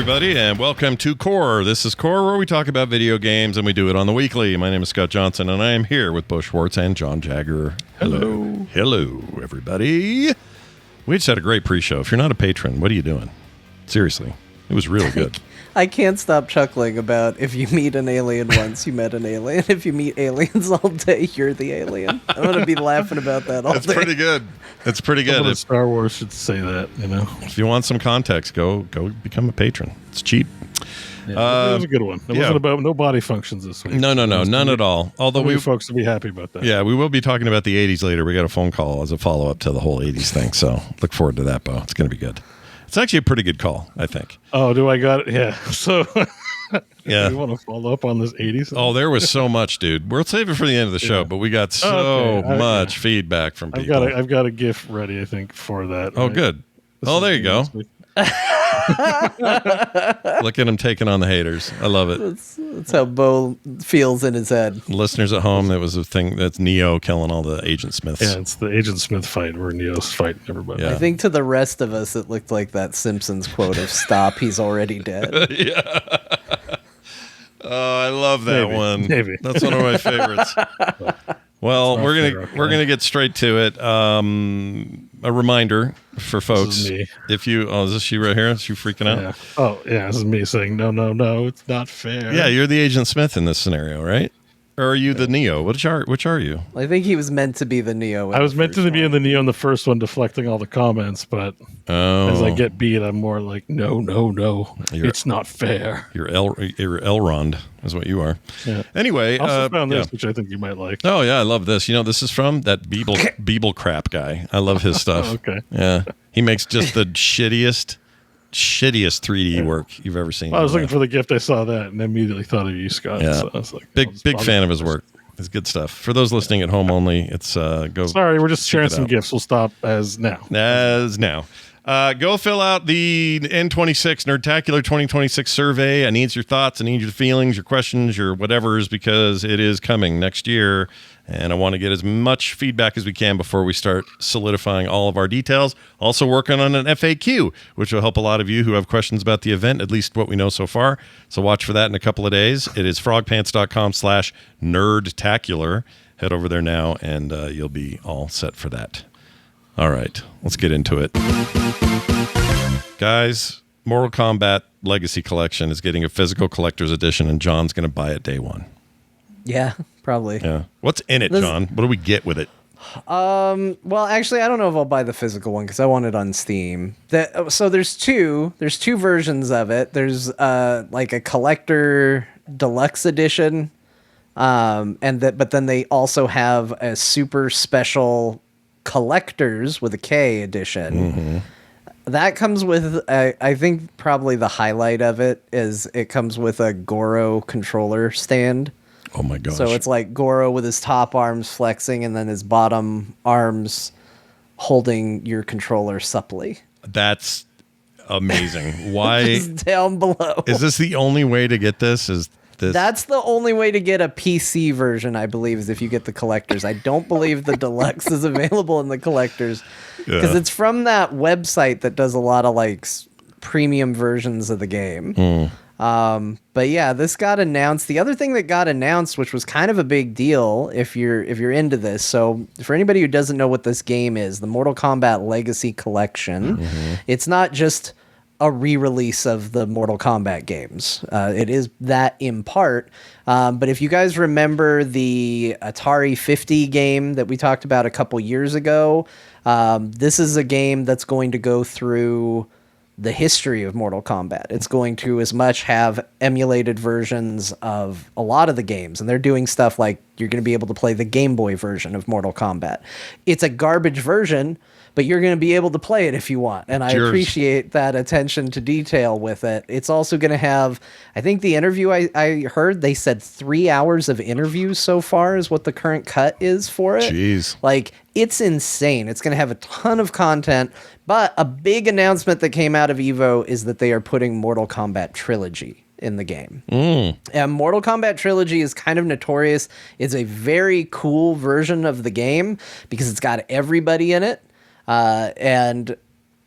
everybody, and welcome to Core. This is Core, where we talk about video games, and we do it on the weekly. My name is Scott Johnson, and I am here with Beau Schwartz and John Jagger. Hello. Hello, everybody. We just had a great pre-show. If you're not a patron, what are you doing? Seriously, it was really good. I can't stop chuckling about if you meet an alien once, you met an alien. If you meet aliens all day, you're the alien. I'm going to be laughing about that all day. It's pretty good. It's pretty good. Star Wars should say that, you know. If you want some context, go become a patron. It's cheap. Yeah, it was a good one. It wasn't about no body functions this week. No, none at all. Although we folks will be happy about that. Yeah, we will be talking about the 80s later. We got a phone call as a follow-up to the whole 80s thing, so look forward to that, Beau. It's going to be good. It's actually a pretty good call, I think. Oh, do I got it? Yeah. So, yeah. You want to follow up on this 80s? Oh, there was so much, dude. We'll save it for the end of the show, but we got so much feedback from people. I've got a GIF ready, I think, for that. Oh, right? Good. There you go. Look at him taking on the haters. I love it. That's how Beau feels in his head. Listeners at home, that was a thing. That's Neo killing all the Agent Smiths. Yeah, it's the Agent Smith fight where Neo's fighting everybody. Yeah. I think to the rest of us, it looked like that Simpsons quote of "Stop, he's already dead." Yeah. Oh, I love that one. Maybe that's one of my favorites. Well, we're gonna get straight to it. A reminder for folks: if you is this you right here? Is you freaking out? Yeah. Oh yeah, this is me saying no, it's not fair. Yeah, you're the Agent Smith in this scenario, right? Or are you the Neo? Which are you? I think he was meant to be the Neo. I was meant to be in the Neo in the first one, deflecting all the comments, but as I get beat, I'm more like, no, it's not fair. You're Elrond is what you are. Yeah. Anyway, I also found this, which I think you might like. Oh yeah, I love this. You know, this is from that Beeble crap guy. I love his stuff. Okay. Yeah, he makes just the shittiest 3D work you've ever seen. Well, I was looking for the gift. I saw that and immediately thought of you, Scott. Yeah. So I was like, big fan of his work. It's good stuff. For those listening at home only, it's go. Sorry, we're just sharing some gifts. We'll stop as now. Go fill out the N26 Nerdtacular 2026 survey. I need your thoughts. I need your feelings, your questions, your whatevers, because it is coming next year. And I want to get as much feedback as we can before we start solidifying all of our details. Also working on an FAQ, which will help a lot of you who have questions about the event, at least what we know so far. So watch for that in a couple of days. It is frogpants.com/nerdtacular. Head over there now, and you'll be all set for that. All right, let's get into it. Guys, Mortal Kombat Legacy Collection is getting a physical collector's edition, and John's going to buy it day one. Yeah, probably. Yeah. What's in it, John? What do we get with it? Well, actually, I don't know if I'll buy the physical one because I want it on Steam. So there's two versions of it. There's like a collector deluxe edition, but then they also have a super special collectors with a K edition. Mm-hmm. That comes with, I think probably the highlight of it is it comes with a Goro controller stand. Oh my gosh. So it's like Goro with his top arms flexing and then his bottom arms holding your controller supply. That's amazing. Why? Just down below. Is this the only way to get this? That's the only way to get a PC version, I believe, is if you get the collectors. I don't believe the deluxe is available in the collectors because it's from that website that does a lot of like premium versions of the game. But yeah, this got announced. The other thing that got announced, which was kind of a big deal if you're into this. So for anybody who doesn't know what this game is, the Mortal Kombat Legacy Collection, it's not just a re-release of the Mortal Kombat games. It is that in part. But if you guys remember the Atari 50 game that we talked about a couple years ago, this is a game that's going to go through the history of Mortal Kombat. It's going to as much have emulated versions of a lot of the games, and they're doing stuff like you're going to be able to play the Game Boy version of Mortal Kombat. It's a garbage version, but you're going to be able to play it if you want, and I appreciate that attention to detail with it. It's also going to have, I think the interview I heard, they said 3 hours of interviews so far is what the current cut is for it. Jeez. Like, it's insane. It's going to have a ton of content, but a big announcement that came out of EVO is that they are putting Mortal Kombat Trilogy in the game. And Mortal Kombat Trilogy is kind of notorious. It's a very cool version of the game because it's got everybody in it. And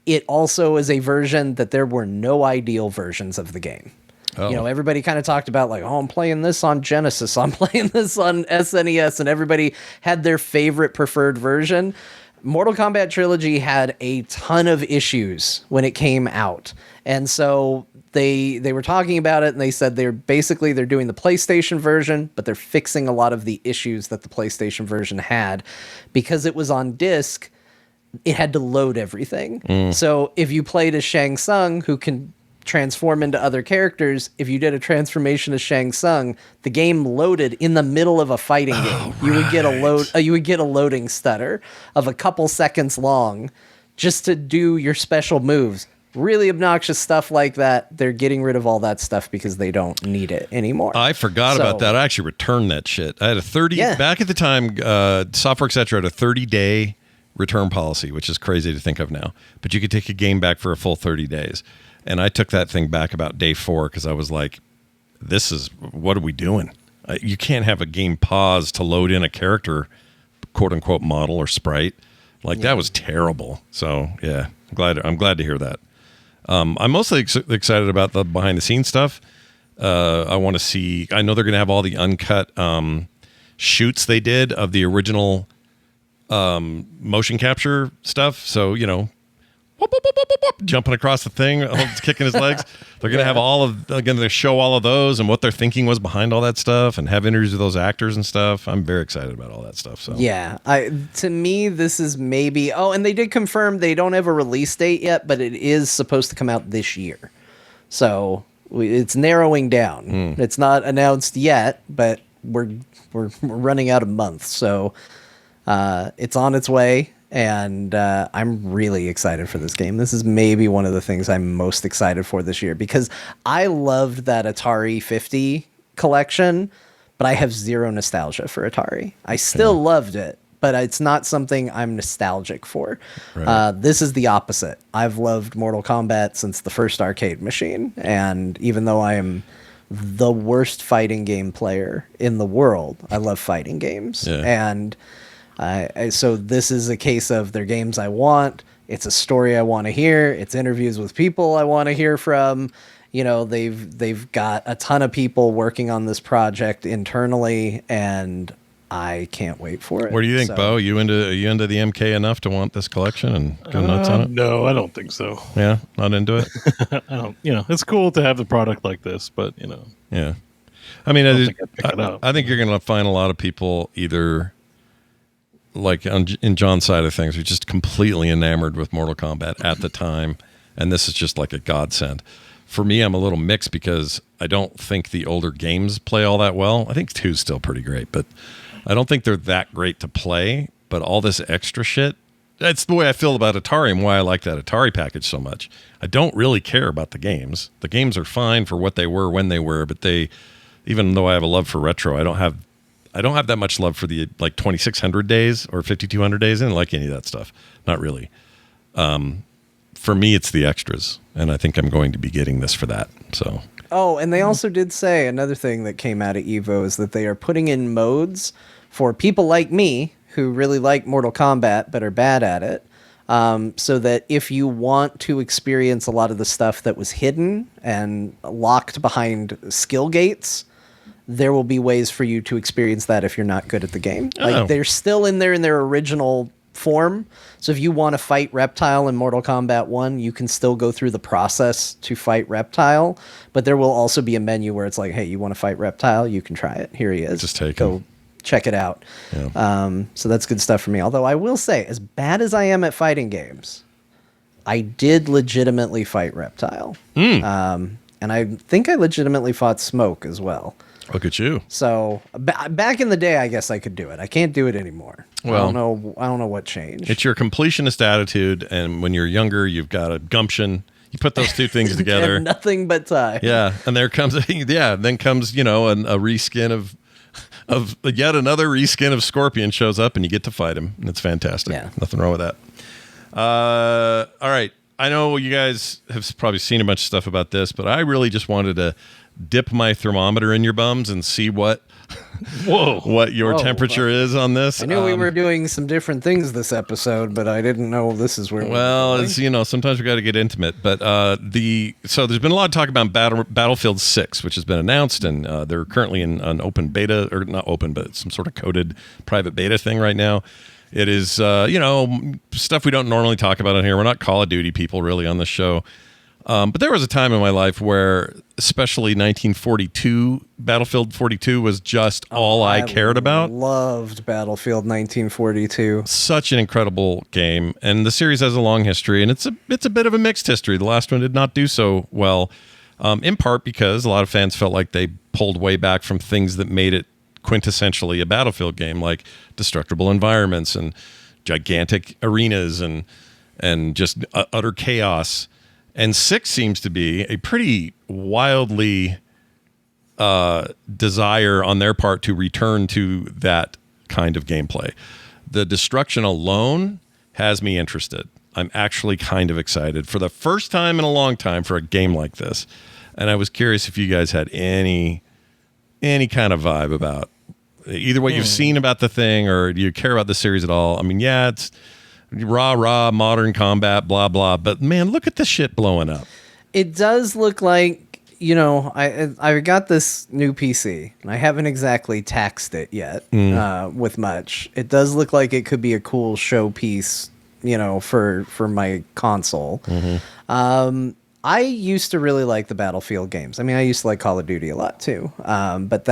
it also is a version that there were no ideal versions of the game. You know, everybody kind of talked about like, oh, I'm playing this on Genesis, I'm playing this on SNES, and everybody had their favorite preferred version. Mortal Kombat Trilogy had a ton of issues when it came out. And so they were talking about it, and they said they're doing the PlayStation version, but they're fixing a lot of the issues that the PlayStation version had. Because it was on disc, it had to load everything. So if you played as Shang Tsung, who can transform into other characters, if you did a transformation as Shang Tsung, the game loaded in the middle of a fighting game. You would get a loading stutter of a couple seconds long just to do your special moves. Really obnoxious stuff like that. They're getting rid of all that stuff because they don't need it anymore. I forgot about that. I actually returned that shit. I had a 30 back at the time. Software Etc. had a 30-day return policy, which is crazy to think of now. But you could take a game back for a full 30 days. And I took that thing back about day 4 because I was like, what are we doing? You can't have a game pause to load in a character, quote unquote, model or sprite. That was terrible. So yeah, I'm glad to hear that. I'm mostly excited about the behind the scenes stuff. I want to see, I know they're going to have all the uncut shoots they did of the original motion capture stuff. So, you know, whoop, whoop, whoop, whoop, whoop, jumping across the thing, kicking his legs. They're going to have they show all of those and what their thinking was behind all that stuff and have interviews with those actors and stuff. I'm very excited about all that stuff. So yeah, to me, this is maybe, and they did confirm they don't have a release date yet, but it is supposed to come out this year. So it's narrowing down. It's not announced yet, but we're running out of months. So it's on its way. And I'm really excited for this game. This is maybe one of the things I'm most excited for this year because I loved that Atari 50 collection, but I have zero nostalgia for Atari. I still loved it, but it's not something I'm nostalgic for. Right. This is the opposite. I've loved Mortal Kombat since the first arcade machine, and even though I am the worst fighting game player in the world, I love fighting games. Yeah. And so this is a case of they're games I want. It's a story I want to hear. It's interviews with people I want to hear from. You know, they've got a ton of people working on this project internally, and I can't wait for it. What do you think, Beau? Are you into the MK enough to want this collection and go nuts on it? No, I don't think so. Yeah, not into it. I don't. You know, it's cool to have a product like this, but you know. Yeah, I mean, I think you're going to find a lot of people either, like in John's side of things, are just completely enamored with Mortal Kombat at the time, and this is just like a godsend. For me, I'm a little mixed because I don't think the older games play all that well. I think 2's still pretty great, but I don't think they're that great to play. But all this extra shit, that's the way I feel about Atari and why I like that Atari package so much. I don't really care about the games. The games are fine for what they were when they were, but even though I have a love for retro, I don't have that much love for the like 2600 days or 5200 days. I didn't like any of that stuff. Not really. For me, it's the extras, and I think I'm going to be getting this for that. So. Oh, and they also did say another thing that came out of Evo is that they are putting in modes for people like me who really like Mortal Kombat but are bad at it, so that if you want to experience a lot of the stuff that was hidden and locked behind skill gates, there will be ways for you to experience that if you're not good at the game. Like they're still in their original form. So if you want to fight Reptile in Mortal Kombat 1, you can still go through the process to fight Reptile, but there will also be a menu where it's like, hey, you want to fight Reptile? You can try it. Here he is. Just take Go him. Check it out. Yeah. So that's good stuff for me. Although I will say, as bad as I am at fighting games, I did legitimately fight Reptile. And I think I legitimately fought Smoke as well. Look at you. So back in the day, I guess I could do it. I can't do it anymore. Well, I don't know what changed. It's your completionist attitude, and when you're younger, you've got a gumption. You put those two things together. And nothing but time. Yeah, and then comes a reskin of yet another reskin of Scorpion shows up, and you get to fight him, and it's fantastic. Yeah, nothing wrong with that. All right, I know you guys have probably seen a bunch of stuff about this, but I really just wanted to dip my thermometer in your bums and see what what your temperature is on this. I knew we were doing some different things this episode, but I didn't know this is where. Well, it's, sometimes we got to get intimate. But so there's been a lot of talk about Battlefield 6, which has been announced, and they're currently in an open beta, or not open, but some sort of coded private beta thing right now. It is, stuff we don't normally talk about on here. We're not Call of Duty people really on this show. But there was a time in my life where, especially 1942, Battlefield 42 was just all I cared about. Loved Battlefield 1942. Such an incredible game, and the series has a long history, and it's a bit of a mixed history. The last one did not do so well, in part because a lot of fans felt like they pulled way back from things that made it quintessentially a Battlefield game, like destructible environments and gigantic arenas and just utter chaos. And 6 seems to be a pretty wildly desire on their part to return to that kind of gameplay. The destruction alone has me interested. I'm actually kind of excited for the first time in a long time for a game like this. And I was curious if you guys had any kind of vibe about either what you've seen about the thing or do you care about the series at all. I mean, yeah, it's rah, modern combat, blah, blah. But, man, look at the shit blowing up. It does look like, I got this new PC, and I haven't exactly taxed it yet with much. It does look like it could be a cool showpiece, for my console. Mm-hmm. I used to really like the Battlefield games. I mean, I used to like Call of Duty a lot, too. But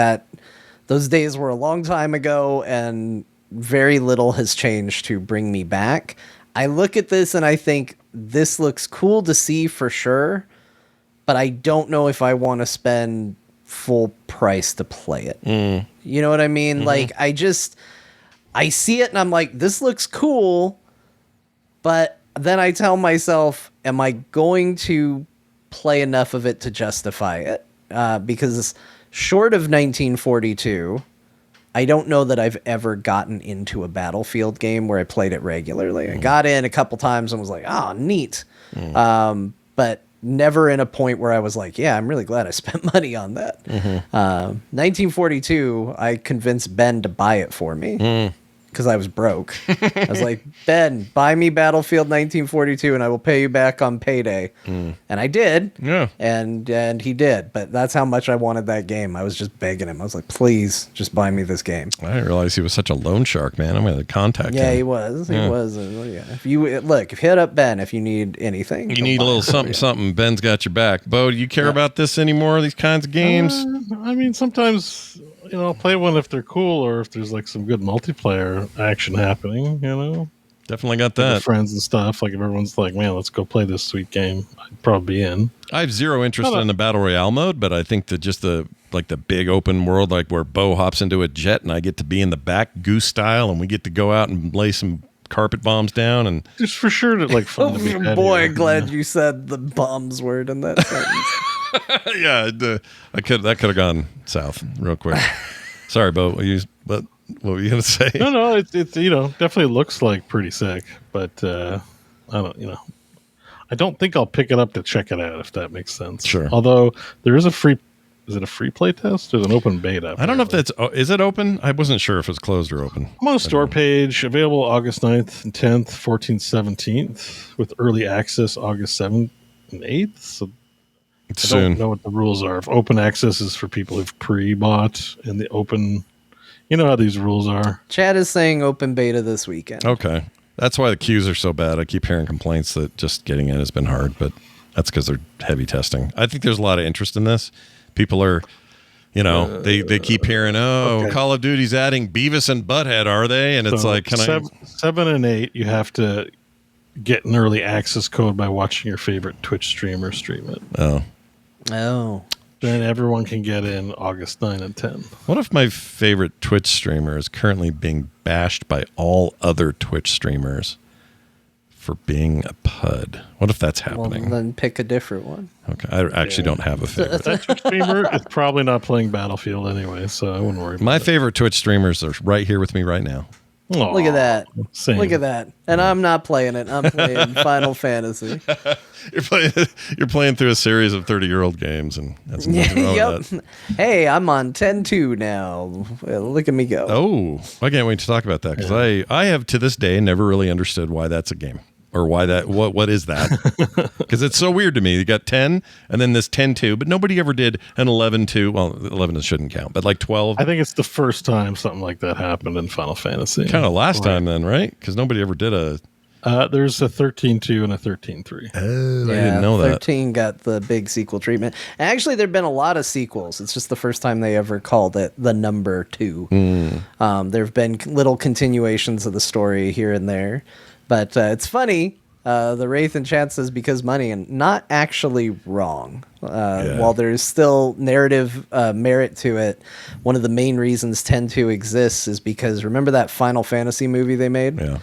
those days were a long time ago, and very little has changed to bring me back. I look at this and I think this looks cool to see for sure, but I don't know if I want to spend full price to play it. You know what I mean? Mm-hmm. Like, I see it and I'm like, this looks cool, but then I tell myself, am I going to play enough of it to justify it? Because short of 1942, I don't know that I've ever gotten into a Battlefield game where I played it regularly. I got in a couple times and was like, neat. But never in a point where I was like, yeah, I'm really glad I spent money on that. 1942, I convinced Ben to buy it for me because I was broke. I was like, Ben, buy me Battlefield 1942 and I will pay you back on payday. And I did. Yeah. And he did. But that's how much I wanted that game. I was just begging him. I was like, please, just buy me this game. I didn't realize he was such a loan shark, man. I'm going to contact him. Yeah, he was. He was. Yeah. If you hit up Ben if you need anything. You need a little something. Ben's got your back. Beau, do you care about this anymore, these kinds of games? I mean, sometimes... I'll play one if they're cool or if there's like some good multiplayer action happening, Definitely got that. With friends and stuff. Like if everyone's like, man, let's go play this sweet game, I'd probably be in. I have zero interest in the Battle Royale mode, but I think that just the big open world, like where Beau hops into a jet and I get to be in the back goose style and we get to go out and lay some carpet bombs down and just for sure to like fun to be boy, glad you said the bombs word in that sentence. Yeah, that could have gone south real quick. Sorry, Beau. What were you gonna say? No, it's definitely looks like pretty sick, but I don't think I'll pick it up to check it out if that makes sense. Sure. Although there is is it a free play test? There's an open beta. Apparently. I don't know if is it open? I wasn't sure if it's closed or open. I'm on the store page, available August 9th and 10th, 14th, 17th, with early access August 7th and 8th. So I don't know what the rules are. If open access is for people who've pre-bought and the open, you know how these rules are. Chad is saying open beta this weekend. Okay. That's why the queues are so bad. I keep hearing complaints that just getting in has been hard, but that's because they're heavy testing. I think there's a lot of interest in this. People are, they keep hearing, Call of Duty's adding Beavis and Butthead, are they? And it's so like, 7 and 8, you have to get an early access code by watching your favorite Twitch streamer stream it. Oh. Then everyone can get in August 9 and 10. What if my favorite Twitch streamer is currently being bashed by all other Twitch streamers for being a PUD? What if that's happening? Well, then pick a different one. Okay. I actually don't have a favorite. That Twitch streamer is probably not playing Battlefield anyway, so I wouldn't worry about My favorite Twitch streamers are right here with me right now. Aww, Look at that. same. Look at that. And I'm not playing it. I'm playing Final Fantasy. You're playing through a series of 30-year-old games, and that's nothing wrong with that. Hey, I'm on 10-2 now. Well, look at me go. Oh, I can't wait to talk about that, because I have to this day never really understood why that's a game. Or why that? What is that? Because it's so weird to me. You got 10, and then this 10-2, but nobody ever did an 11-2. Well, 11 shouldn't count, but like 12. I think it's the first time something like that happened in Final Fantasy. Kind of last time then, right? Because nobody ever did a. There's a 13-2 and a 13-3. Oh, I didn't know that. 13 got the big sequel treatment. And actually, there've been a lot of sequels. It's just the first time they ever called it the number 2. There have been little continuations of the story here and there. But it's funny, the Wraith enchant says because money, and not actually wrong. While there's still narrative merit to it, one of the main reasons 10-2 exists is because, remember that Final Fantasy movie they made? Yeah.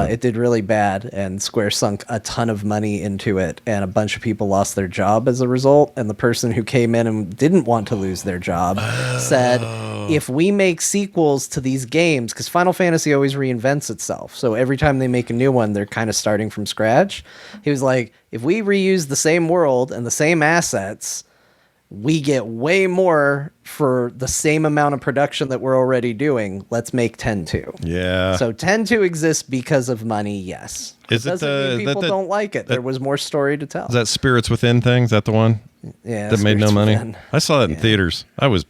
It did really bad, and Square sunk a ton of money into it, and a bunch of people lost their job as a result. And the person who came in and didn't want to lose their job said, if we make sequels to these games, because Final Fantasy always reinvents itself, so every time they make a new one, they're kind of starting from scratch. He was like, if we reuse the same world and the same assets, we get way more for the same amount of production that we're already doing. Let's make 10-2. Yeah. So 10-2 exists because of money, yes. Is it Doesn't mean people don't like it. There was more story to tell. Is that Spirits Within thing? Is that the one? Yeah. That made no money? Within. I saw that in theaters. I was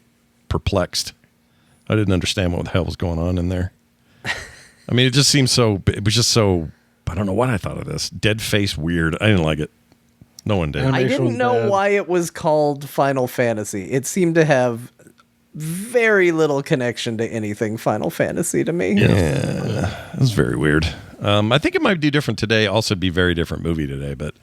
perplexed. I didn't understand what the hell was going on in there. I mean, it just seemed so... It was just so... I don't know what I thought of this. Dead face weird. I didn't like it. No one did. I didn't know why it was called Final Fantasy. It seemed to have very little connection to anything Final Fantasy to me. Yeah, it was very weird. I think it might be different today. Also, be very different movie today. But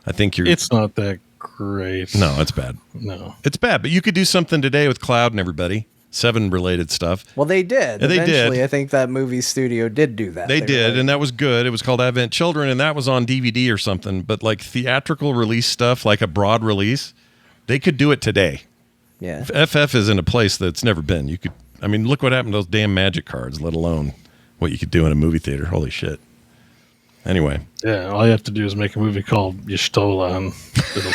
I think It's not that great. No, it's bad. No, it's bad. But you could do something today with Cloud and everybody. 7 related stuff. Well, they did. Yeah, Eventually, I think that movie studio did do that. They did, and that was good. It was called Advent Children, and that was on DVD or something. But like theatrical release stuff, like a broad release, they could do it today. Yeah. FF is in a place that's never been. You could, I mean, look what happened to those damn Magic cards, let alone what you could do in a movie theater. Holy shit. Anyway. Yeah, all you have to do is make a movie called Y'shtola and it'll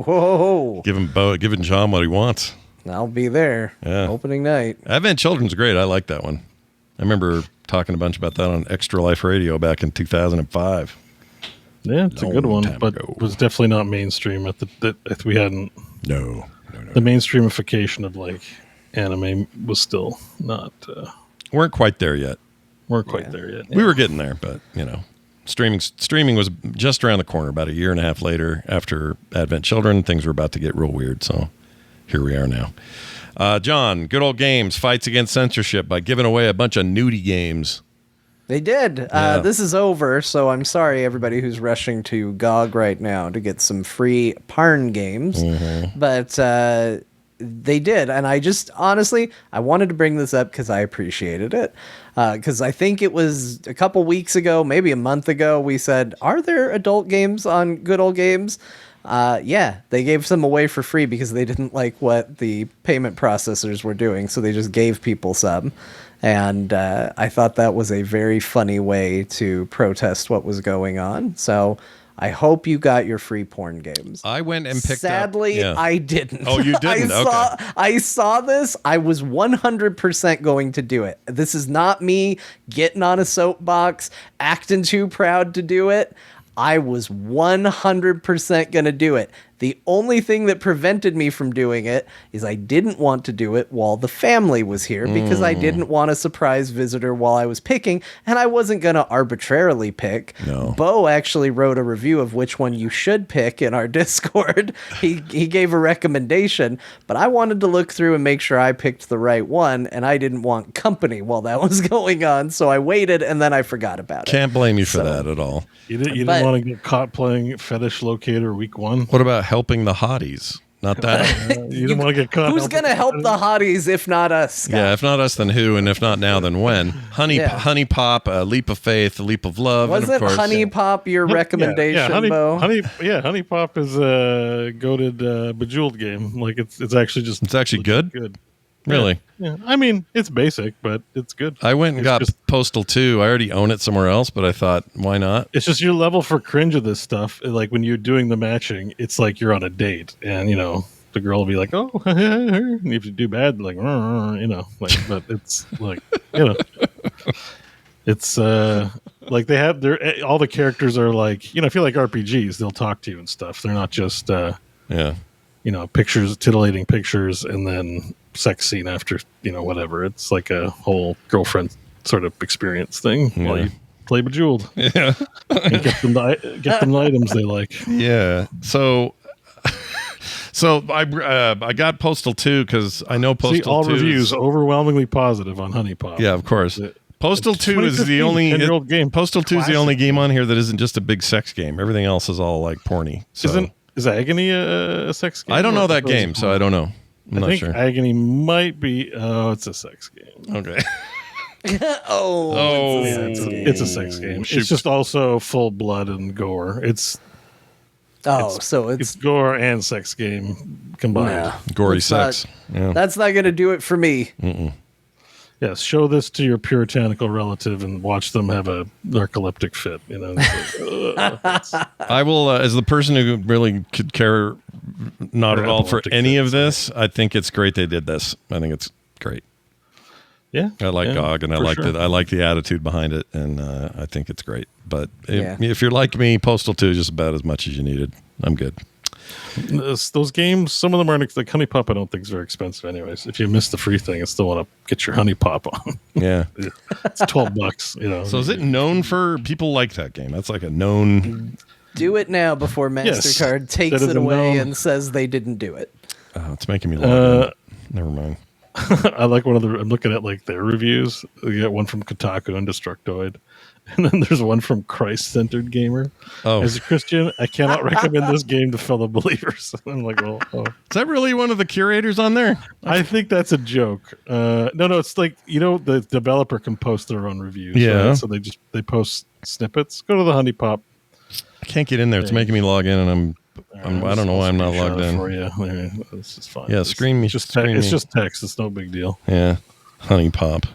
Oh, Giving John what he wants. I'll be there. Yeah. Opening night. Advent Children's great. I like that one. I remember talking a bunch about that on Extra Life Radio back in 2005. Yeah, it's a good one, but it was definitely not mainstream. If we hadn't, no. The mainstreamification of like anime was still not. Weren't quite there yet. Weren't quite there yet. Yeah. We were getting there, but you know, streaming was just around the corner. About a year and a half later, after Advent Children, things were about to get real weird. So. Here we are now. John, Good Old Games fights against censorship by giving away a bunch of nudie games. They did. This is over, so I'm sorry everybody who's rushing to GOG right now to get some free Parn games. Mm-hmm. But they did, and I just, honestly, I wanted to bring this up because I appreciated it. Because I think it was a couple weeks ago, maybe a month ago, we said, are there adult games on Good Old Games? Yeah, they gave some away for free because they didn't like what the payment processors were doing, so they just gave people some. And I thought that was a very funny way to protest what was going on. So I hope you got your free porn games. I went and picked Sadly, up... I didn't. Oh, you didn't? I saw this. I was 100% going to do it. This is not me getting on a soapbox, acting too proud to do it. I was 100% going to do it. The only thing that prevented me from doing it is I didn't want to do it while the family was here because I didn't want a surprise visitor while I was picking, and I wasn't going to arbitrarily pick. No. Beau actually wrote a review of which one you should pick in our Discord. He gave a recommendation, but I wanted to look through and make sure I picked the right one, and I didn't want company while that was going on, so I waited, and then I forgot about it. Can't blame you for that at all. You didn't want to get caught playing Fetish Locator week 1? What about helping the hotties? Not that. You didn't want to get caught. Who's going to help the hotties if not us, Scott? Yeah, if not us, then who? And if not now, then when? Honey Pop, A Leap of Faith, A Leap of Love. Wasn't and of course, Honey Pop your recommendation, Beau? Honey Pop is a goated Bejeweled game. Like it's actually just... It's actually good? Good. Really? Yeah. I mean, it's basic, but it's good. I went and got Postal 2. I already own it somewhere else, but I thought, why not? It's just your level for cringe of this stuff. Like when you're doing the matching, it's like you're on a date, and the girl will be like, "Oh," and if you do bad, like, but it's like, it's like they have all the characters are like, if you like RPGs, they'll talk to you and stuff. They're not just pictures, titillating pictures, and then sex scene after, whatever. It's like a whole girlfriend sort of experience thing while you play Bejeweled. Yeah. And get them the items they like. Yeah. So I got Postal 2 because I know Postal 2. All reviews overwhelmingly positive on Honey Pop. Yeah, of course. Postal 2 is the only game. Postal 2 is the only game on here that isn't just a big sex game. Everything else is all like porny. So. Is Agony a sex game? I don't know that game, so I don't know. I'm not sure. Agony might be. Oh, it's a sex game. Okay. It's a sex game. Shoot. It's just also full blood and gore. It's gore and sex game combined. Nah, gory sex. That's not going to do it for me. Mm-mm. Yes, show this to your puritanical relative and watch them have a narcoleptic fit. I will, as the person who really could care not at all for any of this, I think it's great they did this. I think it's great. Yeah, I like GOG, and I like I like the attitude behind it, and I think it's great. But if you're like me, Postal 2 is just about as much as you needed. I'm good. Those games, some of them aren't like Honey Pop. I don't think is very expensive, anyways. If you miss the free thing, I still want to get your Honey Pop on. Yeah, it's $12. So is it known for people like that game? That's like a known. Do it now before MasterCard takes it away and says they didn't do it. Oh, it's making me laugh. Never mind. I like I'm looking at like their reviews. You got one from Kotaku and Destructoid. And then there's one from Christ-Centered Gamer. Oh. As a Christian, I cannot recommend this game to fellow believers. I'm like, well, Is that really one of the curators on there? I think that's a joke. No, it's like, the developer can post their own reviews. Yeah. Right? So they post snippets. Go to the Honey Pop. I can't get in there. It's making me log in, and I don't know why I'm not logged in. For you. This is fine. Yeah, screen me. It's just text. It's no big deal. Yeah, Honey Pop.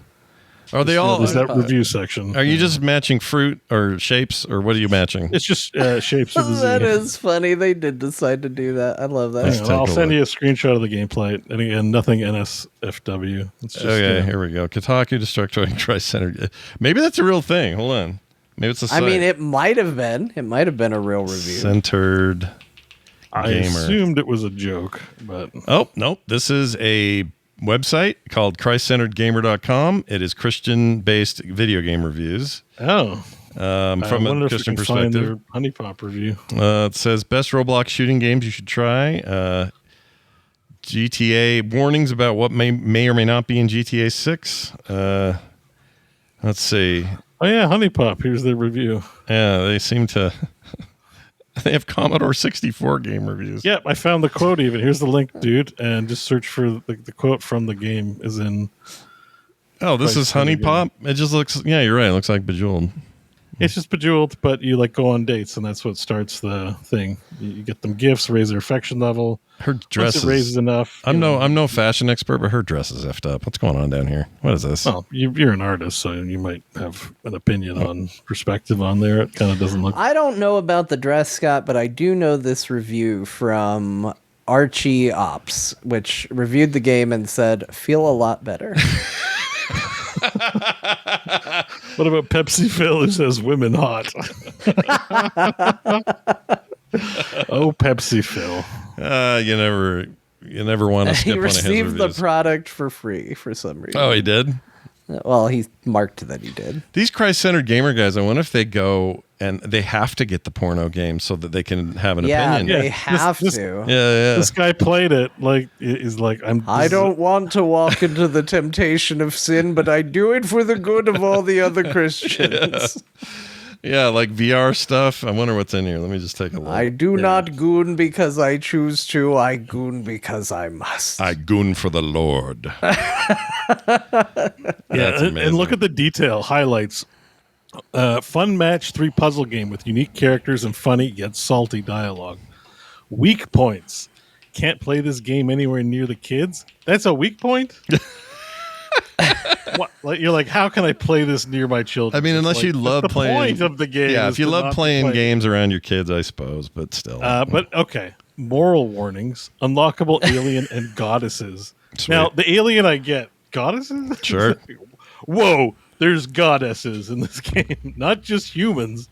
Are they all? There's that review section. Are you just matching fruit or shapes, or what are you matching? It's just shapes of the Z. That is funny. They did decide to do that. I love that. I'll send you a screenshot of the gameplay. And again, nothing NSFW. It's just, here we go. Kotaku, Destructoid, Tri-Centered. Maybe that's a real thing. Hold on. Maybe it's a site. I mean, it might have been. It might have been a real review. Centered I Gamer. assumed it was a joke, but... Oh, nope. This is a website called ChristCenteredGamer.com. It is Christian-based video game reviews. Oh. From a Christian perspective. Their Honey Pop review. It says, best Roblox shooting games you should try. GTA warnings about what may or may not be in GTA 6. Let's see. Oh, yeah, Honey Pop. Here's their review. Yeah, they seem to... They have Commodore 64 game reviews. Yep, I found the quote even. Here's the link, dude, and just search for the quote from the game is in... Oh, this is Honey Pop? It just looks... Yeah, you're right. It looks like Bejeweled. It's just Bejeweled, but you go on dates, and that's what starts the thing. You get them gifts, raise their affection level. Her dress Once it raises enough. I'm no fashion expert, but her dress is effed up. What's going on down here? What is this? Well, you're an artist, so you might have an opinion on perspective on there. It kind of doesn't look... I don't know about the dress, Scott, but I do know this review from Archie Ops, which reviewed the game and said, feel a lot better. What about Pepsi Phil, who says women hot? Oh, Pepsi Phil. You never want to skip he one of his reviews. received the product for free for some reason. Oh, he did? Well, he marked that he did. These Christ-centered gamer guys, I wonder if they go and they have to get the porno game so that they can have an opinion. Yeah, they have to. Yeah. This guy played it I don't want to walk into the temptation of sin, but I do it for the good of all the other Christians. Yeah, like VR stuff. I wonder what's in here. Let me just take a look. I do not goon because I choose to. I goon because I must. I goon for the Lord. And look at the detail highlights. Fun match 3 puzzle game with unique characters and funny yet salty dialogue. Weak points: can't play this game anywhere near the kids. That's a weak point. What? Like, you're like, how can I play this near my children? I mean, unless you love playing. The point of the game. Yeah, if you love playing games around your kids, I suppose, but still. But okay, moral warnings: unlockable alien and goddesses. Sweet. Now, the alien I get, goddesses. Sure. Whoa, there's goddesses in this game, not just humans.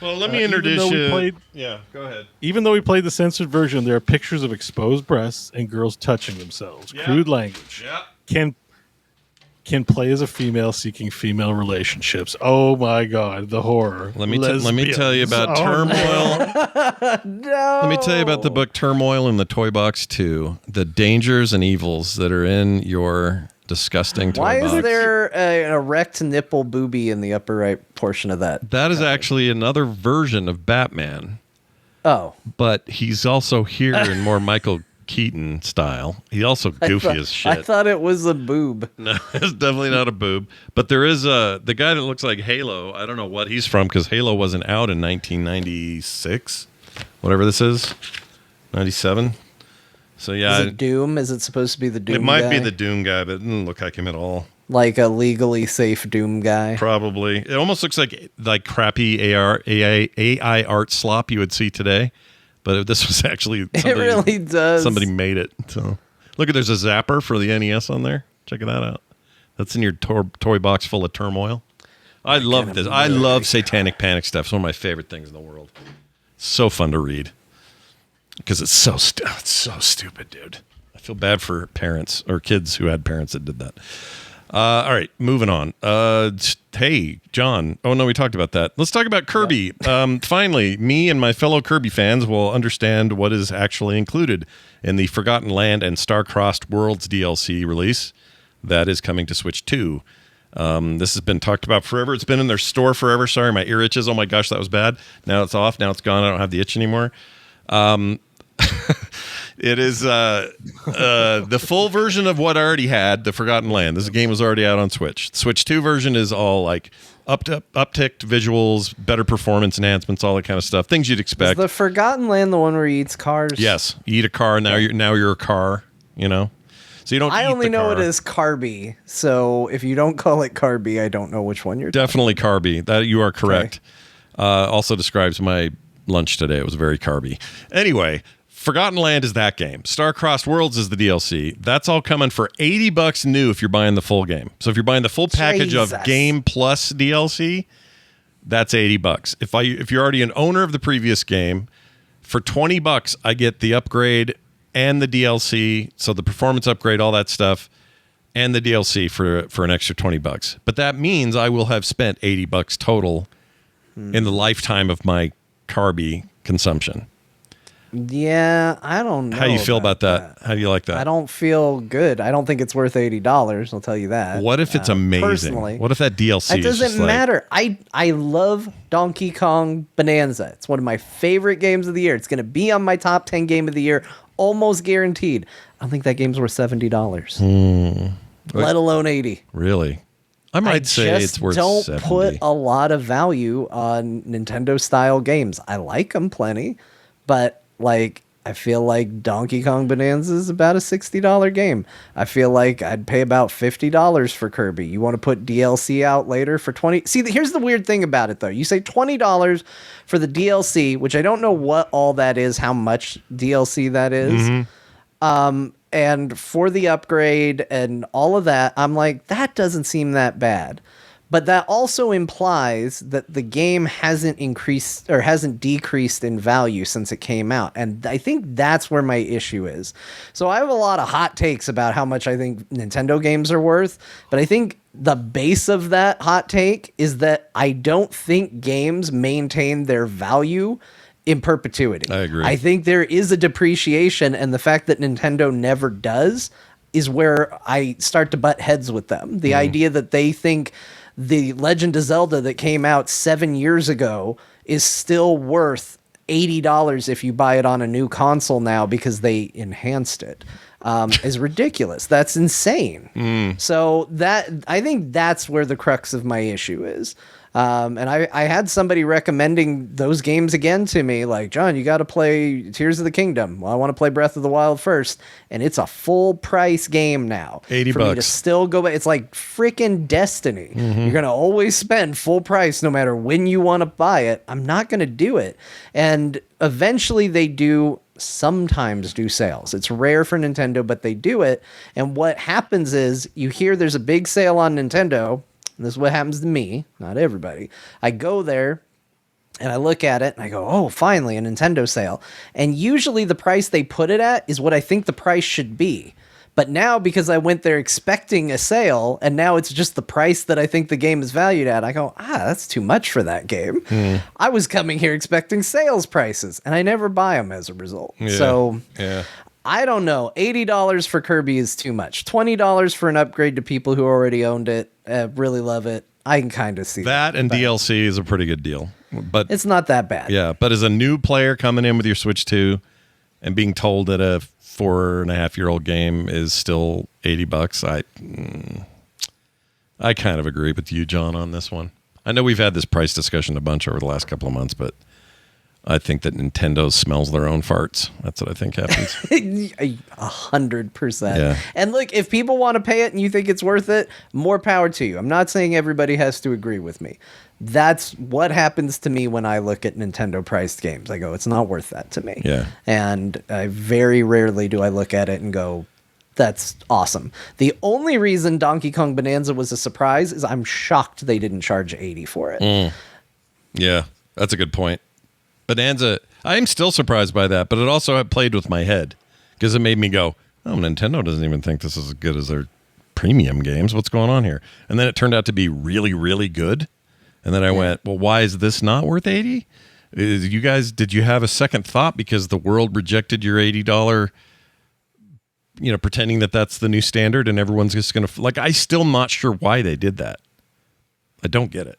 Well, let me introduce you. Yeah, go ahead. Even though we played the censored version, there are pictures of exposed breasts and girls touching themselves. Yeah. Crude language. Yeah. Can play as a female seeking female relationships. Oh my God, the horror. Let me tell you about Turmoil. No. Let me tell you about the book Turmoil in the Toy Box 2. The dangers and evils that are in your disgusting toy box. Why is there an erect nipple booby in the upper right portion of that? That is actually another version of Batman. Oh. But he's also here in more Michael Keaton style. He's also goofy as shit. I thought it was a boob. No, it's definitely not a boob. But there is the guy that looks like Halo. I don't know what he's from because Halo wasn't out in 1996. Whatever this is. 97. So yeah. Is it Doom? Is it supposed to be the Doom guy? It might be the Doom guy, but it doesn't look like him at all. Like a legally safe Doom guy? Probably. It almost looks like crappy AI art slop you would see today. But this was actually it really does. Somebody made it. So look, there's a zapper for the NES on there. Check that out. That's in your toy box full of turmoil. I love this. I love Satanic Panic stuff. It's one of my favorite things in the world. So fun to read because it's so stupid, dude. I feel bad for parents or kids who had parents that did that. All right, moving on. Hey, John. Oh, no, we talked about that. Let's talk about Kirby. Yeah. Finally, me and my fellow Kirby fans will understand what is actually included in the Forgotten Land and Star-Crossed Worlds DLC release that is coming to Switch 2. This has been talked about forever. It's been in their store forever. Sorry, my ear itches. Oh, my gosh, that was bad. Now it's off. Now it's gone. I don't have the itch anymore. It is the full version of what I already had, the Forgotten Land. This game was already out on Switch. The Switch 2 version is all like upticked visuals, better performance enhancements, all that kind of stuff. Things you'd expect. Is the Forgotten Land the one where he eats cars? Yes, you eat a car. Now you're a car. You know, so you don't. I only know it as Kirby. So if you don't call it Kirby, I don't know which one you're. Definitely Kirby. That you are correct. Okay. Also describes my lunch today. It was very Kirby. Anyway. Forgotten Land is that game. Star-Crossed Worlds is the DLC. That's all coming for $80 new if you're buying the full game. So if you're buying the full package of game plus DLC, that's $80. If you're already an owner of the previous game, for $20 I get the upgrade and the DLC, so the performance upgrade, all that stuff, and the DLC for an extra $20. But that means I will have spent $80 total in the lifetime of my Kirby consumption. Yeah, I don't know. How do you feel about that? How do you like that? I don't feel good. I don't think it's worth $80. I'll tell you that. What if it's amazing? Personally, what if that DLC? It doesn't matter. I love Donkey Kong Bonanza. It's one of my favorite games of the year. It's going to be on my top 10 game of the year, almost guaranteed. I don't think that game's worth $70. Let alone $80. Really? I might say it's worth $70. Don't put a lot of value on Nintendo style games. I like them plenty, but like, I feel like Donkey Kong Bonanza is about a $60 game. I feel like I'd pay about $50 for Kirby. You want to put DLC out later for $20? See, here's the weird thing about it, though. You say $20 for the DLC, which I don't know what all that is, how much DLC that is. Mm-hmm. And for the upgrade and all of that, I'm like, that doesn't seem that bad. But that also implies that the game hasn't increased or hasn't decreased in value since it came out. And I think that's where my issue is. So I have a lot of hot takes about how much I think Nintendo games are worth. But I think the base of that hot take is that I don't think games maintain their value in perpetuity. I agree. I think there is a depreciation, and the fact that Nintendo never does is where I start to butt heads with them. The idea that they think the Legend of Zelda that came out 7 years ago is still worth $80 if you buy it on a new console now because they enhanced it, is ridiculous. That's insane. So that I think that's where the crux of my issue is. And I had somebody recommending those games again to me, like, John, you got to play Tears of the Kingdom. Well, I want to play Breath of the Wild first, and it's a full price game now. $80 for me to still go back. It's like freaking Destiny. You're gonna always spend full price no matter when you want to buy it. I'm not gonna do it. And eventually they do sometimes do sales. It's rare for Nintendo, but they do it. And what happens is you hear there's a big sale on Nintendo. And this is what happens to me, not everybody. I go there and I look at it and I go, oh, finally a Nintendo sale. And usually the price they put it at is what I think the price should be. But now, because I went there expecting a sale, and now it's just the price that I think the game is valued at, I go, that's too much for that game. I was coming here expecting sales prices, and I never buy them as a result. So I don't know. $80 for Kirby is too much. $20 for an upgrade to people who already owned it, really love it. I can kind of see that. And DLC is a pretty good deal. But it's not that bad. Yeah, but as a new player coming in with your Switch 2 and being told that a 4.5-year-old game is still $80, I kind of agree with you, John, on this one. I know we've had this price discussion a bunch over the last couple of months, but I think that Nintendo smells their own farts. That's what I think happens. 100%. Yeah. And look, if people want to pay it and you think it's worth it, more power to you. I'm not saying everybody has to agree with me. That's what happens to me when I look at Nintendo priced games. I go, it's not worth that to me. Yeah. And I very rarely do I look at it and go, that's awesome. The only reason Donkey Kong Bonanza was a surprise is I'm shocked they didn't charge $80 for it. Yeah, that's a good point. Bonanza, I'm still surprised by that, but it also played with my head because it made me go, oh, Nintendo doesn't even think this is as good as their premium games. What's going on here? And then it turned out to be really, really good. And then I went, well, why is this not worth $80? You guys, did you have a second thought because the world rejected your $80, pretending that that's the new standard and everyone's just going to, like, I still not sure why they did that. I don't get it.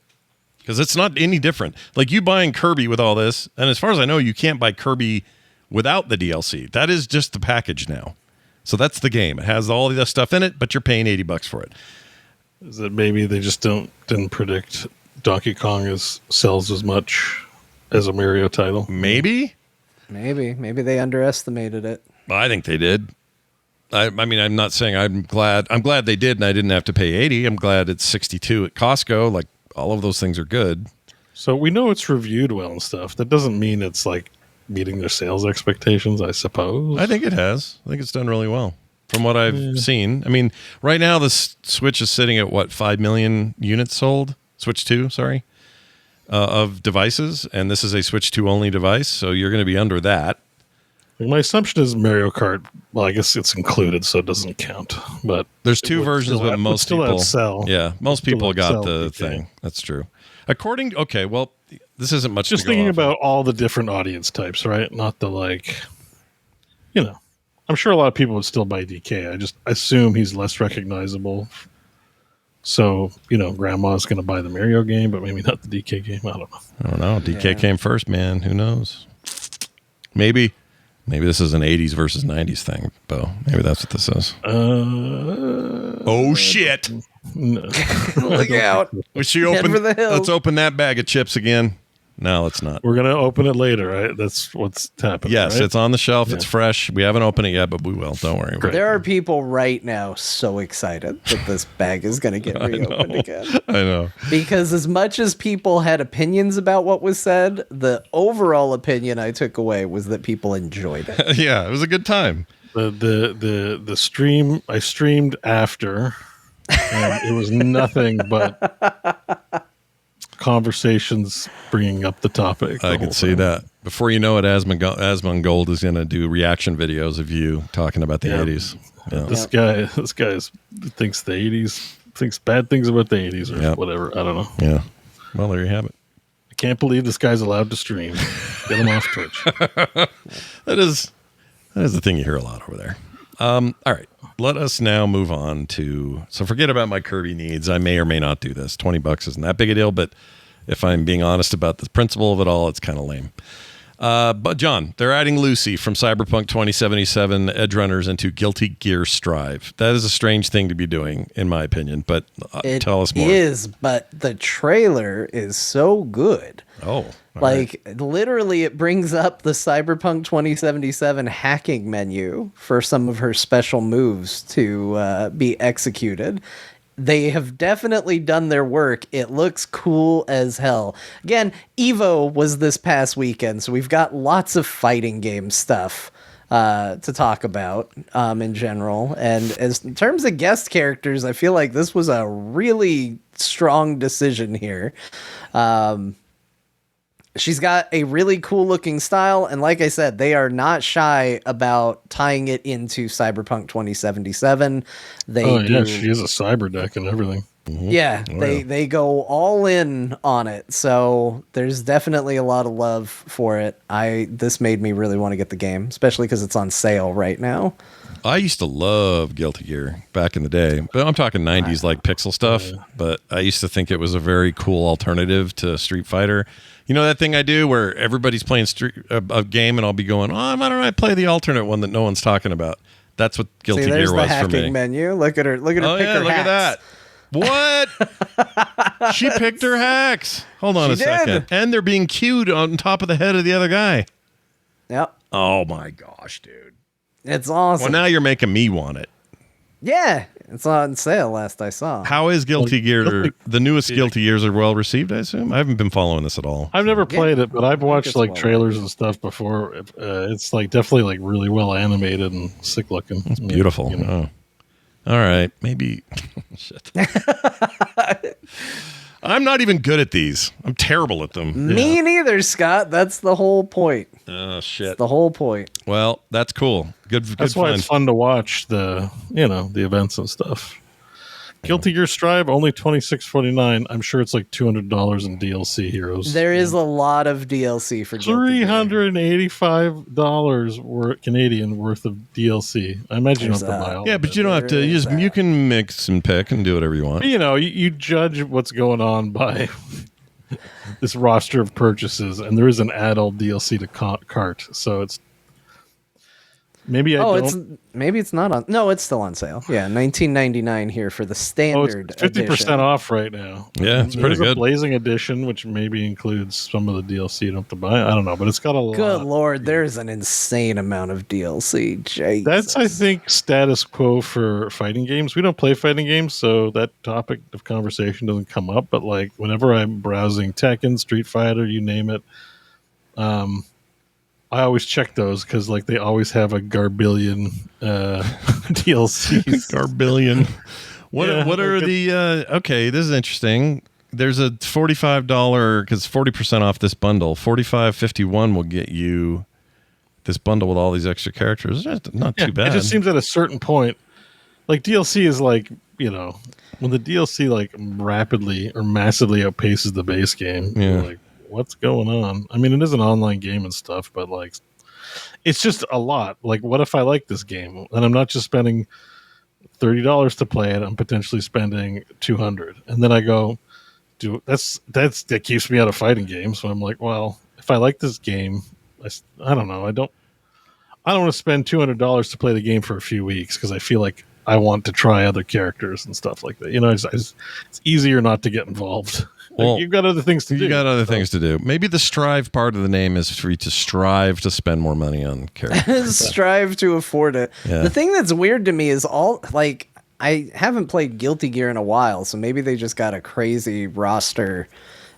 Because it's not any different. Like you buying Kirby with all this, and as far as I know, you can't buy Kirby without the DLC. That is just the package now. So that's the game. It has all the stuff in it, but you're paying $80 for it. Is it maybe they just didn't predict Donkey Kong sells as much as a Mario title? Maybe they underestimated it. I think they did. I mean, I'm not saying I'm glad they did, and I didn't have to pay $80. I'm glad it's $62 at Costco. Like all of those things are good. So we know it's reviewed well and stuff. That doesn't mean it's like meeting their sales expectations, I suppose. I think it has. I think it's done really well from what I've seen. I mean, right now the Switch is sitting at what, 5 million units sold? Switch 2, sorry, of devices, and this is a Switch 2 only device, so you're going to be under that. My assumption is Mario Kart. Well, I guess it's included, so it doesn't count. But there's two versions, but most people sell. Yeah, most people got the thing. That's true. Well, this isn't much. Just thinking about all the different audience types, right? Not the I'm sure a lot of people would still buy DK. I just assume he's less recognizable. So, grandma's going to buy the Mario game, but maybe not the DK game. I don't know. DK came first, man. Who knows? Maybe this is an 80s versus 90s thing, Beau. Maybe that's what this is. Oh, shit. No. Look out. Let's open that bag of chips again. No, let's not. We're going to open it later, right? That's what's happening. Yes, right? It's on the shelf. Yeah. It's fresh. We haven't opened it yet, but we will. Don't worry. There are people right now so excited that this bag is going to get reopened again. I know. Because as much as people had opinions about what was said, the overall opinion I took away was that people enjoyed it. Yeah, it was a good time. The stream, I streamed after, and it was nothing but conversations bringing up the topic. I can see that. Before you know it, Asmongold is going to do reaction videos of you talking about the 80s. Yeah. This guy thinks the 80s, thinks bad things about the 80s or whatever. I don't know. Yeah. Well, there you have it. I can't believe this guy's allowed to stream. Get him off Twitch. That is the thing you hear a lot over there. All right. Let us now move on so forget about my Kirby needs. I may or may not do this. $20 isn't that big a deal, but if I'm being honest about the principle of it all, it's kind of lame. But John, they're adding Lucy from Cyberpunk 2077 Edgerunners into Guilty Gear Strive. That is a strange thing to be doing, in my opinion. But tell us more. It is, but the trailer is so good. Oh, like literally, it brings up the Cyberpunk 2077 hacking menu for some of her special moves to be executed. They have definitely done their work. It looks cool as hell. Again, Evo was this past weekend, so we've got lots of fighting game stuff to talk about in general. And in terms of guest characters, I feel like this was a really strong decision here. She's got a really cool looking style, and like I said, they are not shy about tying it into Cyberpunk 2077. She is a cyber deck and everything. Mm-hmm. Yeah, they go all in on it. So there's definitely a lot of love for it. This made me really want to get the game, especially because it's on sale right now. I used to love Guilty Gear back in the day, but I'm talking 90s like pixel stuff. But I used to think it was a very cool alternative to Street Fighter. You know that thing I do where everybody's playing a game and I'll be going, why don't I play the alternate one that no one's talking about? That's what Guilty Gear was for me. There's the hacking menu. Look at her. Look at her. Pick her look hacks. at that. What? She picked her hacks. Hold on a second. And they're being queued on top of the head of the other guy. Yep. Oh my gosh, dude. It's awesome. Well, now you're making me want it. Yeah. It's on sale last I saw. How is Guilty Gear? The newest Guilty Gears are well received, I assume? I haven't been following this at all. I've never played it, but I've watched like trailers and stuff before. It's like definitely like really well animated and sick looking. It's beautiful. You know. Oh. All right. Maybe. Shit. I'm not even good at these. I'm terrible at them. Me neither, Scott. That's the whole point. Oh, shit. That's the whole point. Well, that's cool. Good. That's why it's fun to watch the events and stuff. Guilty Gear Strive only $26.49. I'm sure it's like $200 in DLC heroes. There is a lot of DLC for $385 Canadian worth of DLC. I imagine you don't have to buy all. Yeah, but you don't have to. You can mix and pick and do whatever you want. You judge what's going on by this roster of purchases, and there is an adult DLC to cart, so it's. Maybe it's not on. No, it's still on sale. Yeah, $19.99 here for the standard. It's 50% off right now. Yeah, it's pretty good. A Blazing Edition, which maybe includes some of the DLC you don't have to buy. I don't know, but it's got a lot. Good Lord, there's an insane amount of DLC. Jesus. That's, I think, status quo for fighting games. We don't play fighting games, so that topic of conversation doesn't come up. But like whenever I'm browsing Tekken, Street Fighter, you name it, I always check those because like they always have a garbillion DLCs. Garbillion. What are the okay, this is interesting. There's a $45 because 40% off this bundle. $45.51 will get you this bundle with all these extra characters. That's not too bad. It just seems at a certain point, like DLC is like, when the DLC like rapidly or massively outpaces the base game, you're like, what's going on? I mean, it is an online game and stuff, but like, it's just a lot. Like, what if I like this game and I'm not just spending $30 to play it? I'm potentially spending $200, and then I go, that keeps me out of fighting games. So I'm like, well, if I like this game, I don't know. I don't want to spend $200 to play the game for a few weeks because I feel like I want to try other characters and stuff like that. It's easier not to get involved. Well, you've got other things to do. You got other things to do. Maybe the strive part of the name is for you to strive to spend more money on characters. Strive to afford it. Yeah. The thing that's weird to me is I haven't played Guilty Gear in a while, so maybe they just got a crazy roster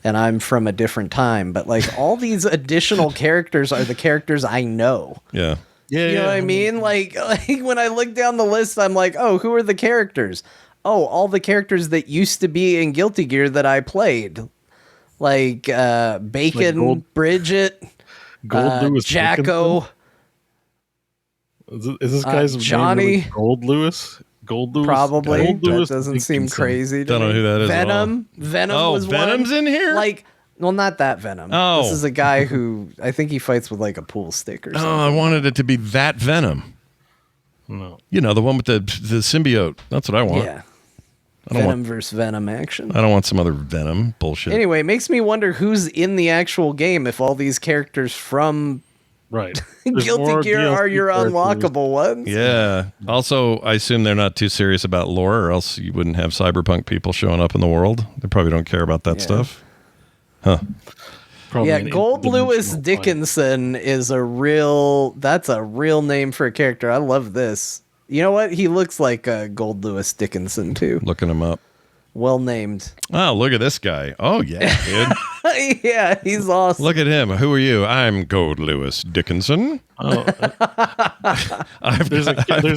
and I'm from a different time. But like all these additional characters are the characters I know. Yeah. You know what I mean? Like when I look down the list, I'm like, oh, who are the characters? Oh, all the characters that used to be in Guilty Gear that I played. Like Bacon, like Bridget, Lewis, Jacko. Is this guy's Johnny? Name really Gold Lewis? Probably. Gold Lewis that doesn't seem crazy. Don't know who that is. Venom. Venom was Venom's one. in here? Like, well, not that Venom. Oh. This is a guy who I think he fights with like a pool stick or something. Oh, I wanted it to be that Venom. No. The one with the symbiote. That's what I want. Yeah. Venom versus Venom action. I don't want some other Venom bullshit. Anyway, it makes me wonder who's in the actual game if all these characters from Guilty Gear are your unlockable ones. Yeah. Also, I assume they're not too serious about lore, or else you wouldn't have cyberpunk people showing up in the world. They probably don't care about that stuff. Huh. Probably Gold Lewis Dickinson is that's a real name for a character. I love this. You know what? He looks like Gold Lewis Dickinson too. Looking him up. Well named. Oh, look at this guy. Oh, yeah, dude. Yeah, he's awesome. Look at him. Who are you? I'm Gold Lewis Dickinson. Oh, I have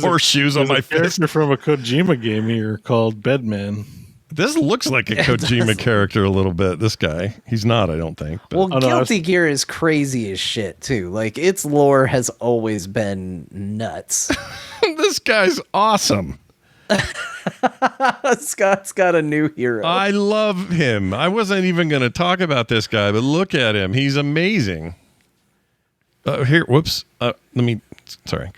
horseshoes on my fist. There's a character from a Kojima game here called Bedman. This looks like a Kojima character a little bit. This guy. He's not, I don't think. But. Well, Guilty Gear is crazy as shit, too. Like, its lore has always been nuts. This guy's awesome. Scott's got a new hero. I love him. I wasn't even going to talk about this guy, but look at him. He's amazing. Here, whoops. Go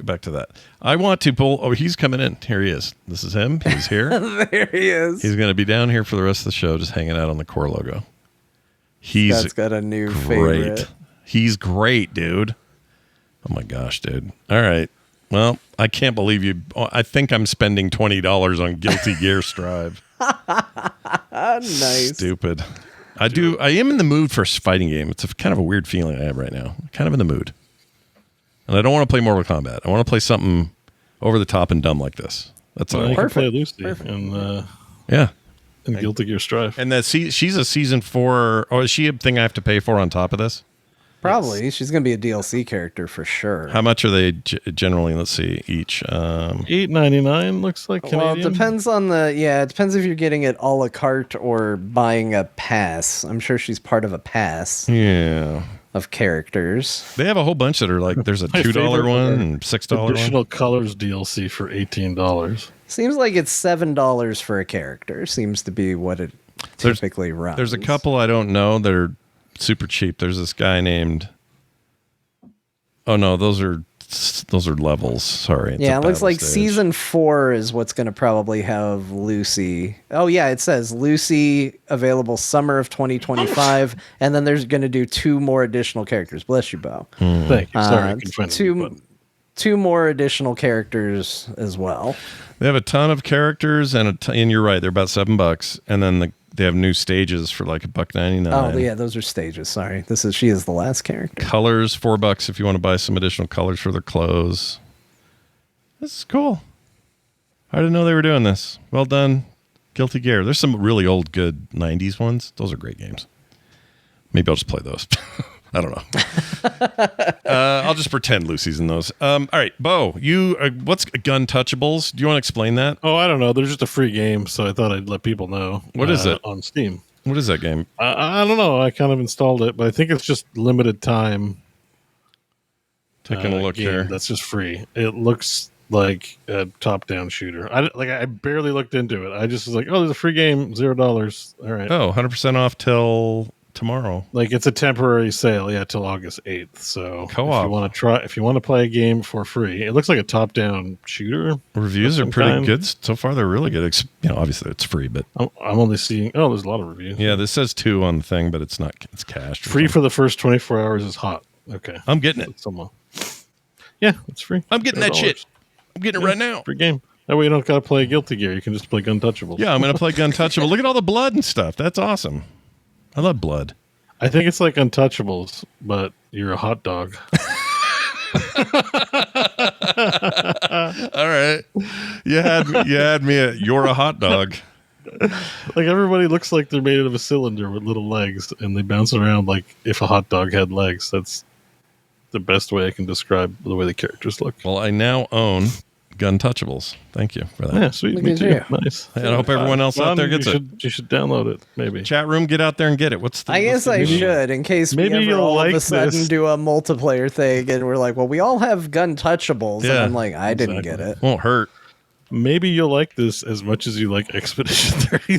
back to that. I want to pull. Oh, he's coming in. Here he is. This is him. He's here. There he is. He's going to be down here for the rest of the show, just hanging out on the core logo. Scott's got a new favorite. He's great, dude. Oh my gosh, dude. All right. Well, I can't believe you. I think I'm spending $20 on Guilty Gear Strive. Nice. Stupid. I am in the mood for a fighting game. It's kind of a weird feeling I have right now. Kind of in the mood. And I don't want to play Mortal Kombat. I want to play something over the top and dumb like this. That's all. You can play Lucy and Guilty Gear Strive. And she's a season 4. Or is she a thing I have to pay for on top of this? Probably. Yes. She's going to be a DLC character for sure. How much are they generally? Let's see, each. $8.99 looks like Canadian. Well, it depends on it depends if you're getting it a la carte or buying a pass. I'm sure she's part of a pass. Yeah. Of characters. They have a whole bunch that are like, there's a $2 one and $6 one. Additional colors DLC for $18. Seems like it's $7 for a character. Seems to be what it typically runs. There's a couple I don't know that are super cheap. There's this guy named. Oh no, those are levels. Sorry. Yeah, it looks like season 4 is what's going to probably have Lucy. Oh yeah, it says Lucy available summer of 2025, and then there's going to do 2 more additional characters. Bless you, Beau. Thank you. Sorry, I couldn't find two more additional characters as well. They have a ton of characters, and you're right, they're about $7, and then they have new stages for like $1.99. Oh yeah, those are stages. Sorry, she is the last character. Colors $4 if you want to buy some additional colors for their clothes. This is cool. I didn't know they were doing this. Well done, Guilty Gear. There's some really old, good '90s ones. Those are great games. Maybe I'll just play those. I don't know. I'll just pretend Lucy's in those. All right, Beau, what's Guntouchables? Do you want to explain that? Oh, I don't know. They're just a free game, so I thought I'd let people know. What is it? On Steam. What is that game? I don't know. I kind of installed it, but I think it's just limited time. Taking a look here. That's just free. It looks like a top-down shooter. I barely looked into it. I just was like, oh, there's a free game, $0. All right. Oh, 100% off till tomorrow. Like it's a temporary sale, till August 8th. So co-op. If you want to play a game for free, it looks like a top-down shooter. Reviews are pretty good so far. They're really good. Obviously it's free, but I'm only seeing. Oh, there's a lot of reviews. Yeah, this says 2 on the thing, but it's not. It's cached. Free for the first 24 hours is hot. Okay, I'm getting it. Yeah, it's free. I'm getting that shit. I'm getting it right now. Free game. That way you don't got to play Guilty Gear. You can just play Guntouchables. Yeah, I'm going to play Guntouchable. Look at all the blood and stuff. That's awesome. I love blood. I think it's like Untouchables, but you're a hot dog. All right. You had me at you're a hot dog. Like everybody looks like they're made of a cylinder with little legs, and they bounce around like if a hot dog had legs. That's the best way I can describe the way the characters look. Well, I now own Guntouchables. Thank you for that. Yeah, sweet. Me too. Nice. I hope everyone else out there gets it. You should download it, maybe. Chat room, get out there and get it. I guess I should, in case maybe we ever all like of a sudden do a multiplayer thing, and we're like, well, we all have Guntouchables, and I'm like, I didn't get it. Won't hurt. Maybe you'll like this as much as you like Expedition 33.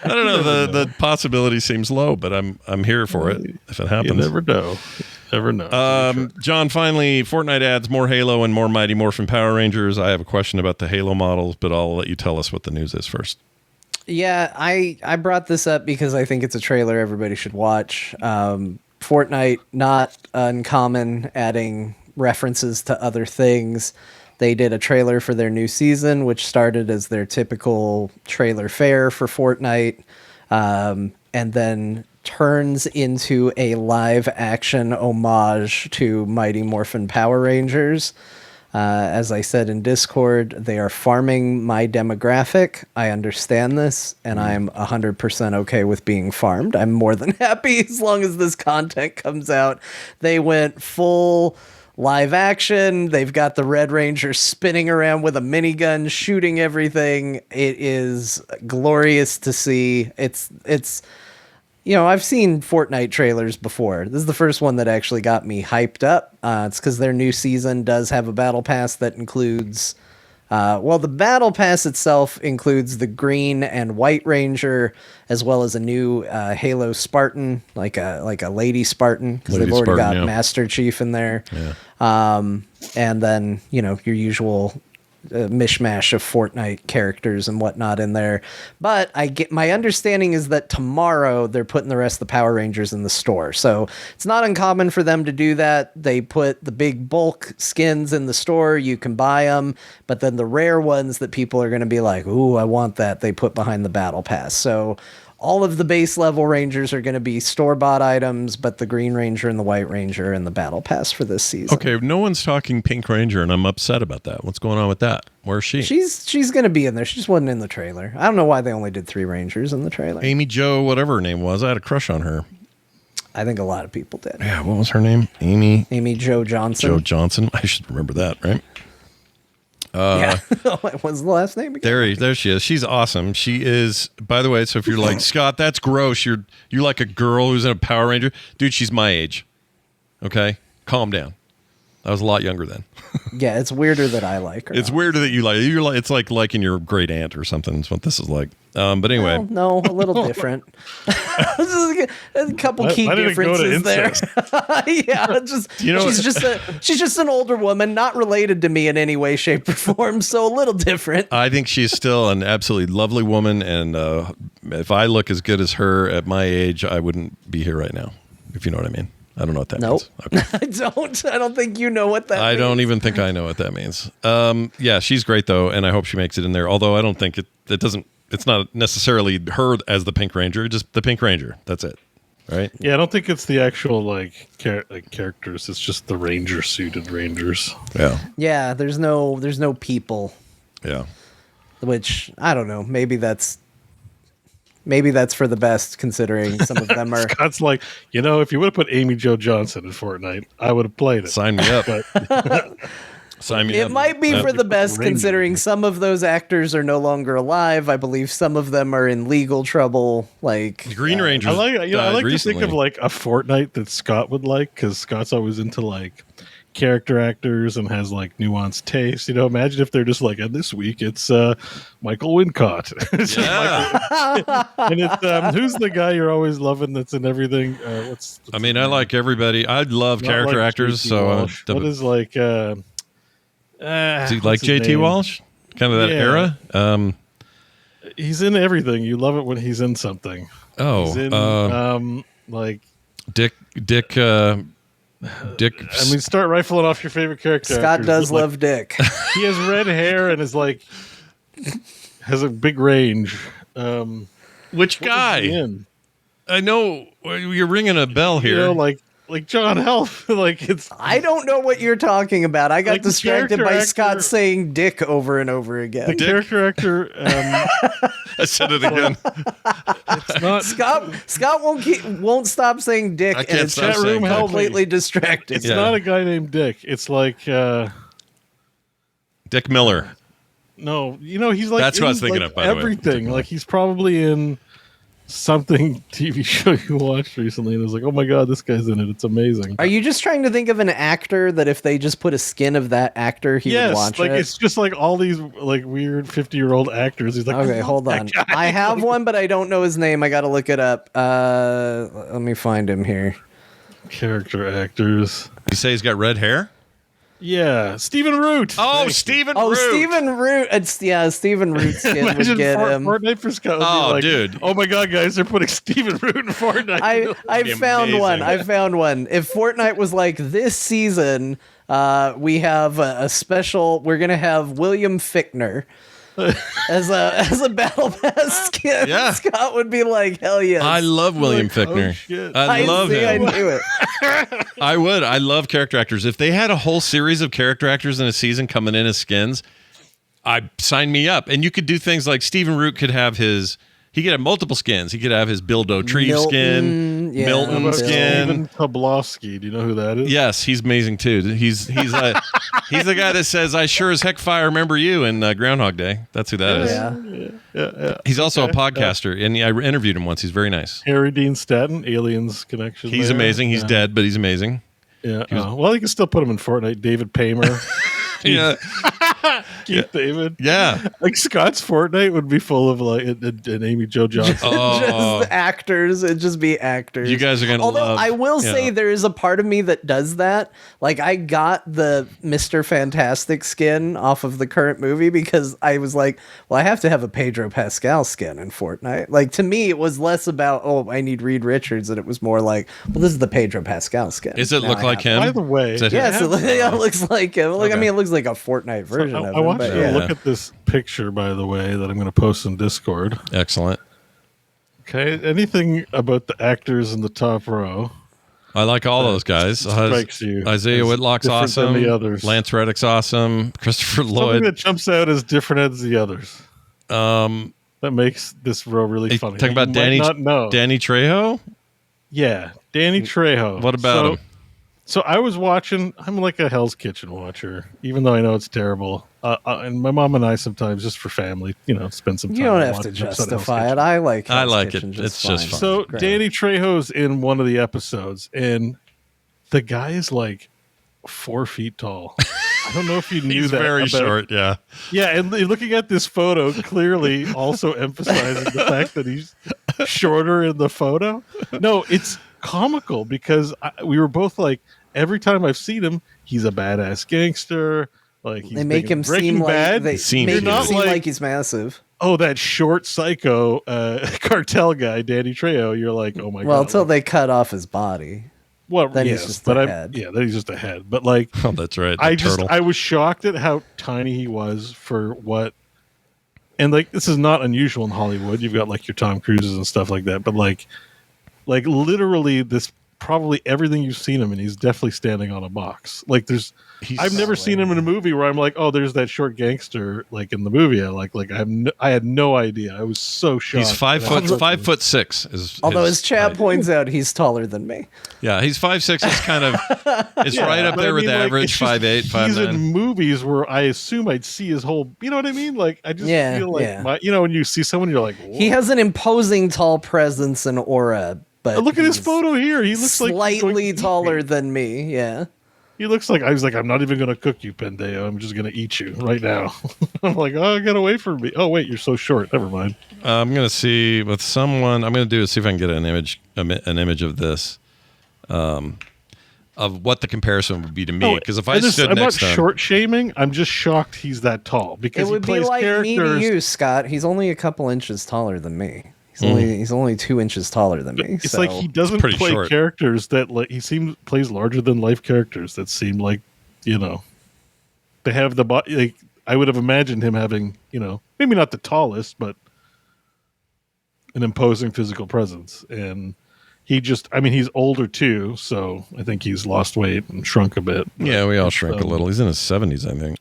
I don't know. The possibility seems low, but I'm here for it if it happens. You never know. Never know. John, finally, Fortnite adds more Halo and more Mighty Morphin Power Rangers. I have a question about the Halo models, but I'll let you tell us what the news is first. Yeah, I brought this up because I think it's a trailer everybody should watch. Fortnite, not uncommon, adding references to other things. They did a trailer for their new season, which started as their typical trailer fare for Fortnite, and then turns into a live-action homage to Mighty Morphin Power Rangers. As I said in Discord, they are farming my demographic. I understand this, and I'm 100% okay with being farmed. I'm more than happy as long as this content comes out. They went full live action. They've got the Red Ranger spinning around with a minigun, shooting everything. It is glorious to see. It's you know, I've seen Fortnite trailers before. This is the first one that actually got me hyped up. It's because their new season does have a battle pass that includes... the battle pass itself includes the green and white ranger, as well as a new Halo Spartan, like a lady Spartan, because they've already got Master Chief in there. Yeah. And then, you know, your usual... mishmash of Fortnite characters and whatnot in there. But my understanding is that tomorrow they're putting the rest of the Power Rangers in the store. So it's not uncommon for them to do that. They put the big bulk skins in the store. You can buy them. But then the rare ones that people are going to be like, ooh, I want that, they put behind the battle pass. So all of the base level Rangers are going to be store-bought items, but the Green Ranger and the White Ranger and the Battle Pass for this season. Okay, no one's talking Pink Ranger, and I'm upset about that. What's going on with that? Where's she? She's going to be in there. She just wasn't in the trailer. I don't know why they only did 3 Rangers in the trailer. Amy Jo, whatever her name was. I had a crush on her. I think a lot of people did. Yeah, what was her name? Amy Jo Johnson. Jo Johnson. I should remember that, right? Yeah. What's the last name again? There she is. She's awesome. She is, by the way, so if you're like, Scott, that's gross. You're like a girl who's in a Power Ranger. Dude, she's my age. Okay? Calm down. I was a lot younger then. Yeah, it's weirder that I like her. It's weirder that you like. You're like, it's like liking your great aunt or something. That's what this is like. But anyway, no, a little different. A couple key differences there. Yeah, she's just an older woman, not related to me in any way, shape, or form. So a little different. I think she's still an absolutely lovely woman, and if I look as good as her at my age, I wouldn't be here right now. If you know what I mean. I don't know what that means. Okay. I don't think you know what that means. I don't even think I know what that means. Yeah, she's great though, and I hope she makes it in there. Although I don't think it doesn't. It's not necessarily her as the Pink Ranger, just the Pink Ranger. That's it, right? Yeah, I don't think it's the actual characters. It's just the Ranger suited Rangers. Yeah. Yeah. There's no people. Yeah. Which I don't know. Maybe that's for the best, considering some of them are... Scott's like, if you would have put Amy Jo Johnson in Fortnite, I would have played it. Sign me up. Sign me up. It might be for the best, considering some of those actors are no longer alive. I believe some of them are in legal trouble. Like the Green Ranger. I like to think of like a Fortnite that Scott would like, because Scott's always into like character actors and has like nuanced taste. Imagine if they're just like, and this week it's Michael Wincott. And it's who's the guy you're always loving that's in everything? I like everybody. I love character like actors. So what is like? Is he like JT Walsh? Kind of that era. He's in everything. You love it when he's in something. Oh, he's in, like Dick. Start rifling off your favorite character. Scott does love Dick. He has red hair and is like has a big range. Which guy? I know you're ringing a bell here. Like John Health. I don't know what you're talking about. I got distracted by Scott saying Dick over and over again. The character actor. I said it again. It's not Scott won't stop saying Dick, and it's chat room completely distracted. It's not a guy named Dick. It's like Dick Miller. No, he's like that's what I was thinking of. By everything. The way. Like he's probably in something TV show you watched recently, and it was like, oh my god, this guy's in it. It's amazing. Are you just trying to think of an actor that if they just put a skin of that actor, he would watch it? It's just like all these like weird 50-year-old actors. He's like, okay, hold on. I have one, but I don't know his name. I got to look it up. Let me find him here. Character actors. You say he's got red hair? Yeah, Stephen Root. Oh, Stephen Root. Oh, Stephen Root. Stephen Root skin would get him. Fortnite for Scott would be like, dude. Oh my god, guys, they're putting Stephen Root in Fortnite. I found one. I found one. If Fortnite was like this season, we have a special. We're gonna have William Fichtner as a battle pass skin. Yeah. Scott would be like, hell yes. I love William Fichtner. Oh, shit. I love him. I knew it. I would. I love character actors. If they had a whole series of character actors in a season coming in as skins, sign me up. And you could do things like Stephen Root could have his. He could have multiple skins. He could have his Bill Dotrieve skin, Milton skin. Stephen Tobolowsky. Do you know who that is? Yes, he's amazing too. He's the guy that says, "I sure as heck fire remember you" in Groundhog Day. That's who that is. Yeah. He's also a podcaster, and I interviewed him once. He's very nice. Harry Dean Stanton, Aliens connection. He's amazing. He's dead, but he's amazing. Yeah. Well, you can still put him in Fortnite. David Paymer. Yeah. Keith David. Yeah. Like Scott's Fortnite would be full of like an Amy Jo Johnson. Just actors. It'd just be actors. You guys are going to love. Although I will say there is a part of me that does that. Like I got the Mr. Fantastic skin off of the current movie because I was like, well, I have to have a Pedro Pascal skin in Fortnite. Like to me, it was less about, oh, I need Reed Richards. And it was more like, well, this is the Pedro Pascal skin. Does it look like him? By the way. Yes, it looks like him. Like, I mean, it looks like a Fortnite version of it. I want you to look at this picture, by the way, that I'm going to post in Discord. Excellent. Okay, anything about the actors in the top row? I like all those guys. Strikes you Isaiah Whitlock's awesome. Than the others. Lance Reddick's awesome. Christopher Lloyd. Something that jumps out as different as the others. That makes this row really funny. Talking about Danny Trejo? Yeah, Danny Trejo. What about him? So I was watching. I'm like a Hell's Kitchen watcher, even though I know it's terrible. And my mom and I sometimes, just for family, spend some time. You don't have to justify it. I like it. It's just fun. So Danny Trejo's in one of the episodes, and the guy is like 4 feet tall. I don't know if you knew He's that. Very short, yeah. Yeah, and looking at this photo, clearly also emphasizing the fact that he's shorter in the photo. No, it's comical because we were both like, every time I've seen him, he's a badass gangster. Like they make him seem bad. Like seem like he's massive. Oh, that short psycho cartel guy, Danny Trejo. You're like, oh my god. Well, until they cut off his body. Well, then he's just a head. Yeah, then he's just a head. But like, oh, that's right. I was shocked at how tiny he was for what. And like, this is not unusual in Hollywood. You've got like your Tom Cruises and stuff like that. But like literally, this probably everything you've seen him in, he's definitely standing on a box. Like I've never seen him in a movie where I'm like, oh, there's that short gangster like in the movie. I had no idea. I was so shocked. He's 5'6". Although as Chad points out, he's taller than me. Yeah, he's 5'6". It's kind of right up there with the average 5'8", 5'9". He's in movies where I assume I'd see his whole. You know what I mean? Like I just feel like when you see someone, you're like, whoa. He has an imposing tall presence and aura. But look at his photo here. He looks slightly taller than me. Yeah. He looks like I was like, I'm not even going to cook you, Pendeo. I'm just going to eat you right now. I'm like, oh, get away from me. Oh, wait, you're so short. Never mind. I'm going to see with someone. I'm going to do is see if I can get an image of this, of what the comparison would be to me. Because if I stood I'm next to not him, short shaming. I'm just shocked he's that tall because it would he plays be like characters. Me to you, Scott. He's only a couple inches taller than me. He's only 2 inches taller than me. It's like he doesn't play characters that like plays larger than life characters that seem like they have the body. Like I would have imagined him having maybe not the tallest, but an imposing physical presence. And he he's older too, so I think he's lost weight and shrunk a bit. Yeah, we all shrunk a little. He's in his 70s, I think.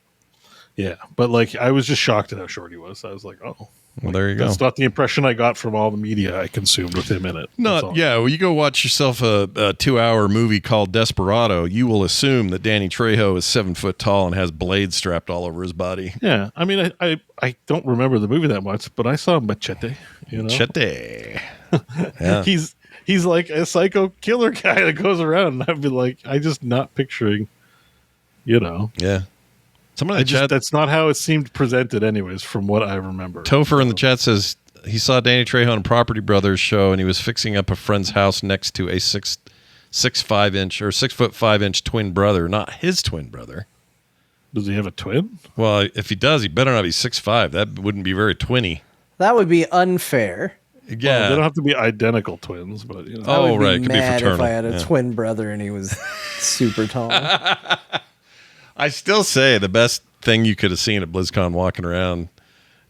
Yeah, but like I was just shocked at how short he was. I was like, oh. Well, there you go. That's not the impression I got from all the media I consumed with him in it. Well, you go watch yourself a 2-hour movie called Desperado, you will assume that Danny Trejo is 7 foot tall and has blades strapped all over his body. Yeah, I mean, I don't remember the movie that much, but I saw Machete. Machete. Yeah. He's like a psycho killer guy that goes around, and I'd be like, I just not picturing, Yeah. That's not how it seemed presented anyways, from what I remember. Topher in the chat says he saw Danny Trejo on a Property Brothers show and he was fixing up a friend's house next to a 6'5" or 6'5" twin brother, not his twin brother. Does he have a twin? Well, if he does, he better not be 6'5". That wouldn't be very twinny. That would be unfair. Yeah, well, they don't have to be identical twins, but you know. I would right, be could be mad fraternal. if I had a twin brother and he was super tall. I still say the best thing you could have seen at BlizzCon walking around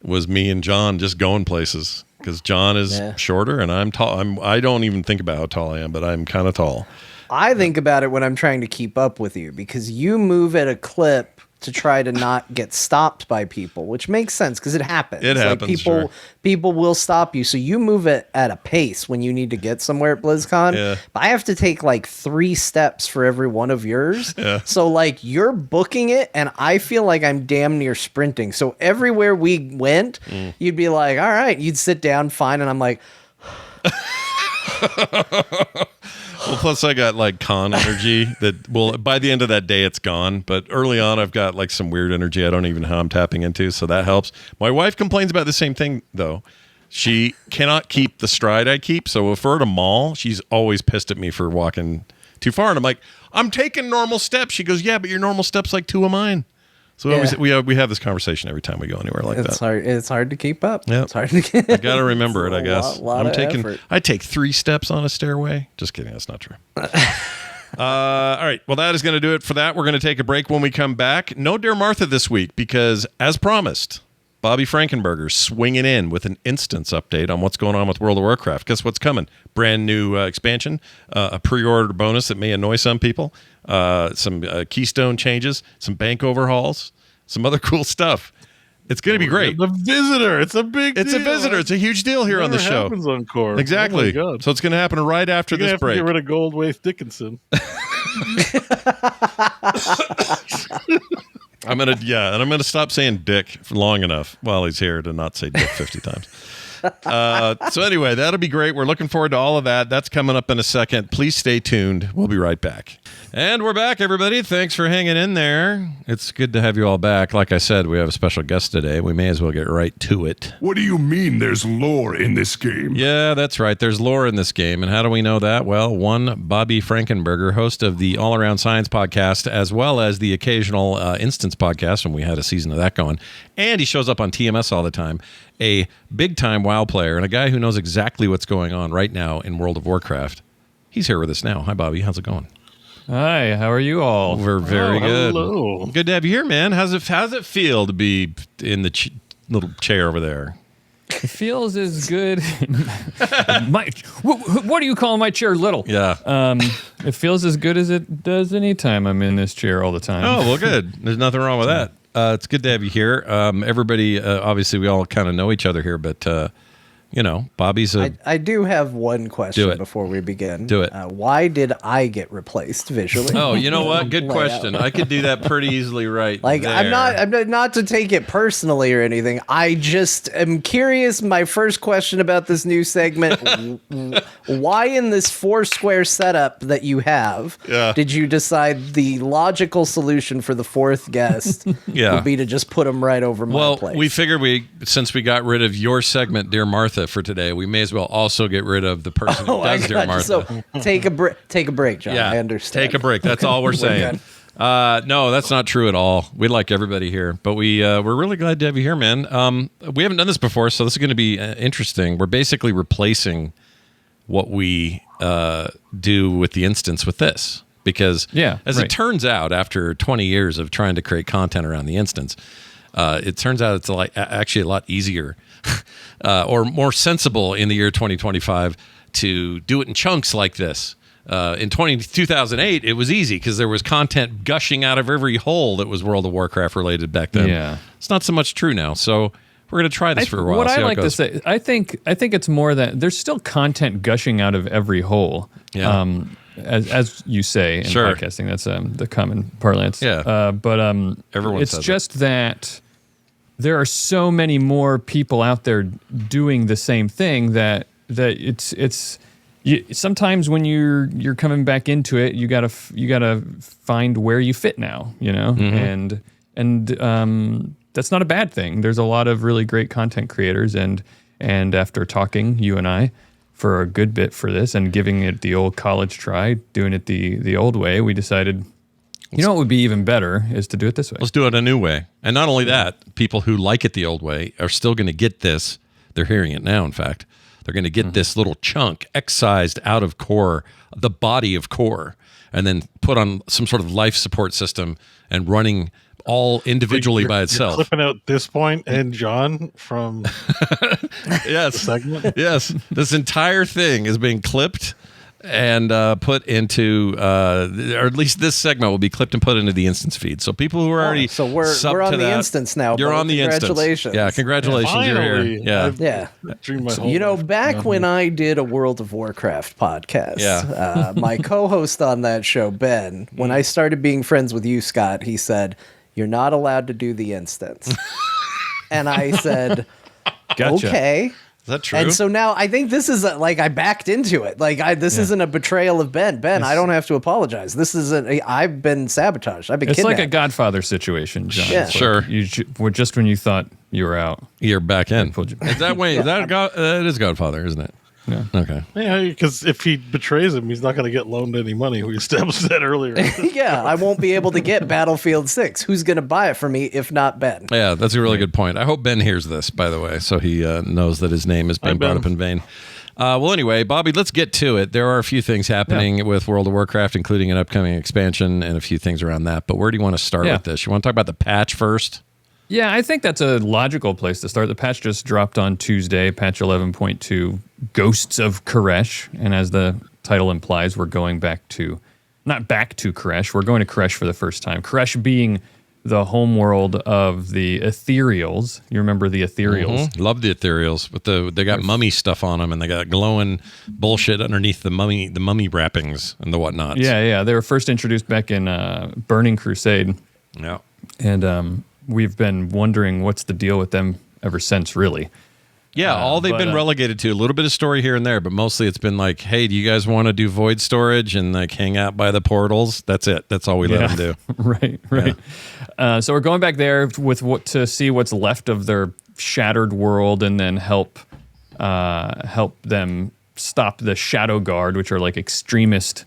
was me and John just going places, because John is shorter and I'm tall. I don't even think about how tall I am, but I'm kind of tall. I think about it when I'm trying to keep up with you, because you move at a clip to try to not get stopped by people, which makes sense because it happens. It happens. People will stop you, so you move at a pace when you need to get somewhere at BlizzCon. Yeah. But I have to take like 3 steps for every one of yours. Yeah. So like you're booking it, and I feel like I'm damn near sprinting. So everywhere we went, you'd be like, "All right," you'd sit down, fine, and I'm like. Well, plus I got like con energy that by the end of that day it's gone. But early on I've got like some weird energy I don't even know how I'm tapping into, so that helps. My wife complains about the same thing though. She cannot keep the stride I keep, so if we're at a mall, she's always pissed at me for walking too far. And I'm like, I'm taking normal steps. She goes, yeah, but your normal steps like 2 of mine. So we have this conversation every time we go anywhere like that. It's hard to keep up. Yeah, it's hard to keep. I got to remember it, I guess. Effort. I take 3 steps on a stairway. Just kidding, that's not true. All right, well, that is going to do it for that. We're going to take a break. When we come back, no Dear Martha this week because, as promised, Bobby Frankenberger's swinging in with an instance update on what's going on with World of Warcraft. Guess what's coming? Brand new expansion, a pre-order bonus that may annoy some people, some keystone changes, some bank overhauls, some other cool stuff. It's going to be great. The visitor. It's a big deal. It's a visitor. It's a huge deal here on the show. Happens on Core. Exactly. Oh my God. So it's going to happen right after this break. Get rid of Goldwaith Dickinson. I'm gonna stop saying dick for long enough while he's here to not say dick 50 times. So anyway, that'll be great. We're looking forward to all of that. That's coming up in a second. Please stay tuned. We'll be right back. And we're back, everybody. Thanks for hanging in there. It's good to have you all back. Like I said, we have a special guest today. We may as well get right to it. What do you mean there's lore in this game? Yeah, that's right. There's lore in this game. And how do we know that? Well, one, Bobby Frankenberger, host of the All Around Science podcast, as well as the occasional Instance podcast, when we had a season of that going. And he shows up on TMS all the time. A big-time WoW player and a guy who knows exactly what's going on right now in World of Warcraft. He's here with us now. Hi, Bobby. How's it going? Hi, how are you all? We're very good. Hello. Good to have you here, man. How's it feel to be in the little chair over there? It feels as good. What do you call my chair? Little. Yeah. It feels as good as it does anytime I'm in this chair all the time. Oh, well, good. There's nothing wrong with that. It's good to have you here. Everybody, obviously, we all kind of know each other here, but Bobby's I do have one question before we begin. Do it. Why did I get replaced visually? Oh, you know what? Good question. I could do that pretty easily right Like, there. I'm not to take it personally or anything. I just am curious. My first question about this new segment, why in this 4-square setup that you have, did you decide the logical solution for the 4th guest would be to just put him right over my place? Well, we figured since we got rid of your segment, Dear Martha, for today, we may as well also get rid of the person who does Dear Martha. So take a break, John. Yeah, I understand. Take a break. That's all we're saying. No, that's not true at all. We like everybody here, but we're really glad to have you here, man. We haven't done this before, so this is going to be interesting. We're basically replacing what we do with the instance with this. Because it turns out, after 20 years of trying to create content around the instance, it turns out it's actually a lot easier or more sensible in the year 2025 to do it in chunks like this. In 2008, it was easy because there was content gushing out of every hole that was World of Warcraft related back then. Yeah. It's not so much true now. So we're going to try this for a while. What I like to say, I think it's more that there's still content gushing out of every hole. Yeah. As you say in podcasting, that's the common parlance. Yeah. But everyone it's says just that there are so many more people out there doing the same thing that it's sometimes when you're coming back into it, you gotta find where you fit now, and that's not a bad thing. There's a lot of really great content creators, and after talking, you and I, for a good bit for this and giving it the old college try, doing it the old way, we decided, you know what would be even better is to do it this way. Let's do it a new way. And not only that, people who like it the old way are still going to get this. They're hearing it now, in fact. They're going to get this little chunk excised out of core, the body of core, and then put on some sort of life support system and running all individually by itself. You're clipping out this point and John from yes. the segment? Yes. This entire thing is being clipped and put into, or at least this segment will be clipped and put into the instance feed. So people who are already so we're on the instance now. You're on the instance. Congratulations! Yeah, congratulations. Finally, you're here. Yeah. Back when I did a World of Warcraft podcast, my co-host on that show, Ben, when I started being friends with you, Scott, he said, "You're not allowed to do the instance," and I said, Gotcha. "Okay." Is that true? And so now I think this is I backed into it. This isn't a betrayal of Ben. Ben, I don't have to apologize. This isn't. I've been sabotaged. I've been kidnapped. Like a Godfather situation, John. Yeah. Sure. Just when you thought you were out, you're back in. Is that way? Is that it is Godfather, isn't it? Yeah. Okay. Yeah, because if he betrays him, he's not going to get loaned any money. We established that earlier. Yeah, I won't be able to get Battlefield 6. Who's going to buy it for me if not Ben? Yeah, that's a really good point. I hope Ben hears this, by the way, so he knows that his name is being brought up in vain. Well, anyway, Bobby, let's get to it. There are a few things happening with World of Warcraft, including an upcoming expansion and a few things around that. But where do you want to start with this? You want to talk about the patch first? Yeah, I think that's a logical place to start. The patch just dropped on Tuesday, patch 11.2, Ghosts of Koresh. And as the title implies, we're going not back to Koresh, we're going to Koresh for the first time. Koresh being the homeworld of the Ethereals. You remember the Ethereals? Mm-hmm. Love the Ethereals, but they got mummy stuff on them, and they got glowing bullshit underneath the mummy wrappings and the whatnot. Yeah. They were first introduced back in Burning Crusade. Yeah. And we've been wondering what's the deal with them ever since, really. Yeah, all they've been relegated to, a little bit of story here and there, but mostly it's been like, hey, do you guys want to do void storage and like hang out by the portals? That's it. That's all we let them do. Right. Yeah. So we're going back there with to see what's left of their shattered world, and then help them stop the Shadow Guard, which are like extremist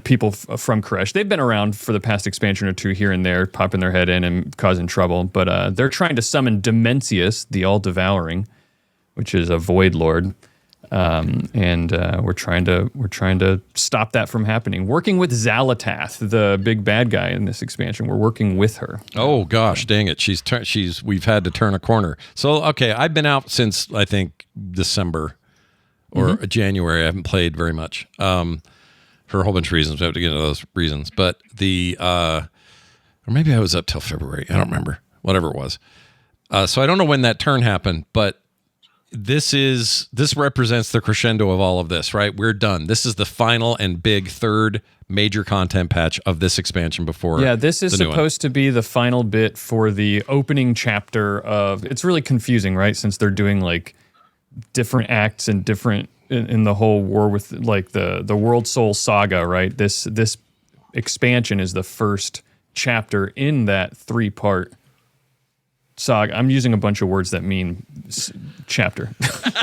people from Koresh. They've been around for the past expansion or two here and there, popping their head in and causing trouble. But they're trying to summon Demencius, the All-Devouring, which is a Void Lord, and we're trying to stop that from happening. Working with Xalatath, the big bad guy in this expansion, we're working with her. Oh gosh, dang it! We've had to turn a corner. So okay, I've been out since I think December or January. I haven't played very much. For a whole bunch of reasons. We have to get into those reasons. But or maybe I was up till February. I don't remember. Whatever it was. So I don't know when that turn happened, but this represents the crescendo of all of this, right? We're done. This is the final and big third major content patch of this expansion before. Yeah, this is supposed to be the final bit for the opening chapter of. It's really confusing, right? Since they're doing like different acts and different. In the whole war with like the World Soul saga, right? This expansion is the first chapter in that 3-part saga. I'm using a bunch of words that mean chapter. All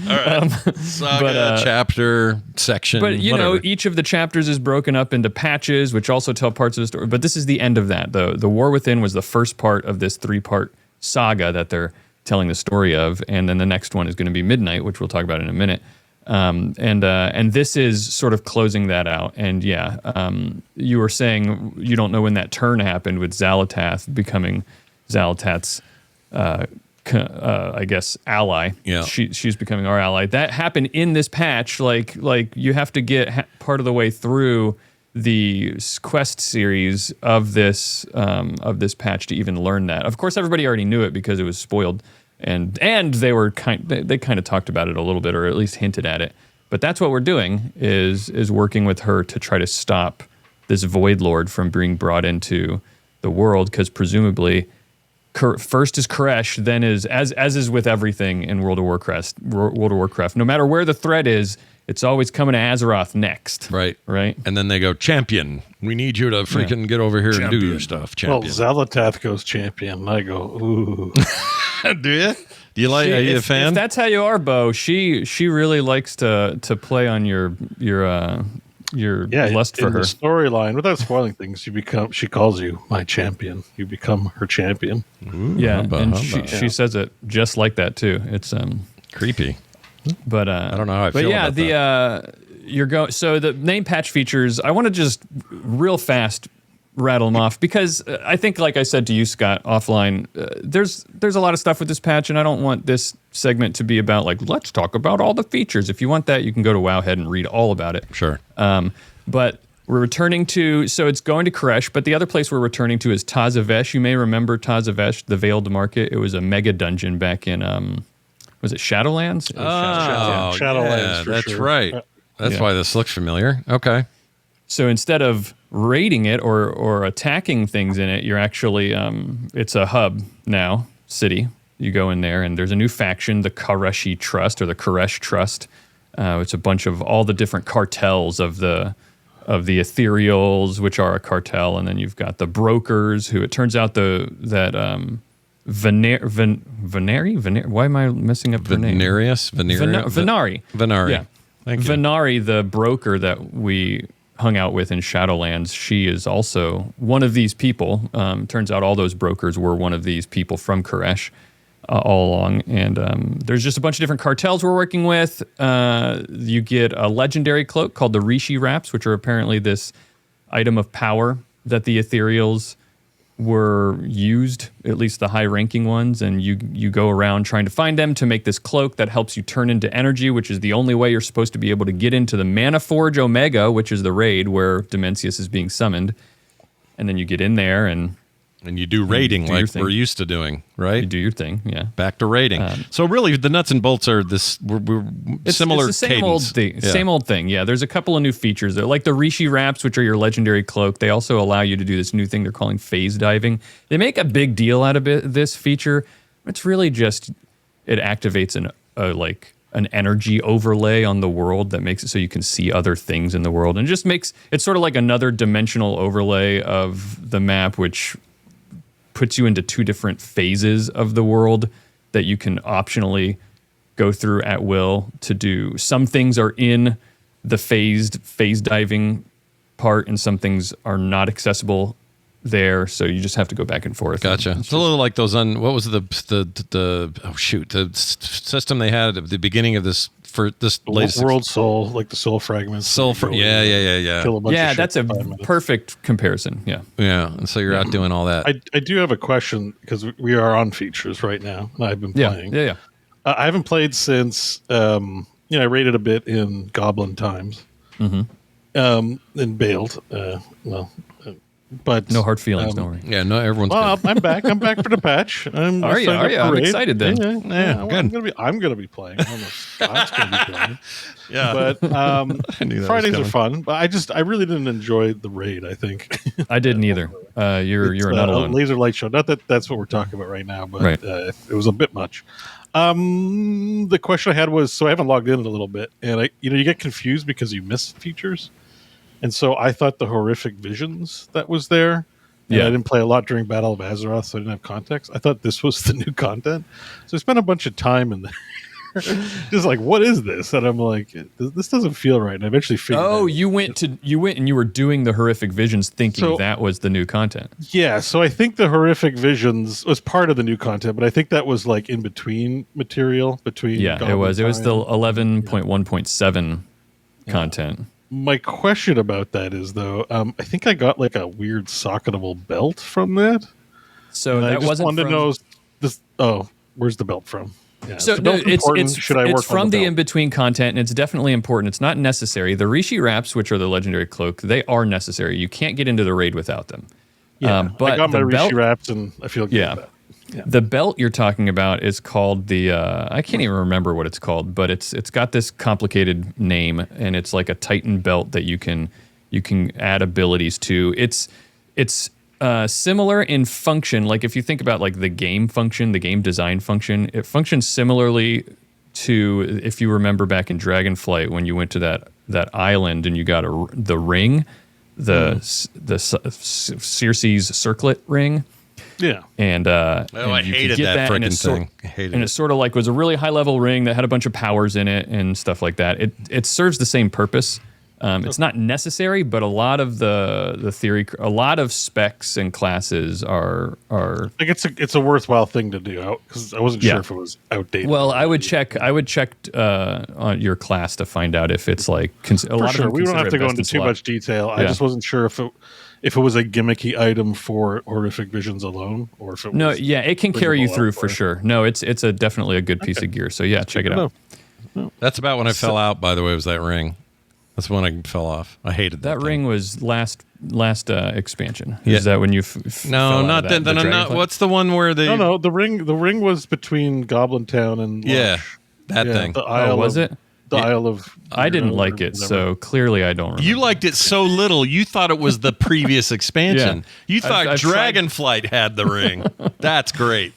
right. Saga, chapter, section. But you whatever. know, each of the chapters is broken up into patches, which also tell parts of the story. But this is the end of that. The War Within was the first part of this 3-part saga that they're telling the story of, and then the next one is going to be Midnight, which we'll talk about in a minute. And this is sort of closing that out. And you were saying you don't know when that turn happened with Xalatath becoming Xalatath's, I guess, ally. Yeah, she's becoming our ally. That happened in this patch. Like you have to get part of the way through the quest series of this patch to even learn that. Of course, everybody already knew it because it was spoiled, and they were kind of talked about it a little bit, or at least hinted at it. But that's what we're doing is working with her to try to stop this Void Lord from being brought into the world, because presumably first is Koresh, then is as is with everything in World of Warcraft. No matter where the threat is, it's always coming to Azeroth next. Right. And then they go, champion, we need you to freaking get over here and do your stuff, champion. Well, Xalatath goes champion, and I go, ooh. Do you? Do you like? Are you a fan? If that's how you are, Beau, she really likes to play on your lust for her. The storyline, without spoiling things, she calls you my champion. You become her champion. Ooh, she says it just like that too. It's creepy. But I don't know how I feel about that. So the name patch features, I want to just real fast rattle them off because I think, like I said to you, Scott, offline, there's a lot of stuff with this patch, and I don't want this segment to be about like, let's talk about all the features. If you want that, you can go to Wowhead and read all about it. Sure. But we're returning to, so it's going to Koresh, but the other place we're returning to is Tazavesh. You may remember Tazavesh, the Veiled Market. It was a mega dungeon back in, was it Shadowlands? Shadowlands. That's sure. Right. That's why this looks familiar. Okay. So instead of raiding it or attacking things in it, you're actually, it's a hub now, city. You go in there and there's a new faction, the Koreshi Trust or the Koresh Trust. It's a bunch of all the different cartels of the ethereals, which are a cartel, and then you've got the brokers, who it turns out Venari. Why am I messing up the name? Venari. Yeah. Thank you. Venari, the broker that we hung out with in Shadowlands, she is also one of these people. Turns out all those brokers were one of these people from Koresh all along. And there's just a bunch of different cartels we're working with. You get a legendary cloak called the Rishi Wraps, which are apparently this item of power that the ethereals were used, at least the high-ranking ones, and you go around trying to find them to make this cloak that helps you turn into energy, which is the only way you're supposed to be able to get into the Mana Forge Omega, which is the raid where Dimensius is being summoned. And then you get in there and you do raiding like we're used to doing, right? You do your thing, yeah. Back to raiding. So really, the nuts and bolts are this. We're similar. It's the same old thing. Yeah. Same old thing. Yeah. There's a couple of new features there, like the Rishi Wraps, which are your legendary cloak. They also allow you to do this new thing they're calling phase diving. They make a big deal out of this feature. It's really just it activates an energy overlay on the world that makes it so you can see other things in the world, and just makes it's sort of like another dimensional overlay of the map, which puts you into two different phases of the world that you can optionally go through at will to do. Some things are in the phase diving part, and some things are not accessible there, so you just have to go back and forth. Gotcha. It's a little like those what was the system they had at the beginning of this for this latest World Soul, like the soul fragments. Yeah. That's a perfect comparison. Yeah. And so you're out doing all that. I do have a question because we are on features right now. And I've been playing. Yeah. I haven't played since I raided a bit in Goblin Times. And bailed. But no hard feelings, don't worry. Yeah, no, everyone's good. I'm back. I'm back for the patch. Are you? I'm excited then. Yeah, good. I'm gonna be playing. I don't know if Scott's gonna be playing. Yeah, but Fridays are fun. But I really didn't enjoy the raid. I think I didn't either. You're not alone. Laser light show. Not that that's what we're talking about right now, but it was a bit much. The question I had was, so I haven't logged in a little bit, and you get confused because you miss features. And so I thought the horrific visions that was there. I didn't play a lot during Battle of Azeroth, so I didn't have context. I thought this was the new content. So I spent a bunch of time in there. Just like, what is this? And I'm like, this doesn't feel right. And I eventually figured out. Oh, you went and you were doing the horrific visions thinking that was the new content. Yeah, so I think the horrific visions was part of the new content, but I think that was like in between material between it was the 11.1.7 content. My question about that is, though, I think I got like a weird socketable belt from that. So and that I just wasn't wanted from... to know this. Oh, where's the belt from? Yeah, so it's from the in-between content, and it's definitely important. It's not necessary. The Rishi Wraps, which are the legendary cloak, they are necessary. You can't get into the raid without them. Yeah, but I got my Rishi Wraps, and I feel good about it. Yeah. The belt you're talking about is called the I can't even remember what it's called, but it's got this complicated name, and it's like a Titan belt that you can add abilities to. It's similar in function. Like if you think about like the game function, the game design function, it functions similarly to, if you remember back in Dragonflight when you went to that island and you got the ring, the Circe's circlet ring. And and I hated that freaking thing. I hated it. It sort of like was a really high level ring that had a bunch of powers in it and stuff like that. It serves the same purpose. It's not necessary, but a lot of the theory, a lot of specs and classes are. I think it's a worthwhile thing to do because I wasn't sure if it was outdated. Well, I would check on your class to find out if it's like a lot of them. We don't have to go into too much detail. I just wasn't sure if it was a gimmicky item for horrific visions alone, or if it was it can carry you through for sure. No, it's definitely a good piece of gear. So check it out. No. That's about when I fell out. By the way, was that ring? That's when I fell off. I hated that. That ring was last expansion. Yeah. Is that when you? No, not then. Then I'm not. What's the one where they? No. The ring was between Goblin Town and Lush. That thing. The Isle was it? The Isle of. I didn't like it, so clearly I don't remember. You liked it so little. You thought it was the previous expansion. You thought Dragonflight had the ring. That's great.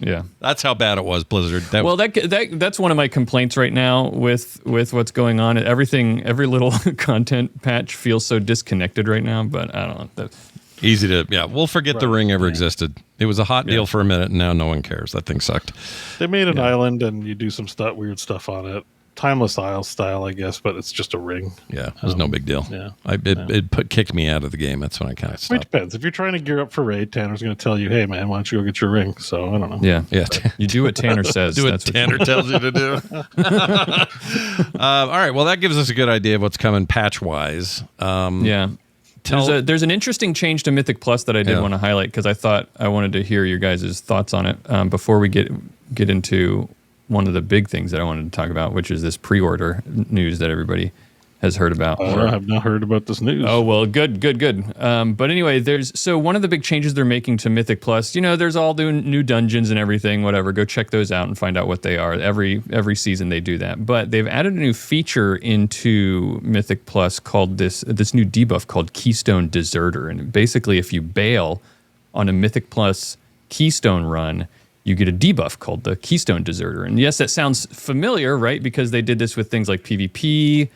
Yeah, that's how bad it was, Blizzard. That's one of my complaints right now with what's going on. Every little content patch feels so disconnected right now. But I don't know. Easy to we'll forget the ring ever existed. It was a hot deal for a minute, and now no one cares. That thing sucked. They made an island, and you do some weird stuff on it. Timeless Isle style, I guess, but it's just a ring. Yeah, it was no big deal. Yeah, it kicked me out of the game. That's when I kind of stopped. It depends. If you're trying to gear up for raid, Tanner's going to tell you, "Hey, man, why don't you go get your ring?" So I don't know. Yeah. You do what Tanner says. Do what Tanner tells you to do. All right. Well, that gives us a good idea of what's coming patch wise. There's an interesting change to Mythic Plus that I did want to highlight because I thought I wanted to hear your guys' thoughts on it before we get into one of the big things that I wanted to talk about, which is this pre-order news that everybody has heard about. I have not heard about this news. Oh, well, good. But anyway, so one of the big changes they're making to Mythic Plus, there's all new dungeons and everything, whatever. Go check those out and find out what they are. Every season they do that. But they've added a new feature into Mythic Plus called this new debuff called Keystone Deserter. And basically, if you bail on a Mythic Plus Keystone run, you get a debuff called the Keystone Deserter. And yes, that sounds familiar, right? Because they did this with things like PvP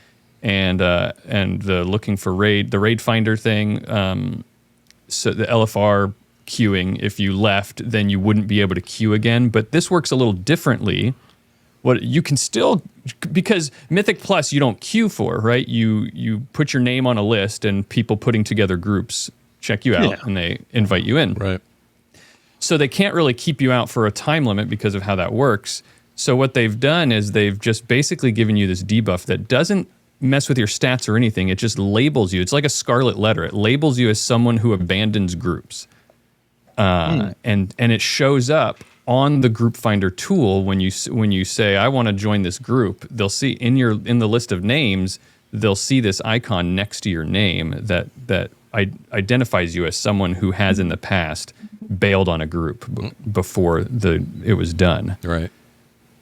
and the looking for the raid finder thing. So the LFR queuing, if you left, then you wouldn't be able to queue again. But this works a little differently. What you can still, because Mythic Plus you don't queue for, right? You put your name on a list and people putting together groups check you out and they invite you in. Right. So they can't really keep you out for a time limit because of how that works. So what they've done is they've just basically given you this debuff that doesn't mess with your stats or anything. It just labels you. It's like a scarlet letter. It labels you as someone who abandons groups. And it shows up on the group finder tool when you say, I want to join this group. They'll see in the list of names, they'll see this icon next to your name that identifies you as someone who has in the past bailed on a group before it was done. Right.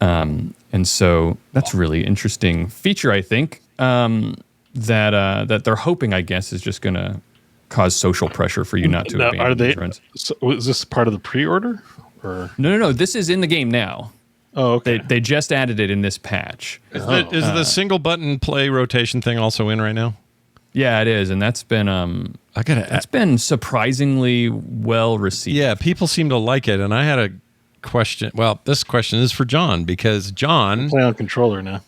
And so that's a really interesting feature, I think, that they're hoping, I guess, is just going to cause social pressure for you not to abandon these runs. So is this part of the pre-order? Or? No. This is in the game now. Oh, okay. They just added it in this patch. Is the single button play rotation thing also in right now? Yeah, it is, and that's been been surprisingly well received. Yeah, people seem to like it, and I had a question. Well, this question is for John because John play on controller now.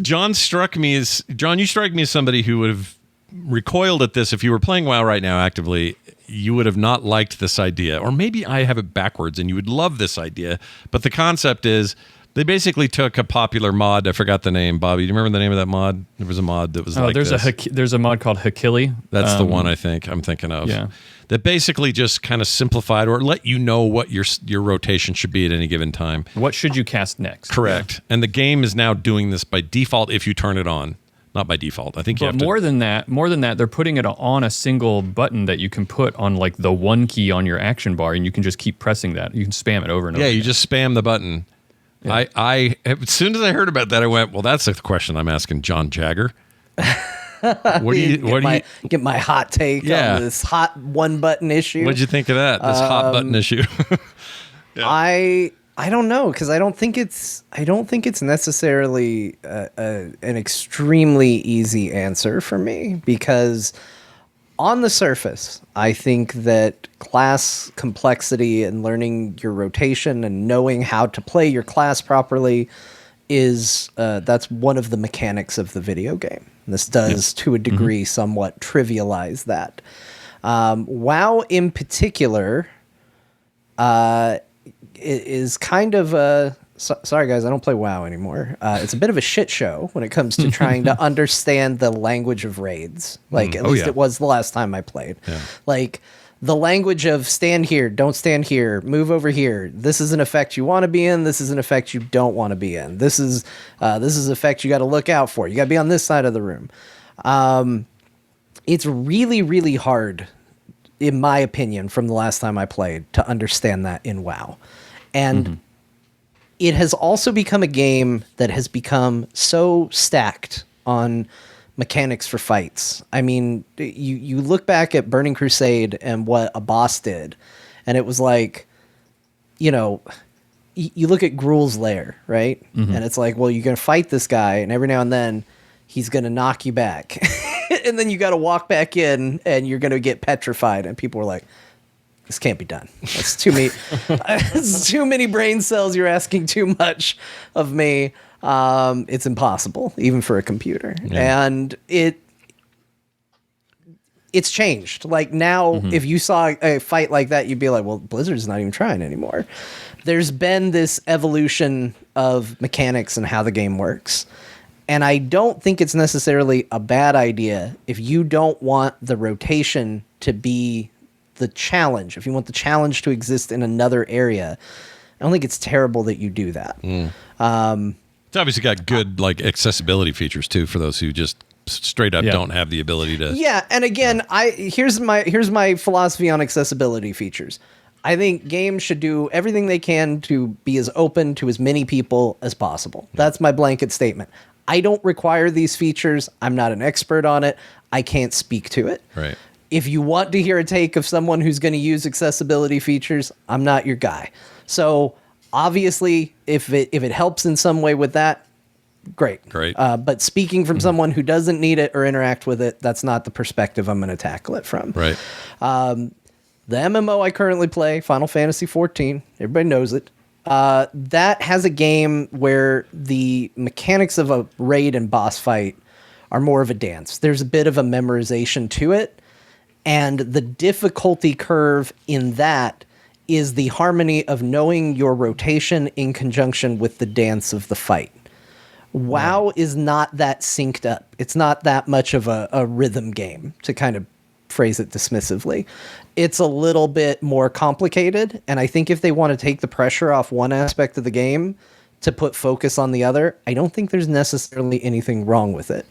John you strike me as somebody who would have recoiled at this if you were playing WoW right now actively. You would have not liked this idea, or maybe I have it backwards, and you would love this idea. But the concept is. They basically took a popular mod. I forgot the name. Bobby, do you remember the name of that mod? There was a mod that was there's a mod called Hakili. That's the one I'm thinking of. Yeah. That basically just kind of simplified or let you know what your rotation should be at any given time. What should you cast next? Correct. Yeah. And the game is now doing this by default if you turn it on. Not by default. I think you have to. More than that, they're putting it on a single button that you can put on like the one key on your action bar, and you can just keep pressing that. You can spam it over and over. Yeah, you just spam the button. Yeah. I as soon as I heard about that, I went, well, that's the question I'm asking John Jagger. What do you get my hot take on this hot one button issue? What'd you think of that? This hot button issue? Yeah. I don't know because I don't think it's necessarily an extremely easy answer for me because On the surface, I think that class complexity and learning your rotation and knowing how to play your class properly is that's one of the mechanics of the video game. This does, to a degree, somewhat trivialize that. WoW in particular is kind of a... sorry, guys, I don't play WoW anymore. It's a bit of a shit show when it comes to trying to understand the language of raids. Like, at least it was the last time I played. Yeah. Like, the language of stand here, don't stand here, move over here. This is an effect you want to be in. This is an effect you don't want to be in. This is an effect you got to look out for. You got to be on this side of the room. It's really, really hard, in my opinion, from the last time I played, to understand that in WoW. And it has also become a game that has become so stacked on mechanics for fights. I mean, you look back at Burning Crusade and what a boss did, and it was like, you know, you look at Gruul's Lair, right? And it's like, well, you're going to fight this guy, and every now and then he's going to knock you back. And then you got to walk back in, and you're going to get petrified. And people were like, this can't be done. That's too many. It's too many brain cells. You're asking too much of me. It's impossible, even for a computer. Yeah. And it's changed. Like now, if you saw a fight like that, you'd be like, well, Blizzard's not even trying anymore. There's been this evolution of mechanics and how the game works. And I don't think it's necessarily a bad idea if you don't want the rotation to be the challenge. If you want the challenge to exist in another area, I don't think it's terrible that you do that. It's obviously got good like accessibility features too for those who just straight up don't have the ability to. Yeah, and again, here's my philosophy on accessibility features. I think games should do everything they can to be as open to as many people as possible. That's my blanket statement. I don't require these features. I'm not an expert on it. I can't speak to it. Right. If you want to hear a take of someone who's going to use accessibility features, I'm not your guy. So obviously, if it helps in some way with that, great. But speaking from someone who doesn't need it or interact with it, that's not the perspective I'm going to tackle it from. Right. The MMO I currently play, Final Fantasy XIV, everybody knows it. That has a game where the mechanics of a raid and boss fight are more of a dance. There's a bit of a memorization to it. And the difficulty curve in that is the harmony of knowing your rotation in conjunction with the dance of the fight. WoW is not that synced up. It's not that much of a rhythm game, to kind of phrase it dismissively. It's a little bit more complicated, and I think if they want to take the pressure off one aspect of the game to put focus on the other, I don't think there's necessarily anything wrong with it.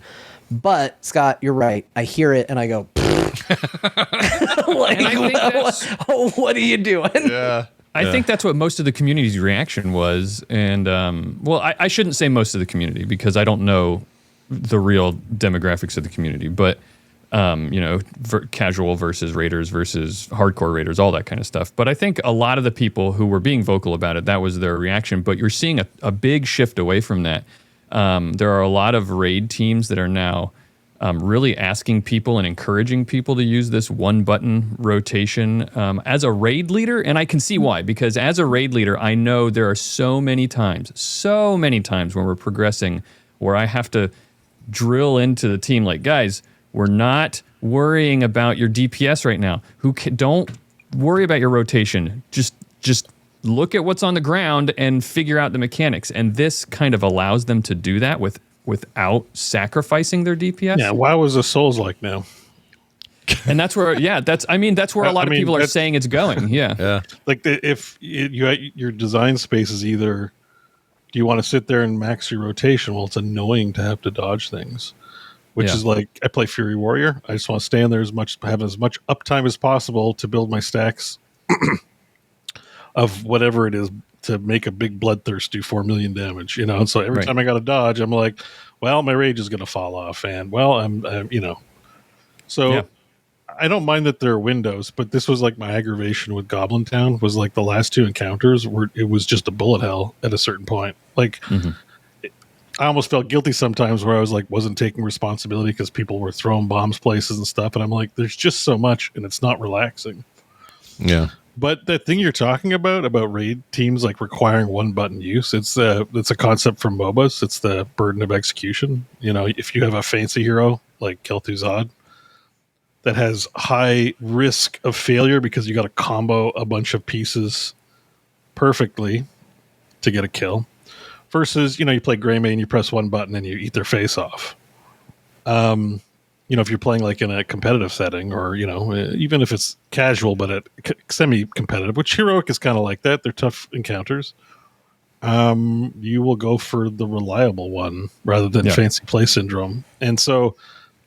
But, Scott, you're right. I hear it, and I go, like, what are you doing? Yeah. I think that's what most of the community's reaction was. And, well, I shouldn't say most of the community because I don't know the real demographics of the community. But, you know, casual versus raiders versus hardcore raiders, all that kind of stuff. But I think a lot of the people who were being vocal about it, that was their reaction. But you're seeing a big shift away from that. There are a lot of raid teams that are now really asking people and encouraging people to use this one-button rotation as a raid leader. And I can see why, because as a raid leader, I know there are so many times when we're progressing where I have to drill into the team like, guys, we're not worrying about your DPS right now. Don't worry about your rotation. Just look at what's on the ground and figure out the mechanics. And this kind of allows them to do that without sacrificing their DPS. Yeah, WoW is a Souls-like now. And that's where, that's where a lot of people are saying it's going. Yeah. Yeah. Like if your design space is either, do you want to sit there and max your rotation? Well, it's annoying to have to dodge things, which is like, I play Fury Warrior. I just want to stand there have as much uptime as possible to build my stacks of whatever it is to make a big bloodthirst do 4 million damage, you know? And so every time I got to dodge, I'm like, well, my rage is going to fall off. And well, I'm you know, so I don't mind that there are windows, but this was like my aggravation with Goblin Town was like the last two encounters where it was just a bullet hell at a certain point. Like I almost felt guilty sometimes where I was like, wasn't taking responsibility because people were throwing bombs places and stuff. And I'm like, there's just so much and it's not relaxing. Yeah. But that thing you're talking about raid teams like requiring one button use, it's a concept from MOBAs. It's the burden of execution. You know, if you have a fancy hero like Kel'Thuzad that has high risk of failure because you got to combo a bunch of pieces perfectly to get a kill, versus, you know, you play Greymane and you press one button and you eat their face off. You know, if you're playing like in a competitive setting, or, you know, even if it's casual but semi-competitive, which Heroic is kind of like that, they're tough encounters, you will go for the reliable one rather than fancy play syndrome. And so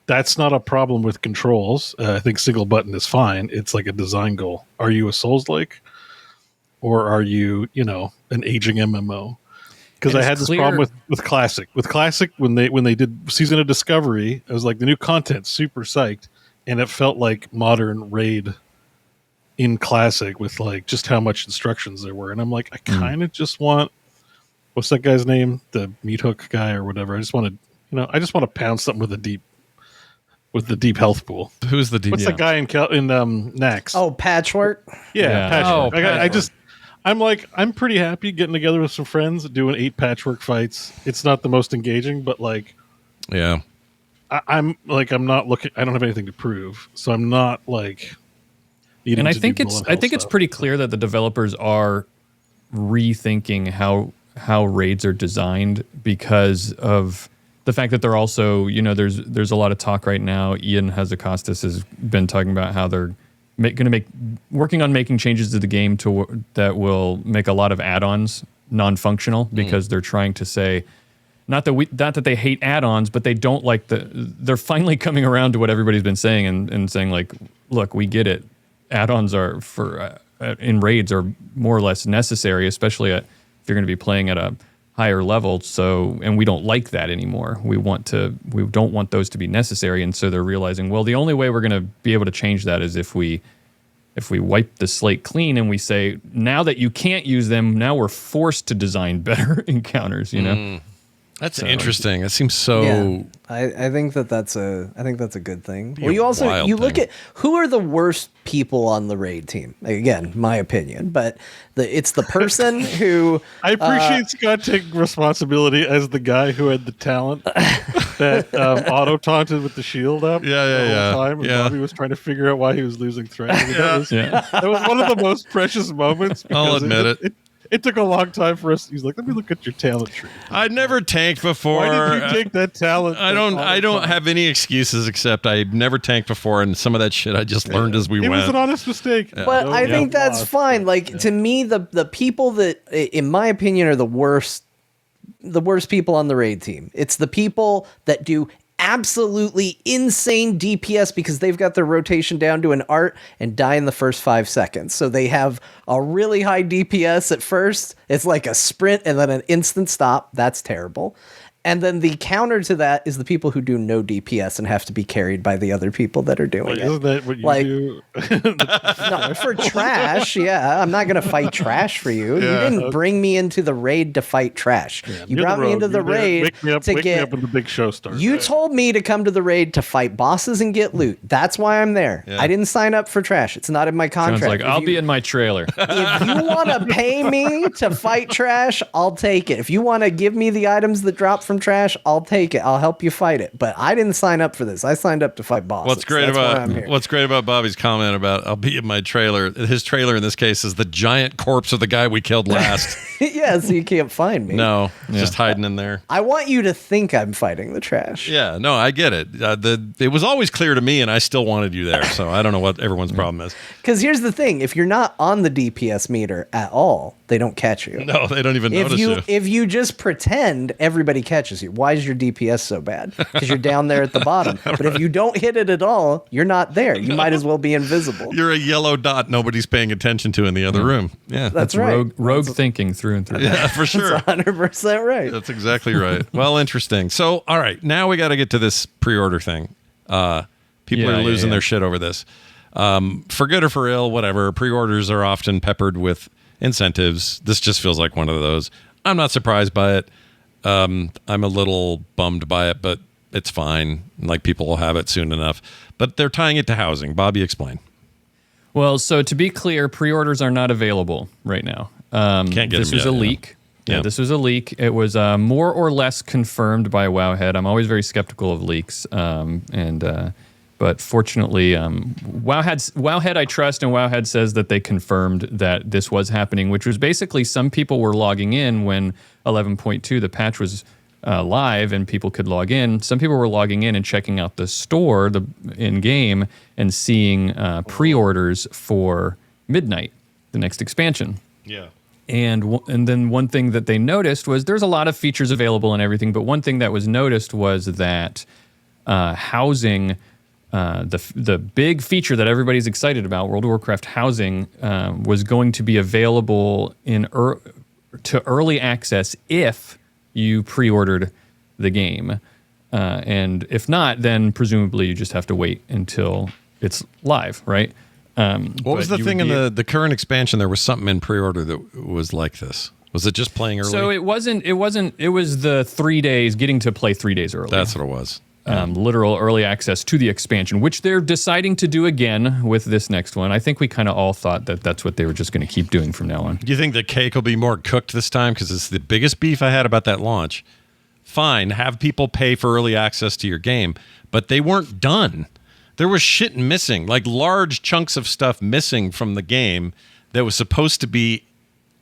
that's not a problem with controls. I think single button is fine. It's like a design goal. Are you a Souls-like, or are you, you know, an aging MMO? Because I had this problem with Classic. With Classic, when they did Season of Discovery, I was like, the new content, super psyched, and it felt like modern raid in Classic with like just how much instructions there were. And I'm like, I kind of just want, what's that guy's name? The meat hook guy or whatever. I just want to pound something with the deep health pool. Who's the deep? What's that guy in Nax? Oh, Patchwork. Yeah. Patchwork. Oh, Patchwork. I'm pretty happy getting together with some friends, doing 8 patchwork fights. It's not the most engaging, but like, yeah, I'm not looking. I don't have anything to prove, so I'm not like. And I think it's pretty clear that the developers are rethinking how raids are designed, because of the fact that they're also, you know, there's a lot of talk right now. Ian Hazakostas has been talking about how they're working on making changes to the game that will make a lot of add-ons non-functional, because they're trying to say, not that they hate add-ons, but they don't like they're finally coming around to what everybody's been saying and saying like, look, we get it. Add-ons are in raids are more or less necessary, especially if you're going to be playing at a higher level. So, and we don't like that anymore. We don't want those to be necessary. And so they're realizing, well, the only way we're going to be able to change that is if we wipe the slate clean and we say, now that you can't use them, now we're forced to design better encounters, you know? That's interesting. It seems so. Yeah, I think that's a good thing. Well, you look at who are the worst people on the raid team. Again, my opinion, but it's the person who. I appreciate Scott taking responsibility as the guy who had the talent that auto taunted with the shield up. Yeah. The whole time, and Bobby was trying to figure out why he was losing threat. That was one of the most precious moments. I'll admit it. It took a long time for us. He's like, let me look at your talent tree. I'd never tanked before. Why did you take that talent? I don't have any excuses except I never tanked before, and some of that shit I just learned as we went. It was an honest mistake. Yeah. But I think that's fine. Like, to me, the people that, in my opinion, are the worst people on the raid team. It's the people that do absolutely insane DPS because they've got their rotation down to an art and die in the first 5 seconds. So they have a really high DPS at first. It's like a sprint and then an instant stop. That's terrible. And then the counter to that is the people who do no DPS and have to be carried by the other people that are doing it. Isn't that what you do? No, for trash, yeah. I'm not going to fight trash for you. Yeah, you didn't bring me into the raid to fight trash. Yeah, you brought me into the raid wake me up when the big show starts. You told me to come to the raid to fight bosses and get loot. That's why I'm there. Yeah. I didn't sign up for trash. It's not in my contract. Sounds like I'll be in my trailer. If you want to pay me to fight trash, I'll take it. If you want to give me the items that drop from trash, I'll take it. I'll help you fight it. But I didn't sign up for this. I signed up to fight bosses. What's great about Bobby's comment about I'll be in my trailer? His trailer in this case is the giant corpse of the guy we killed last. Yeah, so you can't find me. No, just hiding in there. I want you to think I'm fighting the trash. Yeah, no, I get it. It was always clear to me, and I still wanted you there. So I don't know what everyone's problem is. Because here's the thing: if you're not on the DPS meter at all, they don't catch you. No, they don't even notice you. If you just pretend, everybody catches you. Why is your DPS so bad? Because you're down there at the bottom. But if you don't hit it at all, you're not there. You might as well be invisible. You're a yellow dot nobody's paying attention to in the other room. Yeah, that's right. Rogue thinking through and through. Yeah, for sure. That's 100% right. That's exactly right. Well, interesting. So, all right, now we got to get to this pre-order thing. People are losing their shit over this. For good or for ill, whatever. Pre-orders are often peppered with incentives. This just feels like one of those. I'm not surprised by it. I'm a little bummed by it, but it's fine. Like, people will have it soon enough. But they're tying it to housing. Bobby, explain. Well, so to be clear, pre-orders are not available right now. Can't get this them was yet, a leak. Yeah, this was a leak. It was more or less confirmed by Wowhead. I'm always very skeptical of leaks, but fortunately, Wowhead I trust, and Wowhead says that they confirmed that this was happening, which was basically some people were logging in when 11.2, the patch was live and people could log in. Some people were logging in and checking out the store, the in-game, and seeing pre-orders for Midnight, the next expansion. Yeah. And then one thing that they noticed was there's a lot of features available and everything, but one thing that was noticed was that housing, the big feature that everybody's excited about, World of Warcraft housing, was going to be available to early access if you pre-ordered the game. And if not, then presumably you just have to wait until it's live, right? What was the thing in the current expansion? There was something in pre-order that was like this. Was it just playing early? So it wasn't. It was the 3 days, getting to play 3 days early. That's what it was. Literal early access to the expansion, which they're deciding to do again with this next one. I think we kind of all thought that that's what they were just going to keep doing from now on. Do you think the cake will be more cooked this time? Because it's the biggest beef I had about that launch. Fine, have people pay for early access to your game, but they weren't done. There was shit missing, like large chunks of stuff missing from the game that was supposed to be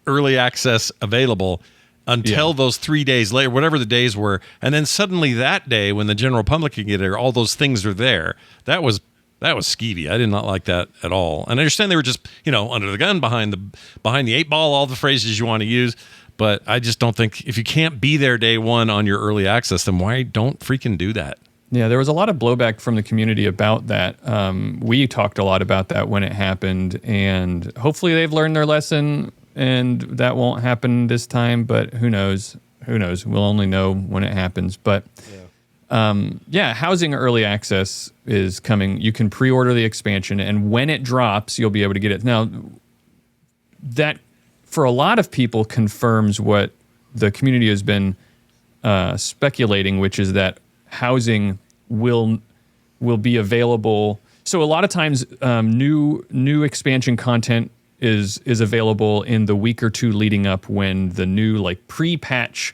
early access available until those 3 days later, whatever the days were. And then suddenly that day, when the general public can get there, all those things are there. That was skeevy. I did not like that at all. And I understand they were just, under the gun, behind the eight ball, all the phrases you want to use. But I just don't think, if you can't be there day one on your early access, then why don't freaking do that? Yeah, there was a lot of blowback from the community about that. We talked a lot about that when it happened, and hopefully they've learned their lesson and that won't happen this time, but who knows? Who knows? We'll only know when it happens. But housing early access is coming. You can pre-order the expansion, and when it drops, you'll be able to get it. Now, that, for a lot of people, confirms what the community has been speculating, which is that housing will be available. So a lot of times, new expansion content is available in the week or two leading up when the new pre-patch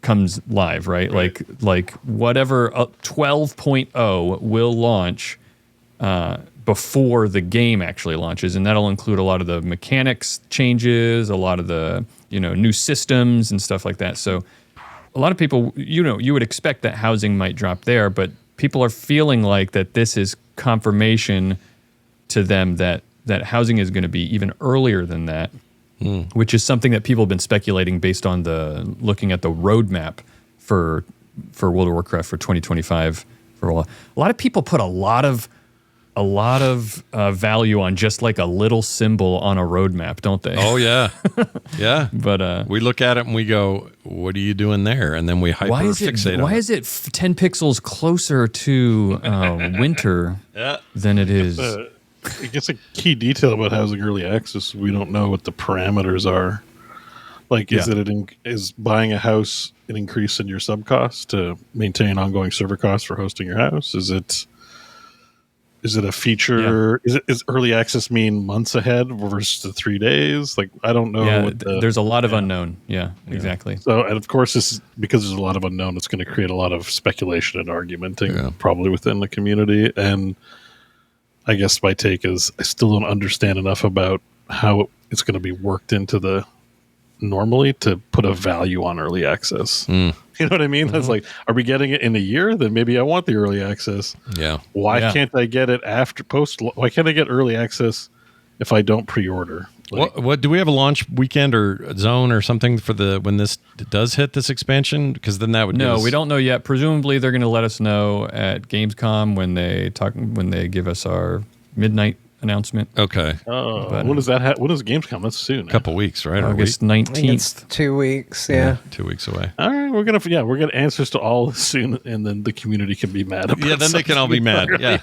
comes live, right? Like whatever 12.0 will launch before the game actually launches, and that'll include a lot of the mechanics changes, a lot of the new systems and stuff like that. So a lot of people, you would expect that housing might drop there, but people are feeling like that this is confirmation to them that housing is going to be even earlier than that, which is something that people have been speculating based on looking at the roadmap for World of Warcraft for 2025. For a while. A lot of people put a lot of value on just like a little symbol on a roadmap, don't they? Oh yeah, yeah. But we look at it and we go, "What are you doing there?" And then we hyperfixate on it. Why is it 10 pixels closer to winter than it is? I guess a key detail about housing early access, we don't know what the parameters are. Like, is buying a house an increase in your sub cost to maintain ongoing server costs for hosting your house? Is it a feature? Yeah. Is early access mean months ahead versus the 3 days? Like, I don't know. Yeah, there's a lot of unknown. Yeah, exactly. So, and of course, because there's a lot of unknown, it's going to create a lot of speculation and argumenting probably within the community. And I guess my take is I still don't understand enough about how it's going to be worked into the normally to put a value on early access. You know what I mean? That's like, are we getting it in a year? Then maybe I want the early access. Yeah. Why can't I get it why can't I get early access if I don't pre-order? What do we have a launch weekend or zone or something for when this does hit this expansion? Because then that would we don't know yet. Presumably they're going to let us know at Gamescom when they give us our midnight announcement. Okay. When does that when is Gamescom? That's soon. A couple weeks, right? August 19th. 2 weeks. Yeah. 2 weeks away. All right, we're gonna answers to all soon, and then the community can be mad about it. Yeah, then they can all be mad. Yeah.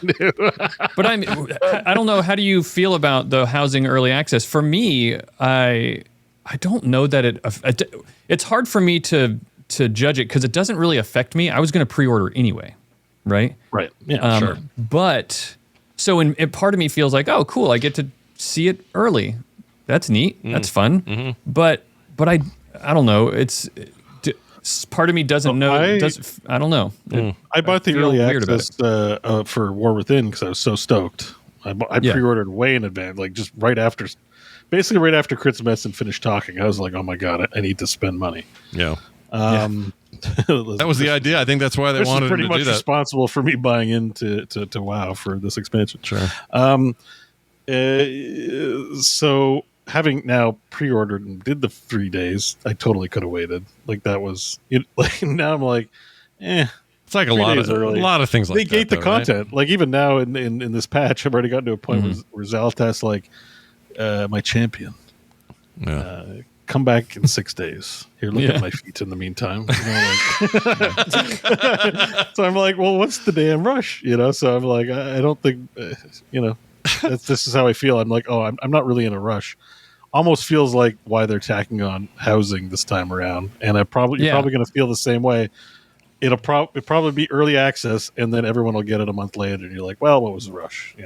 But I don't know. How do you feel about the housing early access? For me, I don't know that it's hard for me to to judge it because it doesn't really affect me. I was going to pre-order anyway, right? Right. Yeah. Sure. But so part of me feels like, oh, cool, I get to see it early. That's neat. That's fun. Mm-hmm. But I don't know. Part of me doesn't know. I don't know. I bought the early access for War Within because I was so stoked. I pre-ordered way in advance, like just basically right after Chris Messon finished talking. I was like, oh my God, I need to spend money. Yeah. That was the idea. I think that's why they wanted pretty to much do that. Responsible for me buying into to WoW for this expansion. Sure. So having now pre-ordered and did the 3 days, I totally could have waited. Like that was it. Like now I'm like, it's like a lot of things like they gate the content. Right? Like even now in this patch, I've already gotten to a point where Zaltas like my champion. Yeah. Come back in 6 days. Here, look at my feet in the meantime. So I'm like, well, what's the damn rush? So I'm like, I don't think, this is how I feel. I'm like, oh, I'm not really in a rush. Almost feels like why they're tacking on housing this time around. And you're probably going to feel the same way. It'll probably be early access, and then everyone will get it a month later, and you're like, well, what was the rush?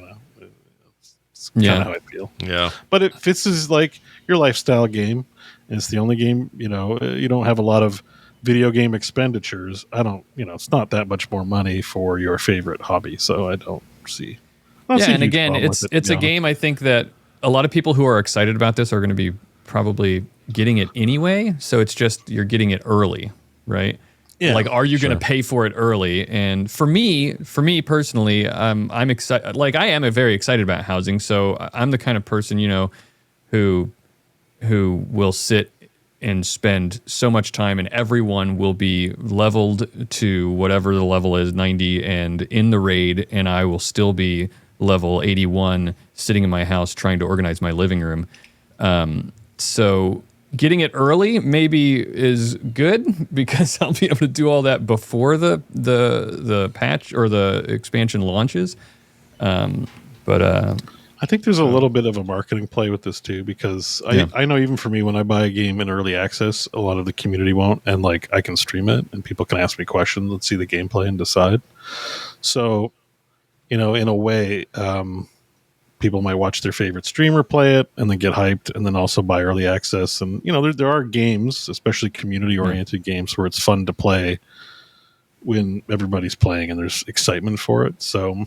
It's kind of how I feel. Yeah. But if this is like your lifestyle game, and it's the only game, you don't have a lot of video game expenditures. It's not that much more money for your favorite hobby, so I don't see. And again, it's a game I think that a lot of people who are excited about this are going to be probably getting it anyway. So it's just you're getting it early, right? Yeah, like, are you going to pay for it early? And for me personally, I'm excited. Like, I am very excited about housing. So I'm the kind of person, who will sit and spend so much time, and everyone will be leveled to whatever the level is, 90, and in the raid, and I will still be level 81, sitting in my house trying to organize my living room. So getting it early maybe is good because I'll be able to do all that before the patch or the expansion launches. I think there's a little bit of a marketing play with this too, because I know even for me, when I buy a game in early access, a lot of the community won't, and like I can stream it and people can ask me questions and see the gameplay and decide. So, in a way, people might watch their favorite streamer play it and then get hyped and then also buy early access. And, there are games, especially community-oriented games, where it's fun to play when everybody's playing and there's excitement for it. So,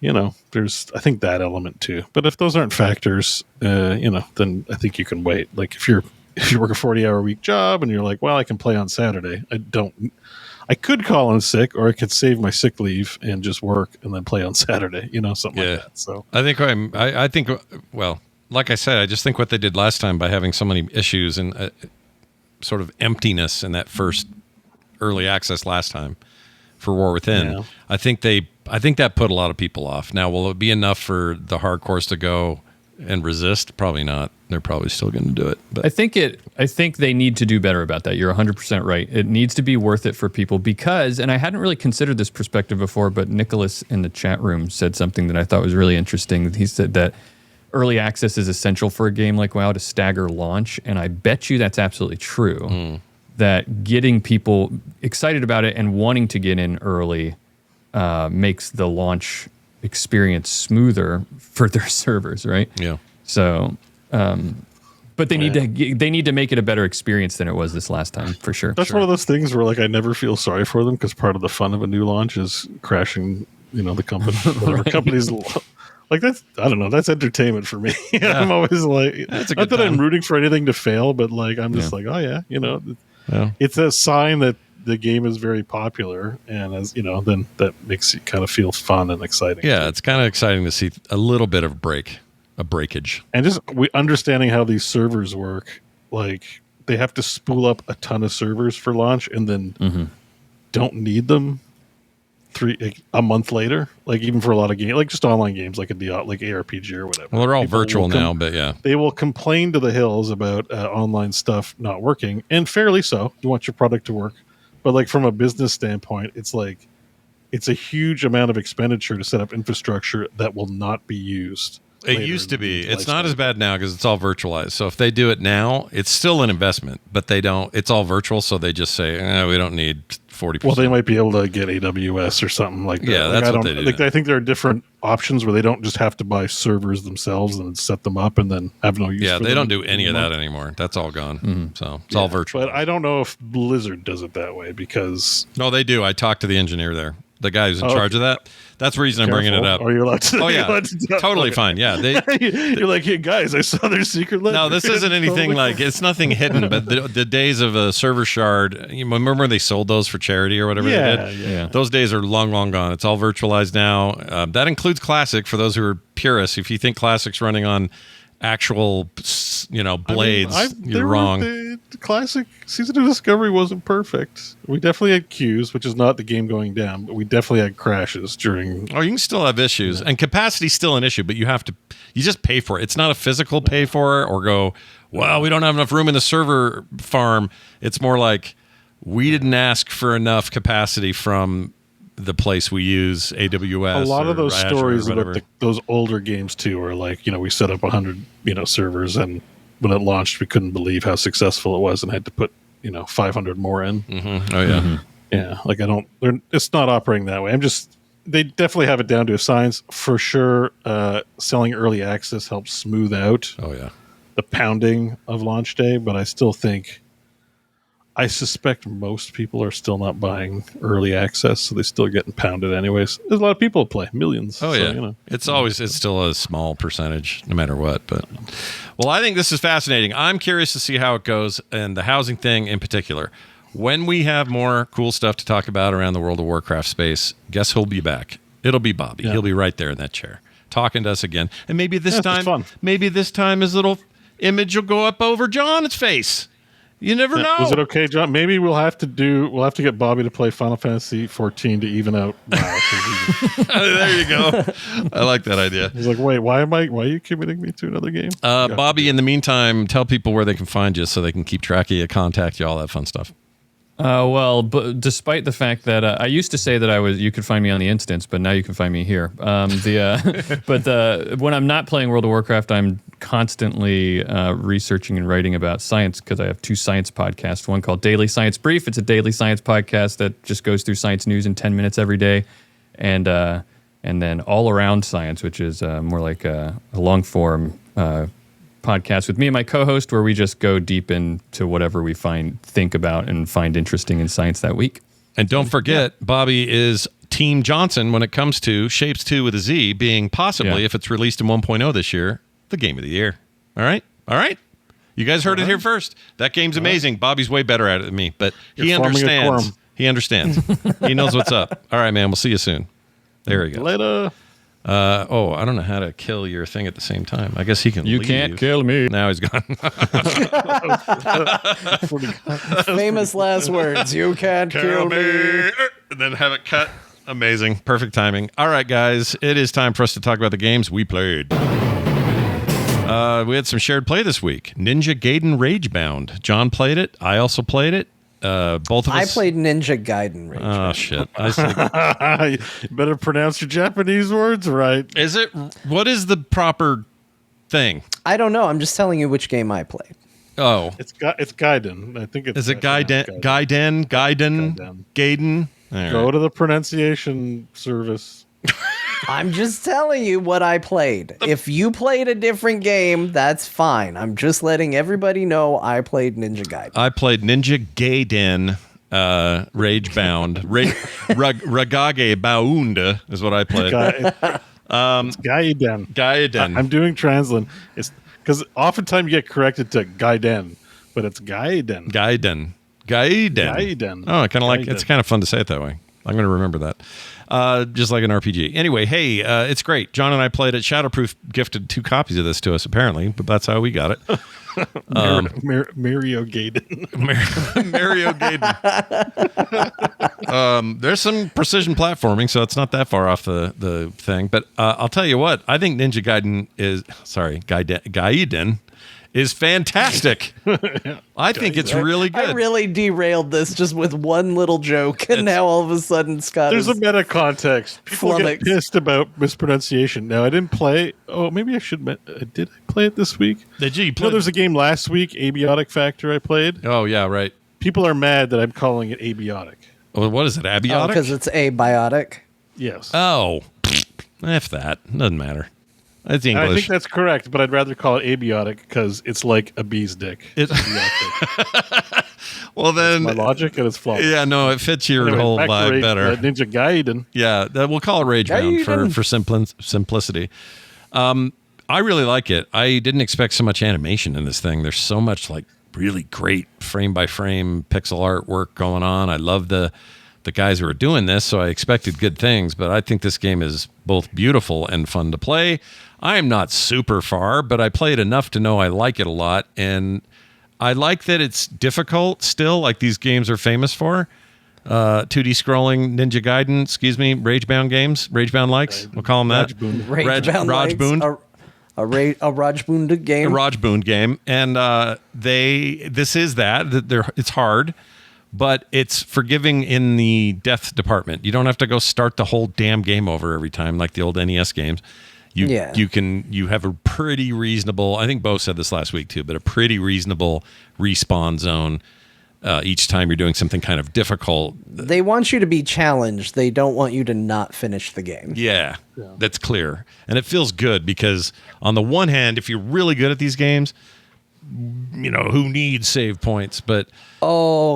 there's, I think, that element too. But if those aren't factors, then I think you can wait. Like if you work a 40-hour week job and you're like, well, I can play on Saturday. I could call in sick, or I could save my sick leave and just work and then play on Saturday, something like that. So I think, well, like I said, I just think what they did last time by having so many issues and sort of emptiness in that first early access last time for War Within, I think that put a lot of people off. Now, will it be enough for the hardcores to go and resist? Probably not. They're probably still going to do it. But I think they need to do better about that. You're 100% right. It needs to be worth it for people because, and I hadn't really considered this perspective before, but Nicholas in the chat room said something that I thought was really interesting. He said that early access is essential for a game like WoW to stagger launch, and I bet you that's absolutely true. That getting people excited about it and wanting to get in early makes the launch experience smoother for their servers, right? Yeah. So, but they need to make it a better experience than it was this last time, for sure. That's one of those things where like I never feel sorry for them because part of the fun of a new launch is crashing, the company, whatever companies. Like that's, I don't know, that's entertainment for me. I'm always like, not that I'm rooting for anything to fail, but like I'm just like, oh yeah, it's a sign that the game is very popular, and as then that makes it kind of feel fun and exciting. Yeah, it's kind of exciting to see a little bit of breakage, and just understanding how these servers work. Like they have to spool up a ton of servers for launch, and then don't need them a month later. Like even for a lot of games, like just online games, like like ARPG or whatever. Well, they're all virtual now, but yeah, they will complain to the hills about online stuff not working, and fairly so. You want your product to work. But like from a business standpoint, it's like it's a huge amount of expenditure to set up infrastructure that will not be used. It used to be. It's not as bad now because it's all virtualized. So if they do it now, it's still an investment, but they don't. It's all virtual, so they just say, we don't need 40%. Well, they might be able to get AWS or something like that. Yeah, that's what they do. Like, I think there are different options where they don't just have to buy servers themselves and set them up and then have no use. Yeah, for they them don't do any of that anymore. That's all gone. So it's all virtual. But I don't know if Blizzard does it that way because... No, they do. I talked to the engineer there. The guy who's in charge of that. That's the reason I'm bringing it up. Are you allowed to? Oh, yeah. Totally fine. Yeah. You're like, hey, guys, I saw their secret letter. No, this isn't anything like, it's nothing hidden, but the days of a server shard, you remember when they sold those for charity or whatever they did? Yeah. Those days are long, long gone. It's all virtualized now. That includes Classic for those who are purists. If you think Classic's running on actual, blades, you're wrong. The classic Season of Discovery wasn't perfect. We definitely had queues, which is not the game going down, but we definitely had crashes during... Oh, you can still have issues. And capacity's still an issue, but you just pay for it. It's not a physical pay for it or go, well, we don't have enough room in the server farm. It's more like we didn't ask for enough capacity from the place we use, AWS. A lot of those Azure stories about those older games too are like, we set up 100 servers, and when it launched we couldn't believe how successful it was and had to put 500 more in. Oh yeah. Yeah, like it's not operating that way. They definitely have it down to a science for sure. Selling early access helps smooth out the pounding of launch day, but I suspect most people are still not buying early access, so they're still getting pounded anyways. There's a lot of people that play, millions. Oh, yeah. It's still a small percentage, no matter what. But, well, I think this is fascinating. I'm curious to see how it goes, and the housing thing in particular. When we have more cool stuff to talk about around the World of Warcraft space, guess who'll be back? It'll be Bobby. Yeah. He'll be right there in that chair, talking to us again. And maybe this time his little image will go up over John's face. You never know. Was it okay, John? Maybe we'll have to get Bobby to play Final Fantasy 14 to even out. There you go. I like that idea. He's like, wait, why are you committing me to another game? Bobby, in the meantime, tell people where they can find you so they can keep track of you, contact you, all that fun stuff. But despite the fact that I used to say that you could find me on the instance, but now you can find me here. When I'm not playing World of Warcraft, I'm constantly researching and writing about science because I have two science podcasts. One called Daily Science Brief. It's a daily science podcast that just goes through science news in 10 minutes every day, and then All Around Science, which is more like a long form podcast with me and my co-host, where we just go deep into whatever we think about and find interesting in science that week. And don't forget, Bobby is Team Johnson when it comes to Shapes 2 with a Z being possibly, if it's released in 1.0 this year, the game of the year. All right? You guys heard it here first. That game's amazing. Bobby's way better at it than me, but he understands. He understands. He knows what's up. All right, man. We'll see you soon. There we go. Later. I don't know how to kill your thing at the same time. I guess he can You leave. Can't kill me. Now he's gone. Famous last words. You can't kill me. And then have it cut. Amazing. Perfect timing. All right, guys. It is time for us to talk about the games we played. We had some shared play this week. Ninja Gaiden Ragebound. John played it. I also played it. Both of us. I played Ninja Gaiden. Oh shit! You better pronounce your Japanese words right. Is it? What is the proper thing? I don't know. I'm just telling you which game I played. Oh, it's Gaiden. I think it's. Is it Gaiden? Gaiden. Right. Go to the pronunciation service. I'm just telling you what I played. If you played a different game, that's fine. I'm just letting everybody know I played Ninja Gaiden. I played Ninja Gaiden Ragebound. Ragage Baunda is what I played. It's Gaiden. Gaiden. I'm doing translation. It's because oftentimes you get corrected to Gaiden, but it's Gaiden. Gaiden. Oh, I kind of like. It's kind of fun to say it that way. I'm going to remember that. Just like an RPG. Anyway, hey, it's great. John and I played it. Shadowproof gifted 2 copies of this to us, apparently, but that's how we got it. Mario Gaiden. Mario Gaiden. There's some precision platforming, so it's not that far off the thing. But I'll tell you what, I think Ninja Gaiden is fantastic. I think it's really good. I really derailed this just with one little joke, and now all of a sudden Scott There's a meta context. People get pissed about mispronunciation. Now, I didn't play. Oh, maybe I should. Did I play it this week? Did you? No, there's a game last week, Abiotic Factor, I played. Oh, yeah, right. People are mad that I'm calling it Abiotic. Well, what is it, Abiotic? Because it's abiotic. Yes. Oh, F that. Doesn't matter. It's English. And I think that's correct, but I'd rather call it abiotic because it's like a bee's dick. Well, then that's my logic, and it's flawed. Yeah, no, it fits your whole vibe better. Ninja Gaiden. Yeah, we'll call it Ragebound for simplicity. I really like it. I didn't expect so much animation in this thing. There's so much like really great frame by frame pixel art work going on. I love the guys who are doing this, so I expected good things, but I think this game is both beautiful and fun to play. I am not super far, but I played enough to know I like it a lot, and I like that it's difficult still, like these games are famous for. 2D scrolling Ninja Gaiden, Ragebound games, Ragebound likes, we'll call them that. Ragebound. A Ragebound game. A Ragebound game, and this is that. It's hard. But it's forgiving in the death department. You don't have to go start the whole damn game over every time like the old NES games. You have a pretty reasonable, I think Beau said this last week too, but a pretty reasonable respawn zone each time you're doing something kind of difficult. They want you to be challenged. They don't want you to not finish the game. Yeah, that's clear. And it feels good because on the one hand, if you're really good at these games, who needs save points? But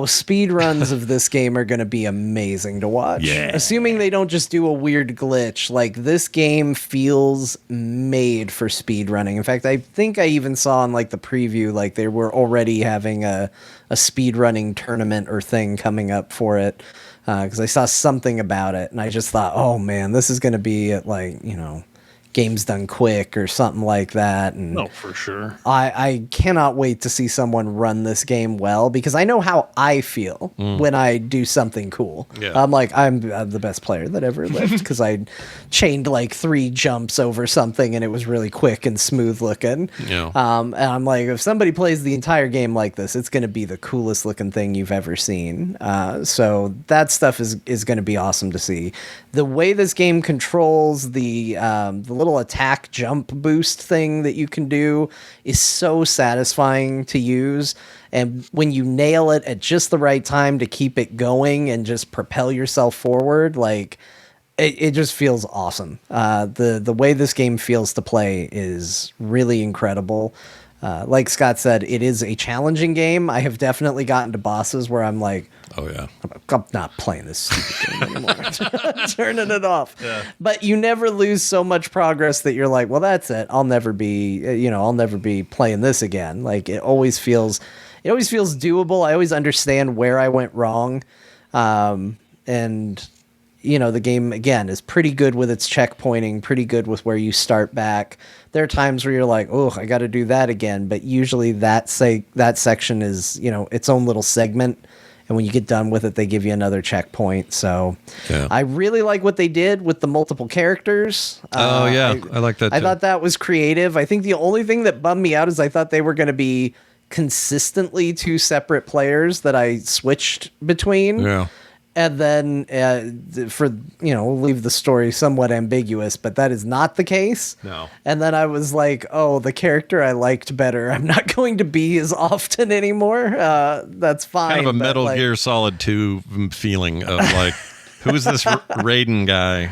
speed runs of this game are going to be amazing to watch. Yeah. Assuming they don't just do a weird glitch. Like, this game feels made for speed running. In fact, I think I even saw in like the preview, like they were already having a speed running tournament or thing coming up for it. Because I saw something about it, and I just thought, oh man, this is going to be at Games Done Quick or something like that. And no, for sure. I cannot wait to see someone run this game well, because I know how I feel when I do something cool. Yeah. I'm like, I'm the best player that ever lived because I chained like 3 jumps over something and it was really quick and smooth looking. Yeah. And I'm like, if somebody plays the entire game like this, it's going to be the coolest looking thing you've ever seen. So that stuff is going to be awesome to see. The way this game controls the little attack jump boost thing that you can do is so satisfying to use, and when you nail it at just the right time to keep it going and just propel yourself forward, like it just feels awesome. The way this game feels to play is really incredible. Like Scott said, it is a challenging game. I have definitely gotten to bosses where I'm like, oh yeah, I'm not playing this stupid game anymore. Turning it off. Yeah. But you never lose so much progress that you're like, well, that's it. I'll never be playing this again. Like, it always feels doable. I always understand where I went wrong. And the game, again, is pretty good with its checkpointing, pretty good with where you start back. There are times where you're like, oh, I got to do that again. But usually that section is, its own little segment. And when you get done with it, they give you another checkpoint. So I really like what they did with the multiple characters. I like that too. I thought that was creative. I think the only thing that bummed me out is I thought they were going to be consistently 2 separate players that I switched between. Yeah. And then we'll leave the story somewhat ambiguous, but that is not the case. No. And then I was like, oh, the character I liked better, I'm not going to be as often anymore. That's fine. Kind of a Metal Gear Solid 2 feeling of like, who's this Raiden guy?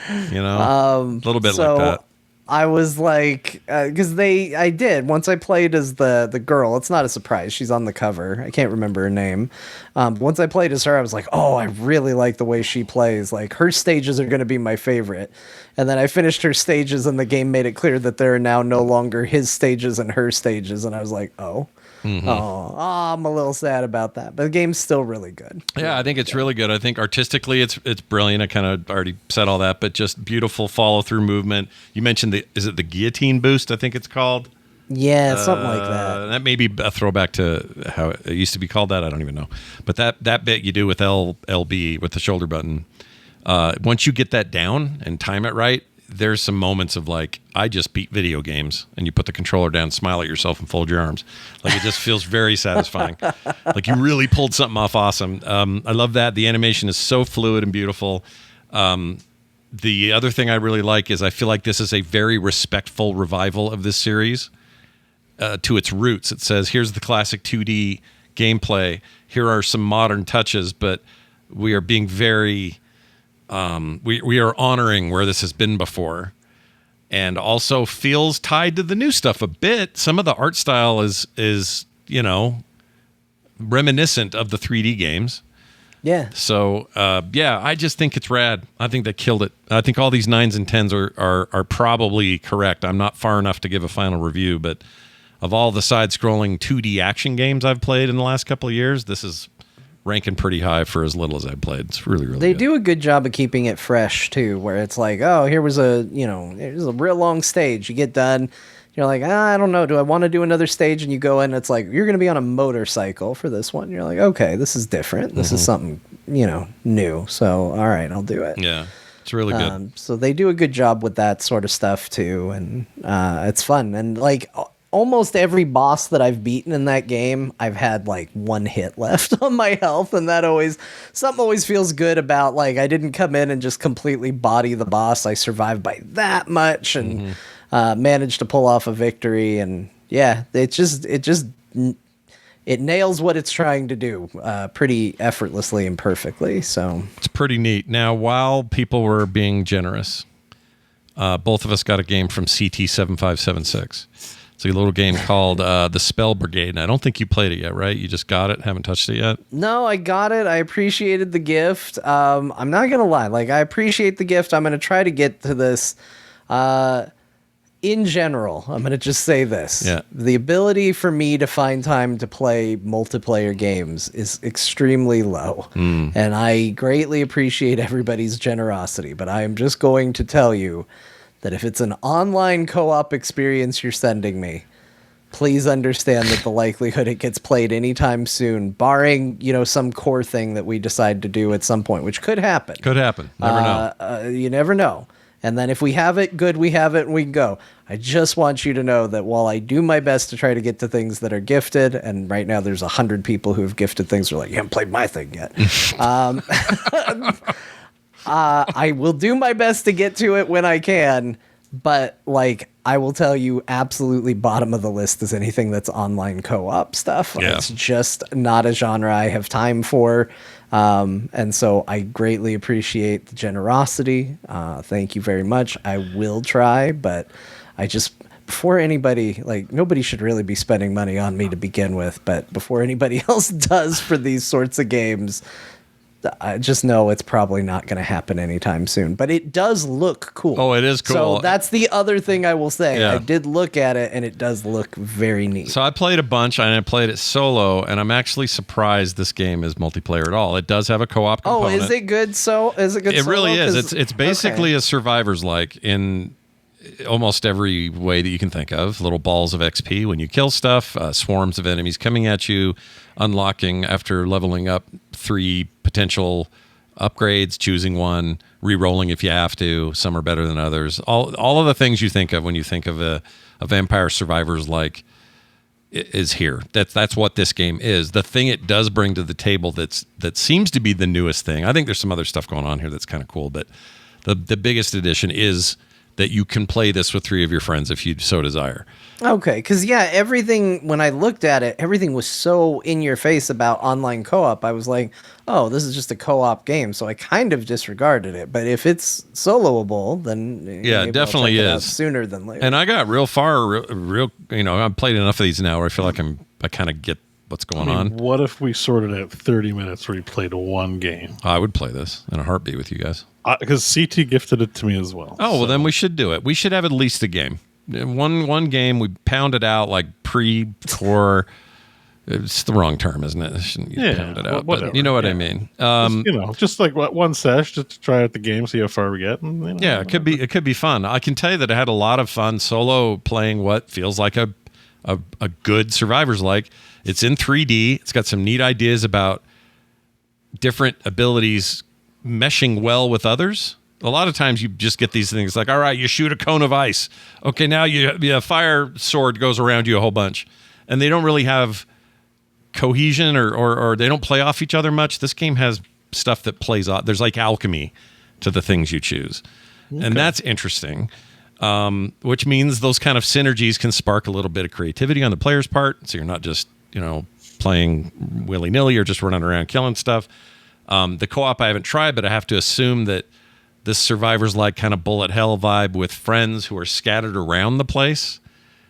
A little bit like that. I was like, because I did once I played as the girl. It's not a surprise. She's on the cover. I can't remember her name. Once I played as her, I was like, oh, I really like the way she plays. Like, her stages are going to be my favorite. And then I finished her stages, and the game made it clear that there are now no longer his stages and her stages. And I was like, oh. Mm-hmm. Oh, I'm a little sad about that, but the game's still really good. Yeah, I think it's really good. I think artistically it's brilliant. I kind of already said all that, but just beautiful follow-through movement. You mentioned is it the guillotine boost, I think it's called? Yeah, something like that. That may be a throwback to how it used to be called that. I don't even know. But that bit you do with LB, with the shoulder button, once you get that down and time it right, there's some moments of like, I just beat video games, and you put the controller down, smile at yourself, and fold your arms. Like, it just feels very satisfying. Like you really pulled something off awesome. I love that. The animation is so fluid and beautiful. The other thing I really like is I feel like this is a very respectful revival of this series to its roots. It says, here's the classic 2D gameplay. Here are some modern touches, but we are being very... we are honoring where this has been before, and also feels tied to the new stuff a bit. Some of the art style is reminiscent of the 3D games. Yeah. So I just think it's rad. I think they killed it. I think all these 9s and 10s are probably correct. I'm not far enough to give a final review, but of all the side-scrolling 2D action games I've played in the last couple of years, this is ranking pretty high for as little as I've played. It's really, really They good. do a good job of keeping it fresh, too, where it's like, oh, here's a real long stage. You get done. You're like, I don't know. Do I want to do another stage? And you go in, it's like, you're going to be on a motorcycle for this one. You're like, okay, this is different. This is something, new. So, all right, I'll do it. Yeah, it's really good. So they do a good job with that sort of stuff, too. And it's fun. And, like, almost every boss that I've beaten in that game, I've had, like, 1 hit left on my health. And that something always feels good about, like, I didn't come in and just completely body the boss. I survived by that much and... managed to pull off a victory, and it nails what it's trying to do pretty effortlessly and perfectly. So it's pretty neat. Now, while people were being generous, both of us got a game from CT7576. It's a little game called the Spell Brigade, and I don't think you played it yet, right? You just got it, haven't touched it yet? No, I got it. I appreciated the gift. I'm not gonna lie, like, I appreciate the gift. I'm gonna try to get to this. In general, I'm going to just say this. Yeah. The ability for me to find time to play multiplayer games is extremely low. And I greatly appreciate everybody's generosity, but I am just going to tell you that if it's an online co-op experience you're sending me, please understand that the likelihood it gets played anytime soon, barring, some core thing that we decide to do at some point, which could happen. Could happen. Never know. You never know. And then if we have it, good, we have it, and we can go. I just want you to know that while I do my best to try to get to things that are gifted, and right now there's 100 people who have gifted things who are like, you haven't played my thing yet. I will do my best to get to it when I can, but, like, I will tell you absolutely bottom of the list is anything that's online co-op stuff. Yeah. It's just not a genre I have time for. And so I greatly appreciate the generosity. Thank you very much. I will try, but before anybody, like, nobody should really be spending money on me to begin with, but before anybody else does for these sorts of games, I just know it's probably not going to happen anytime soon, but it does look cool. Oh, it is cool. So that's the other thing I will say. Yeah. I did look at it, and it does look very neat. So I played a bunch, and I played it solo, and I'm actually surprised this game is multiplayer at all. It does have a co-op component. Oh, is it good? So is it good? It really solo? is. It's basically a Survivors-like in almost every way that you can think of. Little balls of XP when you kill stuff, swarms of enemies coming at you, unlocking after leveling up 3 potential upgrades, choosing one, re-rolling if you have to. Some are better than others. All of the things you think of when you think of a Vampire Survivors-like is here. That's what this game is. The thing it does bring to the table that seems to be the newest thing. I think there's some other stuff going on here that's kind of cool, but the biggest addition is that you can play this with 3 of your friends if you so desire. Okay, because, everything, when I looked at it, everything was so in your face about online co-op. I was like, oh, this is just a co-op game, so I kind of disregarded it. But if it's soloable, then yeah, it definitely I'll check it out is sooner than later. And I got real far, I've played enough of these now where I feel like I kind of get what's going on. What if we sorted out 30 minutes where you played 1 game? I would play this in a heartbeat with you guys. Because CT gifted it to me as well. Oh, well, then we should do it. We should have at least a game. One game, we pound it out like pre-core. It's the wrong term, isn't it? Shouldn't pound it out, whatever. But you know what I mean. Just like one sesh to try out the game, see how far we get. And, it could be fun. I can tell you that I had a lot of fun solo playing what feels like a good Survivors-like. It's in 3D. It's got some neat ideas about different abilities meshing well with others. A lot of times you just get these things like, all right, you shoot a cone of ice. Okay, now a fire sword goes around you a whole bunch. And they don't really have cohesion or they don't play off each other much. This game has stuff that plays off. There's like alchemy to the things you choose. Okay. And that's interesting, which means those kind of synergies can spark a little bit of creativity on the player's part. So you're not just, playing willy-nilly or just running around killing stuff. The co-op I haven't tried, but I have to assume that this survivor's like kind of bullet hell vibe with friends who are scattered around the place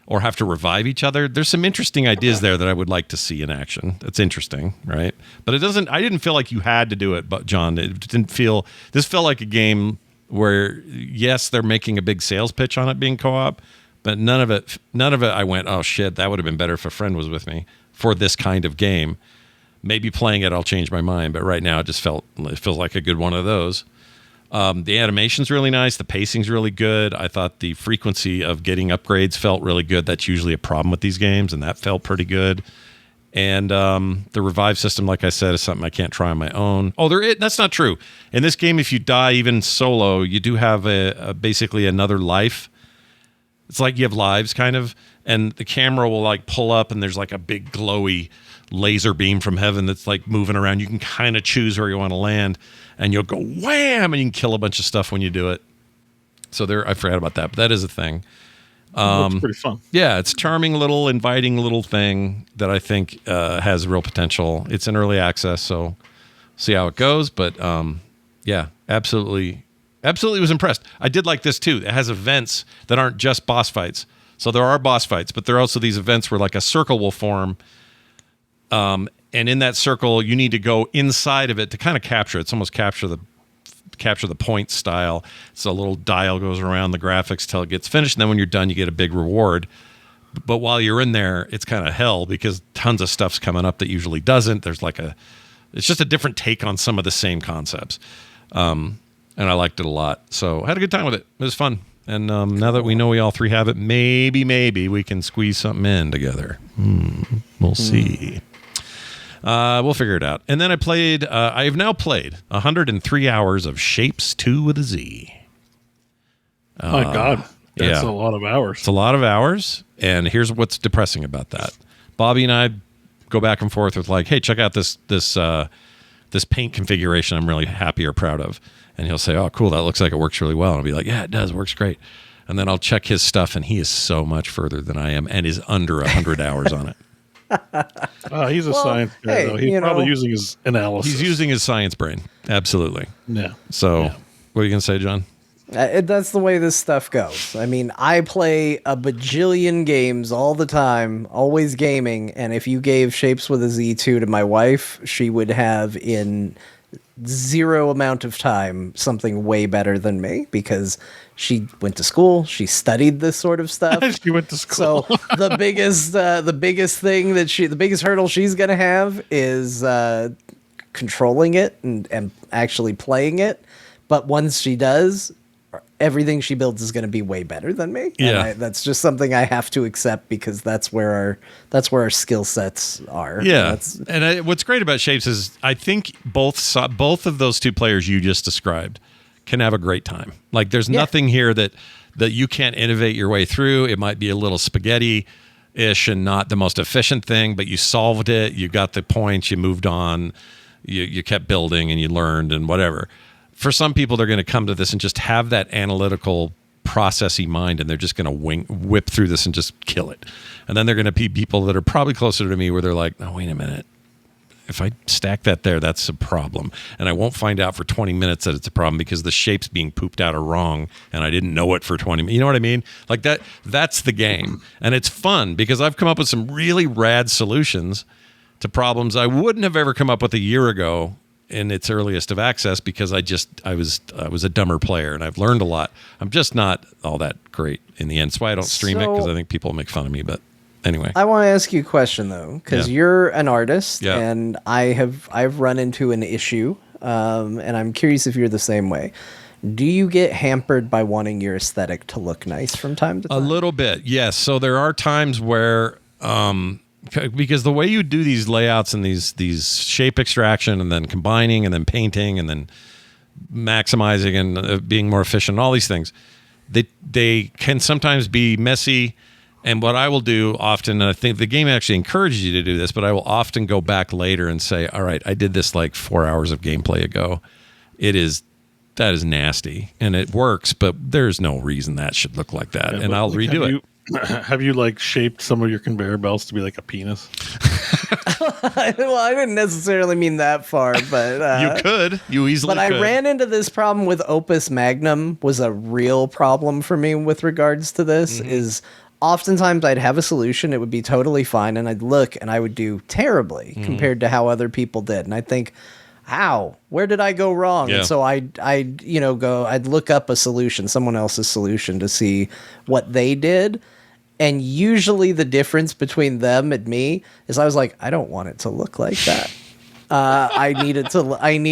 or have to revive each other. There's some interesting ideas there that I would like to see in action. That's interesting, right? But I didn't feel like you had to do it, but John, this felt like a game where, yes, they're making a big sales pitch on it being co-op, but none of it I went, oh shit, that would have been better if a friend was with me for this kind of game. Maybe playing it, I'll change my mind, but right now it feels like a good one of those. The animation's really nice. The pacing's really good. I thought the frequency of getting upgrades felt really good. That's usually a problem with these games, and that felt pretty good. And the revive system, like I said, is something I can't try on my own. Oh, that's not true. In this game, if you die even solo, you do have basically another life. It's like you have lives, kind of, and the camera will like pull up, and there's like a big glowy laser beam from heaven that's like moving around. You can kind of choose where you want to land, and you'll go wham, and you can kill a bunch of stuff when you do it. So I forgot about that, but that is a thing. It's pretty fun. Yeah, it's a charming little, inviting little thing that I think has real potential. It's in early access, so see how it goes. But yeah, absolutely was impressed. I did like this too. It has events that aren't just boss fights. So there are boss fights, but there are also these events where like a circle will form. And in that circle, you need to go inside of it to kind of capture it. It's almost capture the point style. So a little dial goes around the graphics till it gets finished. And then when you're done, you get a big reward. But while you're in there, it's kind of hell because tons of stuff's coming up that usually doesn't. There's it's just a different take on some of the same concepts. And I liked it a lot. So I had a good time with it. It was fun. And now that we know we all three have it, maybe we can squeeze something in together. We'll see. We'll figure it out. And then I have now played 103 hours of Shapez 2 with a Z. My God. That's a lot of hours. It's a lot of hours. And here's what's depressing about that. Bobby and I go back and forth with like, hey, check out this paint configuration I'm really happy or proud of. And he'll say, oh, cool, that looks like it works really well. And I'll be like, yeah, it does. It works great. And then I'll check his stuff, and he is so much further than I am and is under 100 hours on it. He's a science guy, though. He's probably using his analysis. He's using his science brain. Absolutely. Yeah. So what are you going to say, John? That's the way this stuff goes. I mean, I play a bajillion games all the time, always gaming. And if you gave Shapez with a Z2 to my wife, she would have in zero amount of time something way better than me because she went to school, she studied this sort of stuff. She went to school. So the biggest hurdle she's gonna have is controlling it and actually playing it. But once she does, everything she builds is going to be way better than me. Yeah, and that's just something I have to accept because that's where our skill sets are. Yeah, what's great about Shapez is I think both of those two players you just described can have a great time. Like there's nothing here that you can't innovate your way through. It might be a little spaghetti-ish and not the most efficient thing, but you solved it. You got the points. You moved on. You kept building and you learned and whatever. For some people, they're going to come to this and just have that analytical, processy mind, and they're just going to whip through this and just kill it. And then they're going to be people that are probably closer to me where they're like, oh, wait a minute. If I stack that there, that's a problem. And I won't find out for 20 minutes that it's a problem because the shapes being pooped out are wrong, and I didn't know it for 20 minutes. You know what I mean? Like that's the game. And it's fun because I've come up with some really rad solutions to problems I wouldn't have ever come up with a year ago in its earliest of access because I was a dumber player and I've learned a lot. I'm just not all that great in the end. That's why I don't stream it because I think people make fun of me. But anyway, I want to ask you a question though, because you're an artist and I've run into an issue, and I'm curious if you're the same way. Do you get hampered by wanting your aesthetic to look nice from time to time? A little bit, yes. So there are times where because the way you do these layouts and these shape extraction and then combining and then painting and then maximizing and being more efficient, all these things. They can sometimes be messy. And what I will do often, and I think the game actually encourages you to do this, but I will often go back later and say, all right, I did this like 4 hours of gameplay ago. That is nasty, and it works, but there's no reason that should look like that. And I'll redo it. Have you like shaped some of your conveyor belts to be like a penis? Well, I didn't necessarily mean that far, but you could. You easily But could. I ran into this problem with Opus Magnum was a real problem for me with regards to this is oftentimes I'd have a solution, it would be totally fine, and I'd look and I would do terribly compared to how other people did. And I think, how? Where did I go wrong? Yeah. And so I'd look up a solution, someone else's solution, to see what they did. And usually the difference between them and me is I was like, I don't want it to look like that. I need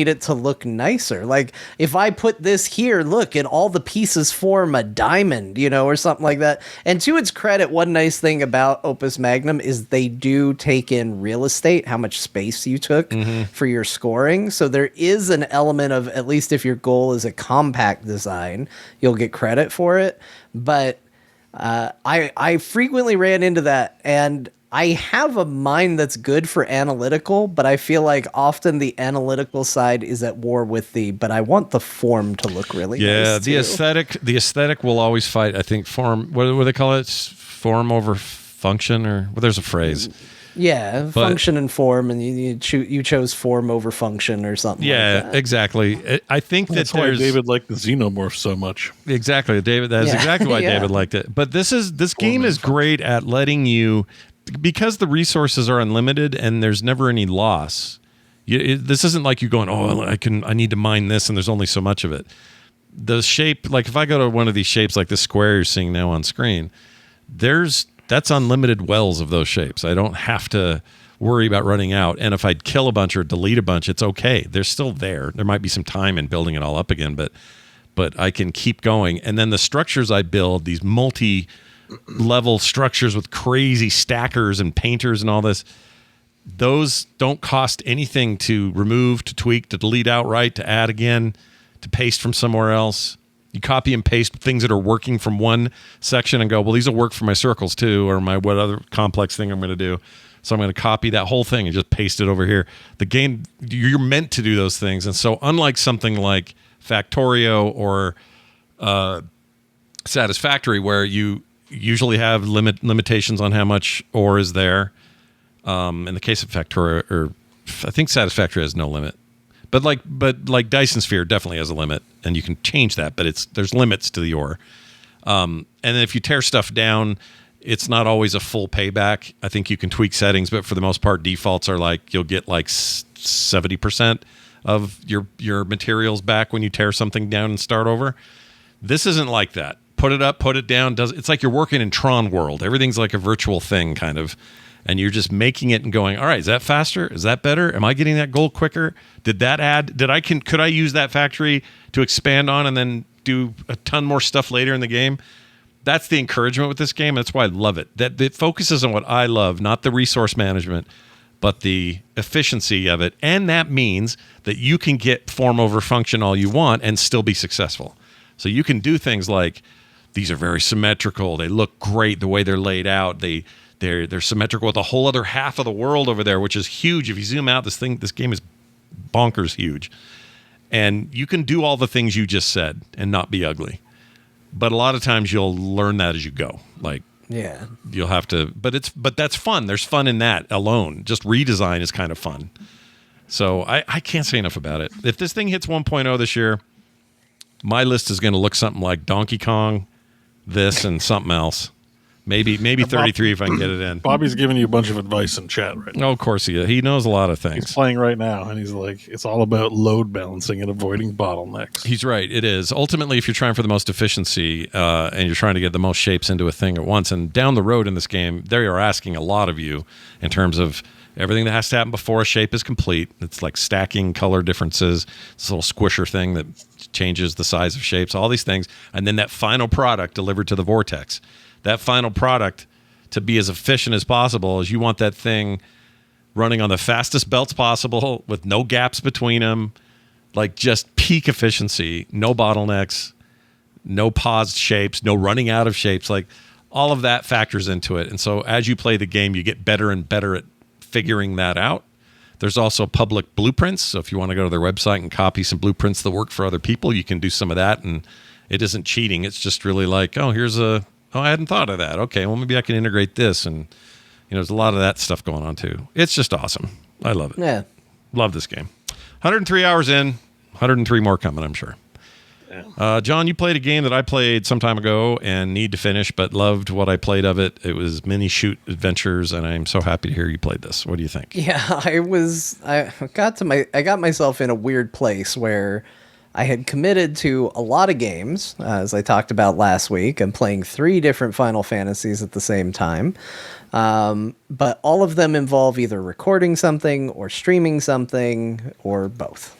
it to look nicer. Like if I put this here, look, and all the pieces form a diamond, or something like that. And to its credit, one nice thing about Opus Magnum is they do take in real estate, how much space you took for your scoring. So there is an element of, at least if your goal is a compact design, you'll get credit for it. But I frequently ran into that, and I have a mind that's good for analytical, but I feel like often the analytical side is at war with but I want the form to look really nice. Yeah, too. the aesthetic will always fight. I think form. What do they call it? Form over function, or there's a phrase. Yeah, function and form, and you chose form over function or something. Yeah, like that. Exactly. I think that's why David liked the Xenomorph so much. Exactly, David. That's exactly why David liked it. But this game is great at letting you, because the resources are unlimited and there's never any loss. This isn't like you going, I need to mine this, and there's only so much of it. The shape, like if I go to one of these shapes, like this square you're seeing now on screen, that's unlimited wells of those shapes. I don't have to worry about running out. And if I kill a bunch or delete a bunch, it's okay. They're still there. There might be some time in building it all up again, but I can keep going. And then the structures I build, these multi-level structures with crazy stackers and painters and all this, those don't cost anything to remove, to tweak, to delete outright, to add again, to paste from somewhere else. You copy and paste things that are working from one section and go, well, these will work for my circles too, or my what other complex thing I'm going to do. So I'm going to copy that whole thing and just paste it over here. The game, you're meant to do those things. And so unlike something like Factorio or Satisfactory, where you usually have limitations on how much ore is there, in the case of Factorio, or I think Satisfactory has no limit. But like Dyson Sphere definitely has a limit, and you can change that, but there's limits to the ore. And then if you tear stuff down, it's not always a full payback. I think you can tweak settings, but for the most part, defaults are like you'll get like 70% of your materials back when you tear something down and start over. This isn't like that. Put it up, put it down. It's like you're working in Tron world. Everything's like a virtual thing, kind of. And you're just making it and going, all right, is that faster? Is that better? Am I getting that gold quicker? Did that add? Could I use that factory to expand on and then do a ton more stuff later in the game? That's the encouragement with this game. That's why I love it. That it focuses on what I love, not the resource management, but the efficiency of it. And that means that you can get form over function all you want and still be successful. So you can do things like, these are very symmetrical. They look great the way they're laid out. They're symmetrical with a whole other half of the world over there, which is huge. If you zoom out, this game is bonkers huge. And you can do all the things you just said and not be ugly. But a lot of times you'll learn that as you go. Like, yeah, you'll have to, but that's fun. There's fun in that alone. Just redesign is kind of fun. So I can't say enough about it. If this thing hits 1.0 this year, my list is going to look something like Donkey Kong, this, and something else. Maybe 33 if I can get it in. Bobby's giving you a bunch of advice in chat right now. Oh, of course he is. He knows a lot of things. He's playing right now, and he's like, it's all about load balancing and avoiding bottlenecks. He's right. It is. Ultimately, if you're trying for the most efficiency and you're trying to get the most shapes into a thing at once, and down the road in this game, they are asking a lot of you in terms of everything that has to happen before a shape is complete. It's like stacking color differences, this little squisher thing that changes the size of shapes, all these things, and then that final product delivered to the vortex. That final product to be as efficient as possible is you want that thing running on the fastest belts possible with no gaps between them, like just peak efficiency, no bottlenecks, no paused shapes, no running out of shapes. Like all of that factors into it. And so as you play the game, you get better and better at figuring that out. There's also public blueprints. So if you want to go to their website and copy some blueprints that work for other people, you can do some of that. And it isn't cheating. It's just really like, oh, I hadn't thought of that. Okay, well, maybe I can integrate this. And, there's a lot of that stuff going on too. It's just awesome. I love it. Yeah. Love this game. 103 hours in, 103 more coming, I'm sure. Yeah. John, you played a game that I played some time ago and need to finish, but loved what I played of it. It was Minishoot Adventures, and I'm so happy to hear you played this. What do you think? Yeah, I got myself in a weird place where I had committed to a lot of games, as I talked about last week. I'm playing 3 different Final Fantasies at the same time. But all of them involve either recording something or streaming something or both,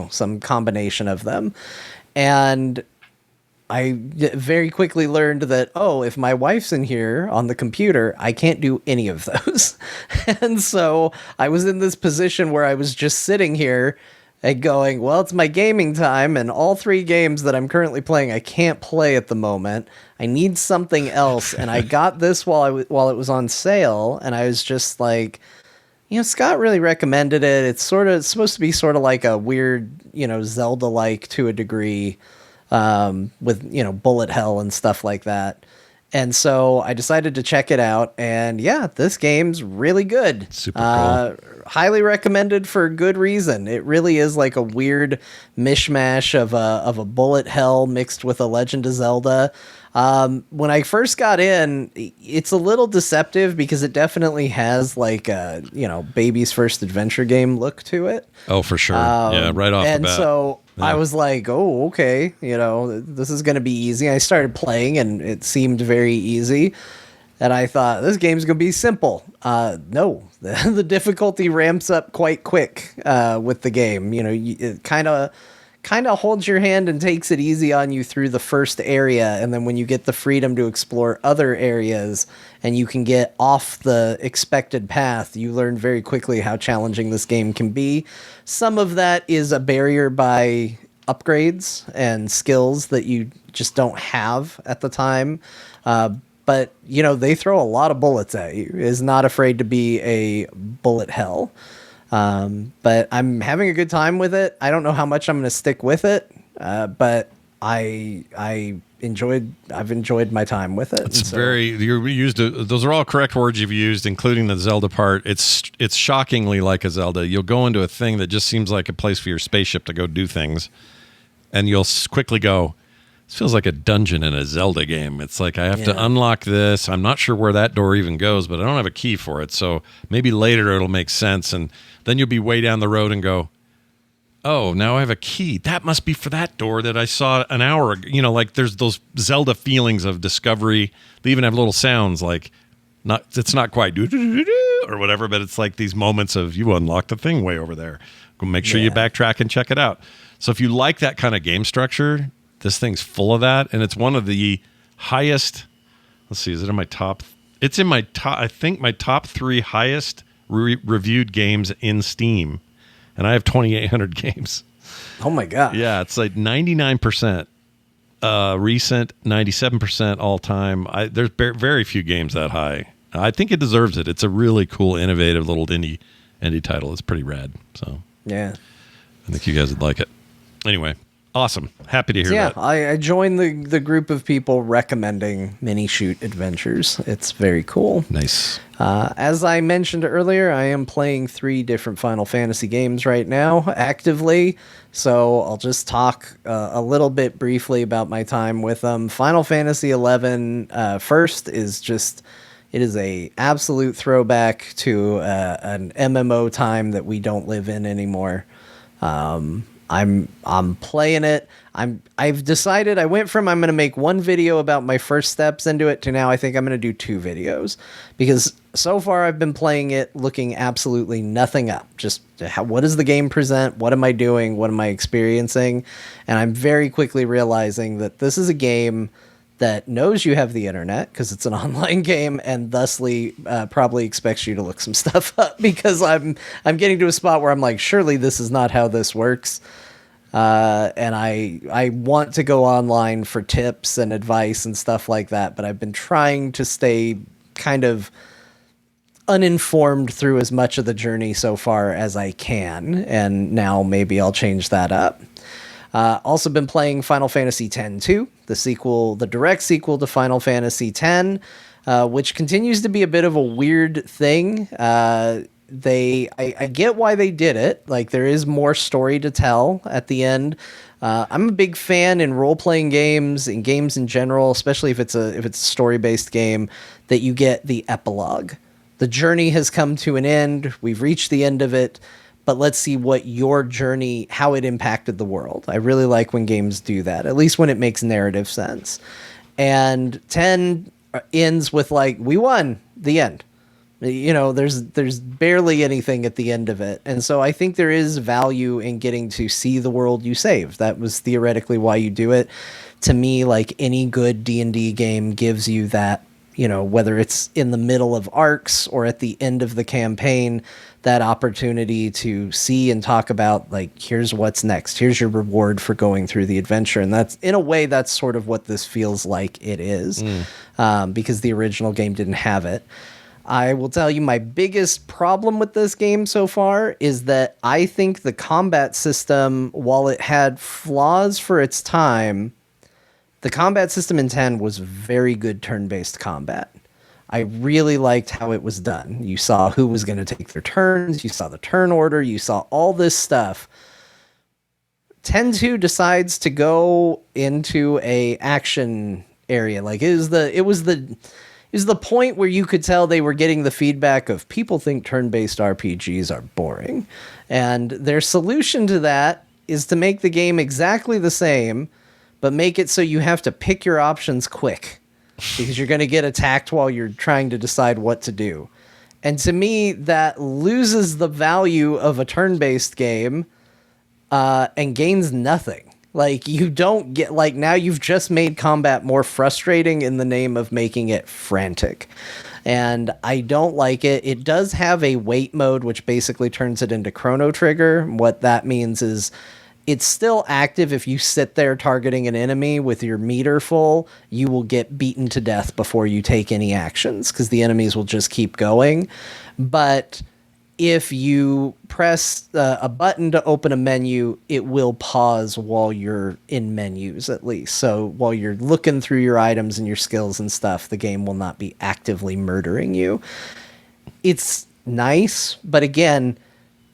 some combination of them. And I very quickly learned that, if my wife's in here on the computer, I can't do any of those. And so I was in this position where I was just sitting here and going, well, it's my gaming time, and all 3 games that I'm currently playing I can't play at the moment. I need something else, and I got this while it was on sale, and I was just like, Scott really recommended it. It's supposed to be sort of like a weird, Zelda-like to a degree, with bullet hell and stuff like that. And so I decided to check it out, and yeah, this game's really good. Super cool. Highly recommended for good reason. It really is like a weird mishmash of a bullet hell mixed with a Legend of Zelda. When I first got in, it's a little deceptive because it definitely has like a, baby's first adventure game look to it. Oh, for sure. Yeah, right off the bat. And so I was like, oh, okay, this is going to be easy. I started playing and it seemed very easy. And I thought, this game's going to be simple. No, the difficulty ramps up quite quick with the game. It kind of holds your hand and takes it easy on you through the first area. And then when you get the freedom to explore other areas and you can get off the expected path, you learn very quickly how challenging this game can be. Some of that is a barrier by upgrades and skills that you just don't have at the time. But, they throw a lot of bullets at you. Is not afraid to be a bullet hell. But I'm having a good time with it. I don't know how much I'm going to stick with it, but I've enjoyed my time with it. It's you used those are all correct words you've used, including the Zelda part. It's shockingly like a Zelda. You'll go into a thing that just seems like a place for your spaceship to go do things, and you'll quickly go, this feels like a dungeon in a Zelda game. It's like I have to unlock this. I'm not sure where that door even goes, but I don't have a key for it. So maybe later it'll make sense. And then you'll be way down the road and go, oh, now I have a key. That must be for that door that I saw an hour ago. Like there's those Zelda feelings of discovery. They even have little sounds like, it's not quite or whatever, but it's like these moments of you unlocked a thing way over there. Go make sure you backtrack and check it out. So if you like that kind of game structure, this thing's full of that, and it's one of the highest. Let's see, is it in my top? It's in my top. I think my top 3 highest reviewed games in Steam, and I have 2,800 games. Oh my god! Yeah, it's like 99% recent, 97% all time. There's very few games that high. I think it deserves it. It's a really cool, innovative little indie title. It's pretty rad. So yeah, I think you guys would like it. Anyway. Awesome. Happy to hear that. Yeah, I joined the group of people recommending Minishoot Adventures. It's very cool. Nice. As I mentioned earlier, I am playing 3 different Final Fantasy games right now actively, so I'll just talk a little bit briefly about my time with them. Final Fantasy XI first is just... It is a absolute throwback to an MMO time that we don't live in anymore. I'm playing it. I've decided I'm going to make 1 video about my first steps into it to now I think I'm going to do 2 videos because so far I've been playing it looking absolutely nothing up. Just what does the game present? What am I doing? What am I experiencing? And I'm very quickly realizing that this is a game that knows you have the internet because it's an online game and thusly probably expects you to look some stuff up because I'm getting to a spot where I'm like, surely this is not how this works. And I want to go online for tips and advice and stuff like that, but I've been trying to stay kind of uninformed through as much of the journey so far as I can, and now maybe I'll change that up. Also been playing Final Fantasy X-2, the direct sequel to Final Fantasy X, which continues to be a bit of a weird thing. I get why they did it. Like, there is more story to tell at the end. I'm a big fan in role-playing games, in games in general, especially if it's a story-based game, that you get the epilogue. The journey has come to an end. We've reached the end of it, but let's see what your journey, how it impacted the world. I really like when games do that, at least when it makes narrative sense. And 10 ends with like, we won, the end. You know, there's barely anything at the end of it. And so I think there is value in getting to see the world you saved. That was theoretically why you do it. To me, like, any good D&D game gives you that, you know, whether it's in the middle of arcs or at the end of the campaign, that opportunity to see and talk about, like, here's what's next. Here's your reward for going through the adventure. And that's, in a way, that's sort of what this feels like it is, because the original game didn't have it. I will tell you my biggest problem with this game so far is that I think the combat system, while it had flaws for its time, the combat system in 10 was very good turn-based combat. I really liked how it was done. You saw who was going to take their turns. You saw the turn order. You saw all this stuff. 10-2 decides to go into a action area. Like, it was the point where you could tell they were getting the feedback of people think turn-based RPGs are boring. And their solution to that is to make the game exactly the same, but make it so you have to pick your options quick because you're going to get attacked while you're trying to decide what to do. And to me, that loses the value of a turn-based game and gains nothing. Like, you don't get, like, now you've just made combat more frustrating in the name of making it frantic. And I don't like it. It does have a wait mode, which basically turns it into Chrono Trigger. What that means is it's still active. If you sit there targeting an enemy with your meter full, you will get beaten to death before you take any actions because the enemies will just keep going. But if you press a button to open a menu, it will pause while you're in menus, at least. So while you're looking through your items and your skills and stuff, the game will not be actively murdering you. It's nice, but again,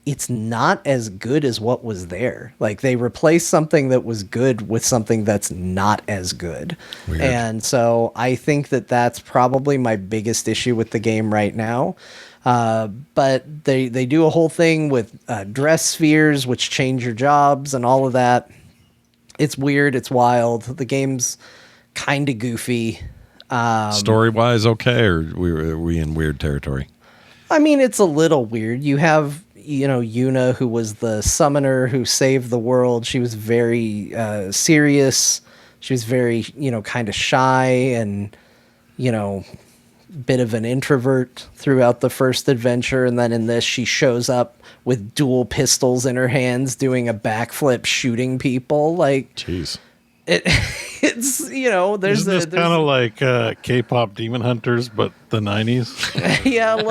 it's not as good as what was there. Like, they replaced something that was good with something that's not as good. Weird. And so I think that that's probably my biggest issue with the game right now. But they do a whole thing with dress spheres, which change your jobs and all of that. It's weird. It's wild. The game's kind of goofy. Story-wise, okay, or are we in weird territory? I mean, it's a little weird. You have, you know, Yuna, who was the summoner who saved the world. She was very serious. She was very, you know, kind of shy and, you know, bit of an introvert throughout the first adventure. And then in this, she shows up with dual pistols in her hands doing a backflip shooting people. Like, jeez. It's, you know, there's this kind of like K-pop Demon Hunters, but the 90s. Yeah, a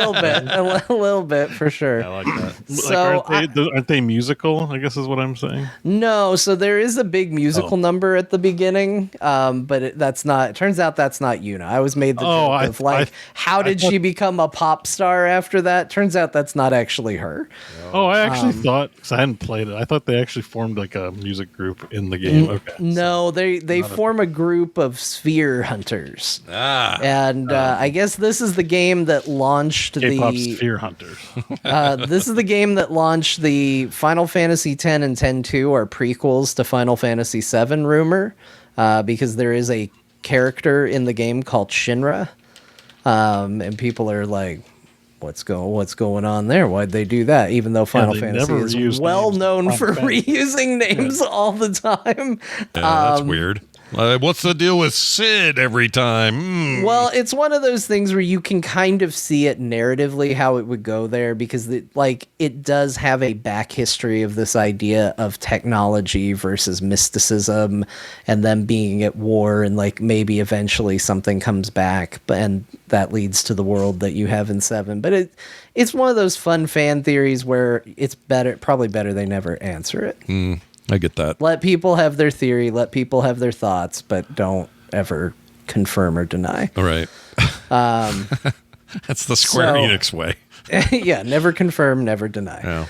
little bit for sure. I like that. So like, aren't they musical? I guess is what I'm saying. No, so there is a big musical number at the beginning, but that's not. It turns out that's not Yuna. I was made the joke of like, how did she become a pop star after that? Turns out that's not actually her. Oh, I actually thought, because I hadn't played it, I thought they actually formed like a music group in the game. Okay. No, they form a group of sphere hunters. And I guess this is the game that launched K-pop the sphere hunters. This is the game that launched the Final Fantasy X and X-2 are prequels to Final Fantasy VII rumor, because there is a character in the game called Shinra, and people are like, what's going on there? Why'd they do that? Even though Final Fantasy is well known for reusing names all the time. Yeah, that's weird. What's the deal with Sid every time? Well, it's one of those things where you can kind of see it narratively how it would go there, because it does have a back history of this idea of technology versus mysticism, and them being at war, and like maybe eventually something comes back, and that leads to the world that you have in 7. But it's one of those fun fan theories where it's probably better they never answer it. I get that. Let people have their theory, let people have their thoughts, but don't ever confirm or deny. All right. That's the Square Enix way. Yeah, never confirm, never deny. Yeah.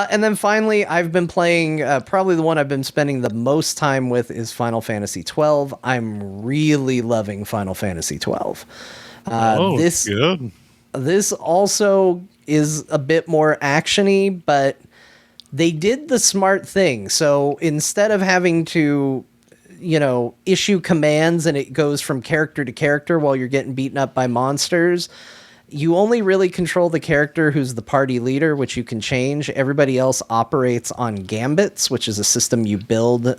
And then finally, I've been playing, probably the one I've been spending the most time with is Final Fantasy XII. I'm really loving Final Fantasy XII. Good. This also is a bit more action-y, but they did the smart thing. So instead of having to, issue commands and it goes from character to character while you're getting beaten up by monsters, you only really control the character who's the party leader, which you can change. Everybody else operates on gambits, which is a system you build,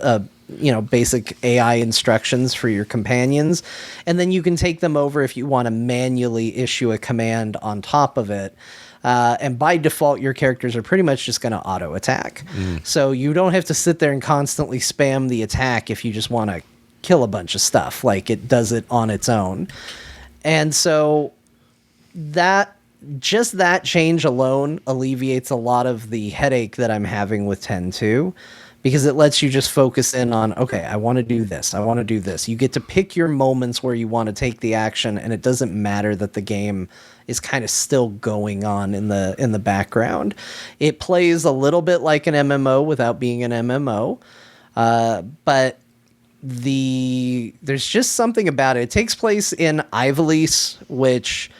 basic AI instructions for your companions. And then you can take them over if you want to manually issue a command on top of it. And by default, your characters are pretty much just going to auto attack. So you don't have to sit there and constantly spam the attack if you just want to kill a bunch of stuff. Like, it does it on its own. And so that change alone alleviates a lot of the headache that I'm having with 10.2, because it lets you just focus in on, okay, I want to do this. I want to do this. You get to pick your moments where you want to take the action, and it doesn't matter that the game is kind of still going on in the background. It plays a little bit like an MMO without being an MMO, but there's just something about it. It takes place in Ivalice, which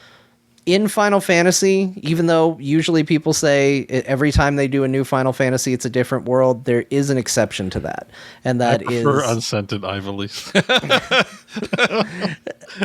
in Final Fantasy, even though usually people say every time they do a new Final Fantasy, it's a different world, there is an exception to that. And that is unscented Ivalice.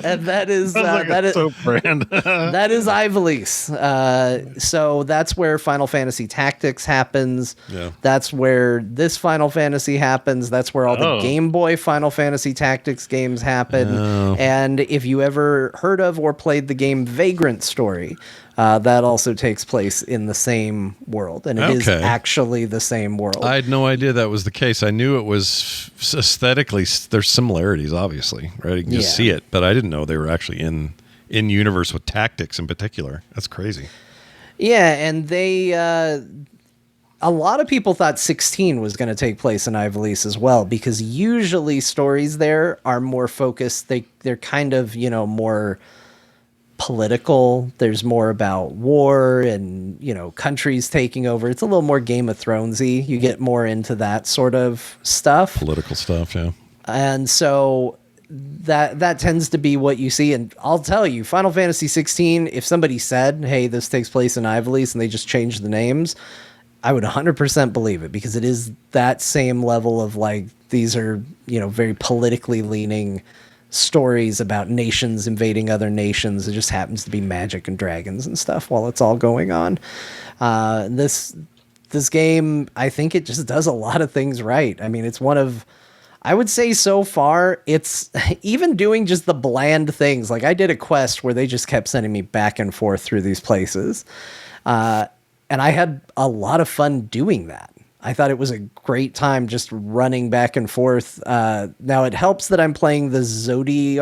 And that is that is soap brand. That is Ivalice. So that's where Final Fantasy Tactics happens. Yeah. That's where this Final Fantasy happens. That's where all the Game Boy Final Fantasy Tactics games happen. Oh. And if you ever heard of or played the game Vagrant Story, that also takes place in the same world, and it is actually the same world. I had no idea that was the case. I knew it was aesthetically, there's similarities, obviously, right? You can just see it, but I didn't know they were actually in universe with Tactics in particular. That's crazy. Yeah, and they a lot of people thought 16 was going to take place in Ivalice as well, because usually stories there are more focused. They're kind of, more political. There's more about war and, countries taking over. It's a little more Game of Thronesy. You get more into that sort of stuff. Political stuff, yeah. And so that tends to be what you see. And I'll tell you, Final Fantasy 16, if somebody said, hey, this takes place in Ivalice, and they just changed the names, I would 100% believe it, because it is that same level of these are, very politically leaning stories about nations invading other nations. It just happens to be magic and dragons and stuff while it's all going on. This game, I think it just does a lot of things right. I mean, it's one of, I would say so far, it's even doing just the bland things. Like, I did a quest where they just kept sending me back and forth through these places. And I had a lot of fun doing that. I thought it was a great time just running back and forth. Now, it helps that I'm playing the Zodiac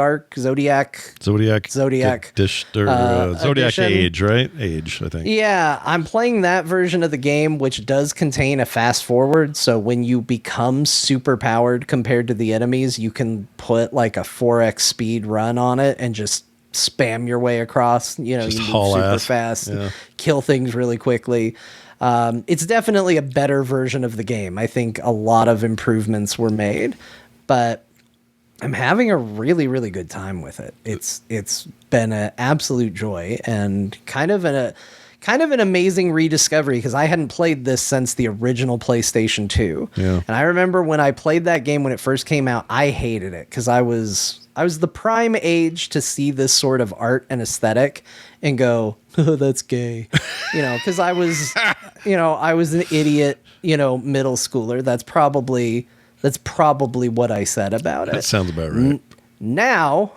Age, right? Age, I think. Yeah, I'm playing that version of the game, which does contain a fast forward. So when you become super powered compared to the enemies, you can put like a 4x speed run on it and just spam your way across. You move super fast, kill things really quickly. It's definitely a better version of the game. I think a lot of improvements were made, but I'm having a really, really good time with it. It's been an absolute joy, and kind of an amazing rediscovery, because I hadn't played this since the original PlayStation 2. Yeah. And I remember when I played that game when it first came out, I hated it, because I was the prime age to see this sort of art and aesthetic and go, oh, that's gay. Because I was, I was an idiot, middle schooler. That's probably That's probably what I said about it. That sounds about right. Now,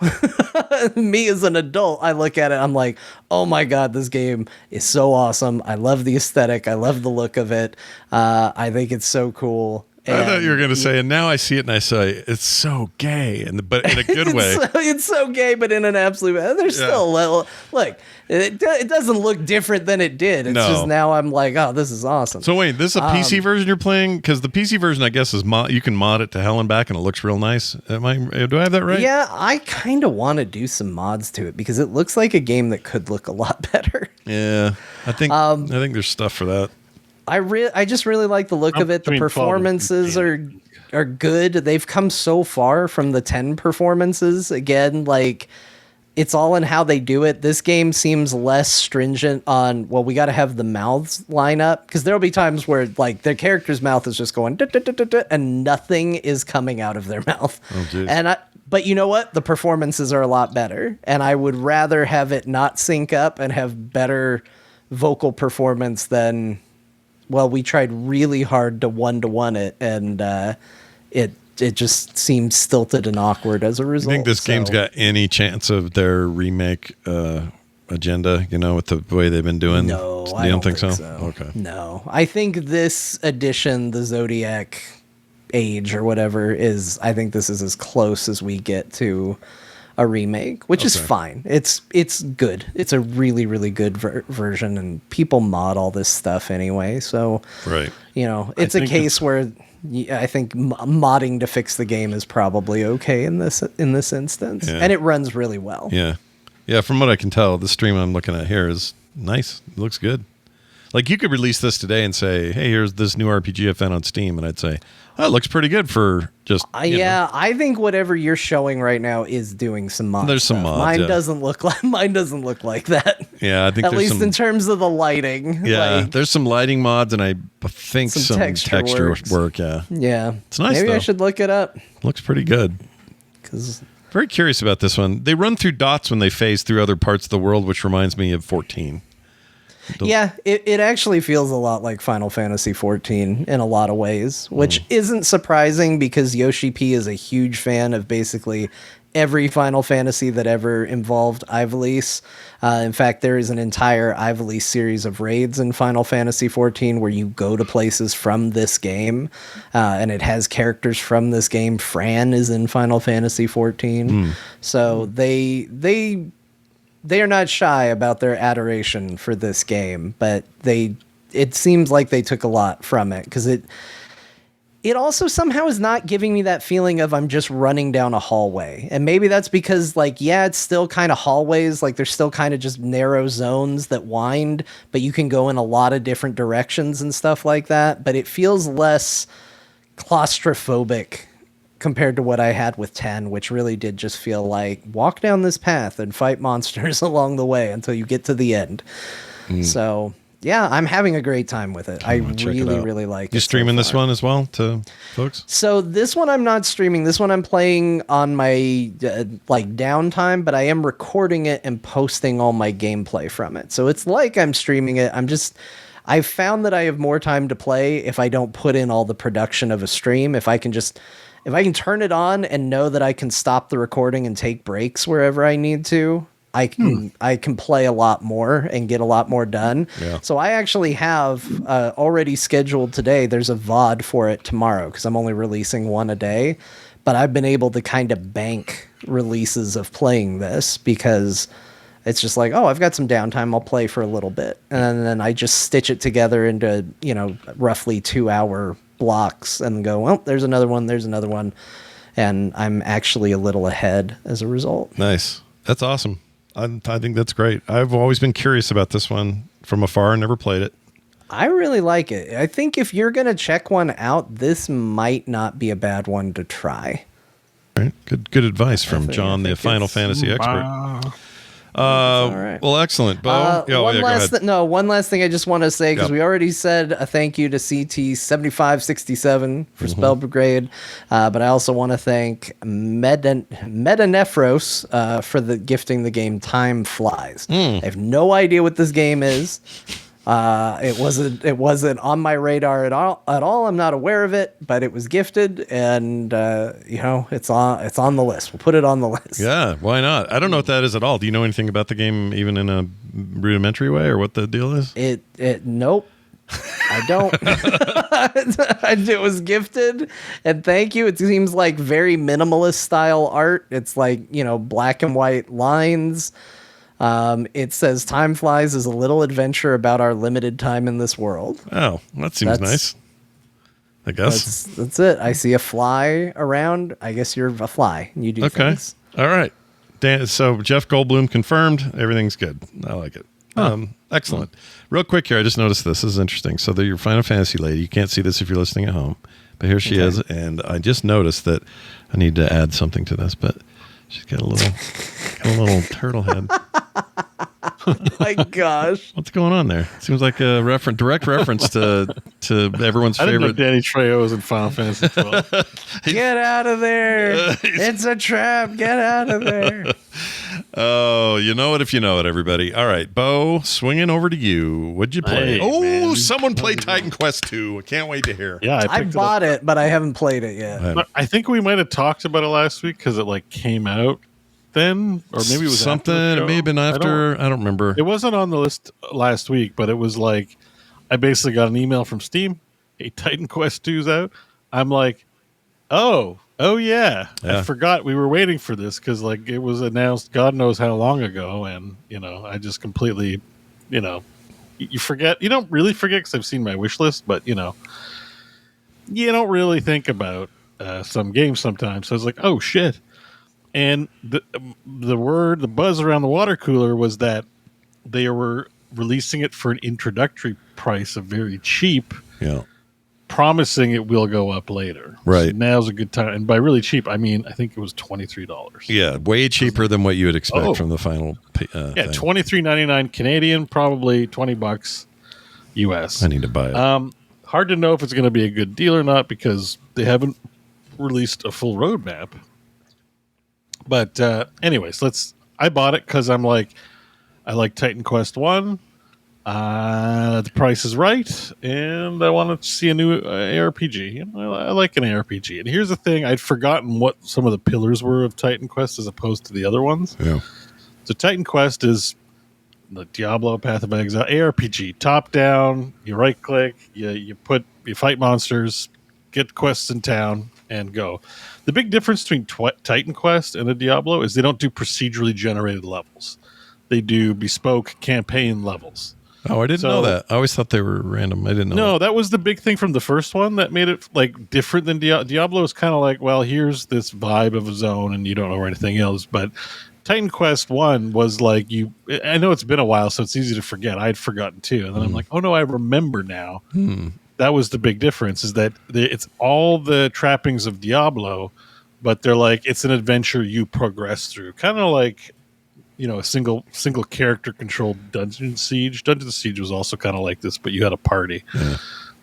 me as an adult, I look at it, I'm like, oh my God, this game is so awesome. I love the aesthetic. I love the look of it. I think it's so cool. I thought you were going to say, and now I see it and I say, it's so gay, but in a good way. It's so gay, but in an absolute way. There's still a little, look, it doesn't look different than it did. It's just now I'm like, oh, this is awesome. So wait, this is a PC version you're playing? Because the PC version, I guess, is you can mod it to hell and back and it looks real nice. Do I have that right? Yeah, I kind of want to do some mods to it because it looks like a game that could look a lot better. Yeah, I think there's stuff for that. I just really like the look of it. The performances are good. They've come so far from the 10 performances. Again, like it's all in how they do it. This game seems less stringent on, well, we got to have the mouths line up, because there'll be times where like their character's mouth is just going and nothing is coming out of their mouth. Oh, geez. But you know what? The performances are a lot better, and I would rather have it not sync up and have better vocal performance than, well, we tried really hard to one it, and it just seems stilted and awkward as a result. You think this game's got any chance of their remake agenda, with the way they've been doing? No, I don't think so. Okay. No. I think this edition, the Zodiac Age or whatever, I think this is as close as we get to a remake, which is fine. It's good. It's a really, really good version, and people mod all this stuff anyway. So, right. It's a case where I think modding to fix the game is probably okay in this instance, and it runs really well. Yeah. Yeah, from what I can tell, the stream I'm looking at here is nice. It looks good. Like, you could release this today and say, hey, here's this new RPG I found on Steam, and I'd say, oh, it looks pretty good for just, I think whatever you're showing right now is doing some mods. There's some mods. Mine doesn't look like that. Yeah, I think at least in terms of the lighting. Yeah, there's some lighting mods, and I think some texture work. Yeah. It's nice. Maybe though. I should look it up. Looks pretty good. Because very curious about this one. They run through dots when they phase through other parts of the world, which reminds me of 14. Yeah, it actually feels a lot like Final Fantasy XIV in a lot of ways, which isn't surprising because Yoshi P is a huge fan of basically every Final Fantasy that ever involved Ivalice. In fact, there is an entire Ivalice series of raids in Final Fantasy XIV where you go to places from this game, and it has characters from this game. Fran is in Final Fantasy XIV. So they are not shy about their adoration for this game, but it seems like they took a lot from it, because it also somehow is not giving me that feeling of I'm just running down a hallway. And maybe that's because, like, yeah, it's still kind of hallways, like there's still kind of just narrow zones that wind, but you can go in a lot of different directions and stuff like that. But it feels less claustrophobic compared to what I had with 10, which really did just feel like walk down this path and fight monsters along the way until you get to the end. So, yeah, I'm having a great time with it. I really like it. You streaming this one as well to folks? So this one I'm not streaming. This one I'm playing on my downtime, but I am recording it and posting all my gameplay from it. So it's like I'm streaming it. I've found that I have more time to play if I don't put in all the production of a stream. If I can turn it on and know that I can stop the recording and take breaks wherever I need to, I can play a lot more and get a lot more done. Yeah. So I actually have already scheduled today. There's a VOD for it tomorrow because I'm only releasing one a day. But I've been able to kind of bank releases of playing this because it's just like, oh, I've got some downtime. I'll play for a little bit. And then I just stitch it together into, roughly 2-hour blocks and go, well, there's another one. And I'm actually a little ahead as a result. Nice. That's awesome. I think that's great. I've always been curious about this one from afar. Never played it. I really like it. I think if you're going to check one out, this might not be a bad one to try. Right. Good advice from John, the Final Fantasy expert. All right. Well, excellent, Beau. One last thing I just want to say, because we already said a thank you to CT7567 for Spell Brigade, but I also want to thank Metanefros for gifting the game Time Flies. I have no idea what this game is, It wasn't on my radar at all. I'm not aware of it, but it was gifted, and it's on the list. We'll put it on the list. Yeah, why not? I don't know what that is at all. Do you know anything about the game, even in a rudimentary way, or what the deal is? Nope. I don't. It was gifted, and thank you. It seems like very minimalist style art. It's like, black and white lines. It says time flies is a little adventure about our limited time in this world. Oh, that seems nice. I guess that's it. I see a fly around. I guess you're a fly. You do things. All right. Dan, so Jeff Goldblum confirmed. Everything's good. I like it. Excellent. Real quick here, I just noticed this. This is interesting. So your Final Fantasy lady, you can't see this if you're listening at home, but here she is, and I just noticed that I need to add something to this, but she's got a little turtle head. Oh my gosh. What's going on there? Seems like a direct reference to everyone's I didn't favorite. know Danny Trejo was in Final Fantasy 12. Get out of there. It's a trap. Get out of there. Oh, you know it if you know it, everybody. All right, Beau, swinging over to you. What'd you play? Man. Someone played Titan Quest 2. I can't wait to hear. Yeah, I bought it, but I haven't played it yet. But I think we might have talked about it last week because it came out then, or maybe it was something. It may have been after. I don't remember. It wasn't on the list last week, but it was I basically got an email from Steam. Hey, Titan Quest 2's out. I'm like, oh yeah. I forgot we were waiting for this because it was announced God knows how long ago, and I just completely, you forget. You don't really forget because I've seen my wish list, but you don't really think about some games sometimes. So I was like, oh shit. And the buzz around the water cooler was that they were releasing it for an introductory price of very cheap, promising it will go up later. Right. So now's a good time. And by really cheap, I mean, I think it was $23. Yeah, way cheaper than what you would expect from the final thing. $23.99 Canadian, probably $20 US. I need to buy it. Hard to know if it's going to be a good deal or not because they haven't released a full roadmap. But anyways, I bought it because I like Titan Quest 1. The price is right, and I wanted to see a new ARPG. I like an ARPG. And here's the thing. I'd forgotten what some of the pillars were of Titan Quest as opposed to the other ones. Yeah. So Titan Quest is the Diablo Path of Exile ARPG. Top down, you right click, you fight monsters, get quests in town, and go. The big difference between Titan Quest and a Diablo is they don't do procedurally generated levels. They do bespoke campaign levels. Oh, I didn't know that. I always thought they were random. I didn't know. No, that was the big thing from the first one that made it different than Diablo. Is kind of well, here's this vibe of a zone, and you don't know where anything else. But Titan Quest 1 was I know it's been a while, so it's easy to forget. I'd forgotten too, and then I'm like, oh no, I remember now. That was the big difference, is that it's all the trappings of Diablo, but they're it's an adventure you progress through. Kind of a single character controlled Dungeon Siege. Dungeon Siege was also kind of like this, but you had a party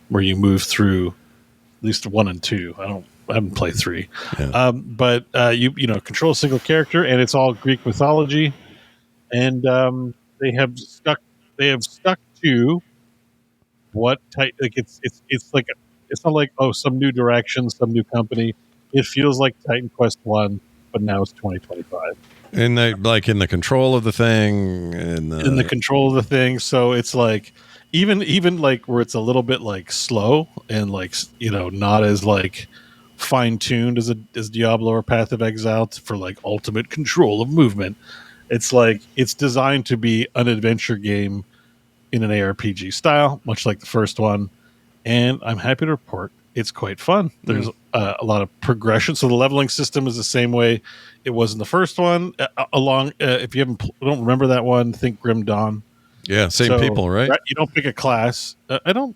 where you move through at least 1 and 2. I haven't played 3. Yeah. But you control a single character, and it's all Greek mythology. And they have stuck to what type, it's not some new direction, some new company. It feels like Titan Quest 1, but now it's 2025. And they in the control of the thing, in the control of the thing. So it's even where it's a little bit slow and not as fine tuned as Diablo or Path of Exile for ultimate control of movement. It's it's designed to be an adventure game in an ARPG style, much like the first one. And I'm happy to report it's quite fun. There's a lot of progression. So the leveling system is the same way it was in the first one. If you don't remember that one, think Grim Dawn. Yeah, same people, right? You don't pick a class. I'm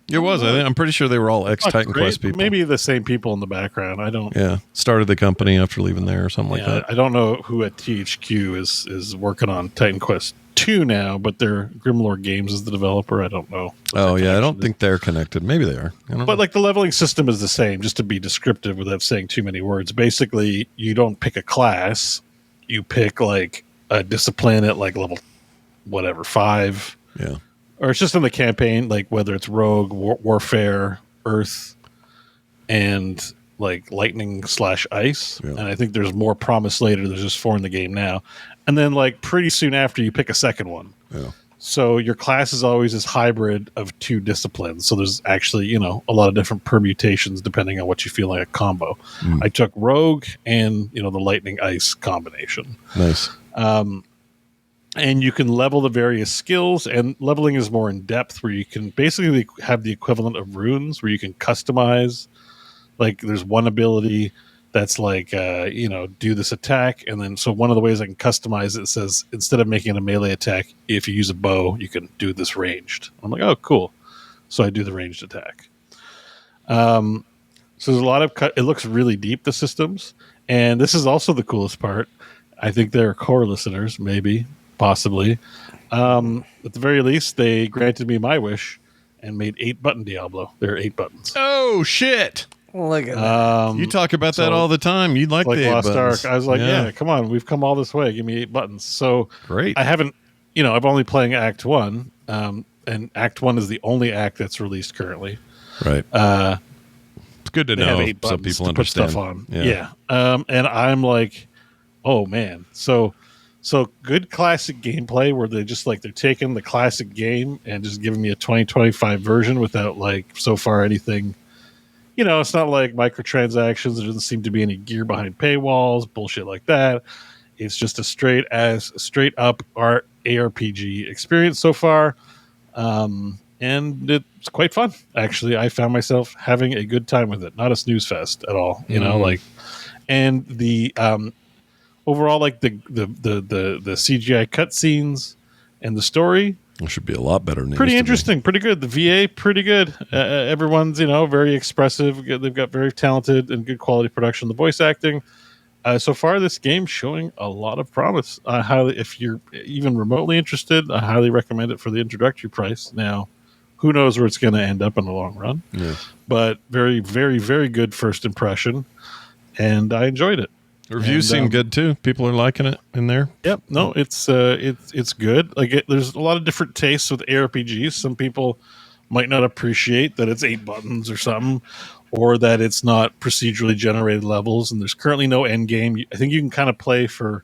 pretty sure they were all ex-Titan Quest people. Maybe the same people in the background. I don't. Yeah, started the company after leaving there or something like that. I don't know who at THQ is working on Titan Quest 2 now, but Grimlore Games is the developer. I don't know. I don't think they're connected. Maybe they are. But the leveling system is the same, just to be descriptive without saying too many words. Basically, you don't pick a class. You pick a discipline at level 5. Yeah. or it's just in the campaign, like whether it's Rogue, Warfare, Earth, and like Lightning / Ice. Yeah. And I think there's more promised later. There's just 4 in the game now. And then like pretty soon after you pick a second one. Yeah. So your class is always this hybrid of 2 disciplines. So there's actually, a lot of different permutations depending on what you feel like a combo. I took Rogue and, the Lightning Ice combination. Nice. And you can level the various skills, and leveling is more in depth where you can basically have the equivalent of runes where you can customize. Like there's one ability that's like, do this attack. And then, so one of the ways I can customize it says, instead of making it a melee attack, if you use a bow, you can do this ranged. I'm like, oh, cool. So I do the ranged attack. So there's a lot of it looks really deep, the systems. And this is also the coolest part. I think they're core listeners, maybe, possibly. At the very least, they granted me my wish and made 8-button Diablo. There are 8 buttons. Oh, shit. Look at that. You talk about that all the time. You like the 8 Lost buttons. Ark. I was like, yeah, come on. We've come all this way. Give me 8 buttons. So great. I haven't, I'm only playing Act 1. And Act 1 is the only act that's released currently. Right. It's good to know so people understand. Put stuff on. Yeah. And I'm like, oh, man. So good classic gameplay where they just like they're taking the classic game and just giving me a 2025 version without like so far anything. It's not like microtransactions. There doesn't seem to be any gear behind paywalls, bullshit like that. It's just a straight up ARPG experience so far. And it's quite fun. Actually, I found myself having a good time with it. Not a snooze fest at all, and the overall, like the CGI cutscenes and the story. It should be a lot better. Pretty interesting, pretty good. The VA, pretty good. Everyone's, very expressive. They've got very talented and good quality production. The voice acting. So far, this game's showing a lot of promise. If you're even remotely interested, I highly recommend it for the introductory price. Now, who knows where it's going to end up in the long run? Yeah. But very, very, very good first impression, and I enjoyed it. Reviews seem good too. People are liking it in there. Yep. No, it's good. Like there's a lot of different tastes with ARPGs. Some people might not appreciate that it's 8 buttons or something, or that it's not procedurally generated levels. And there's currently no end game. I think you can kind of play for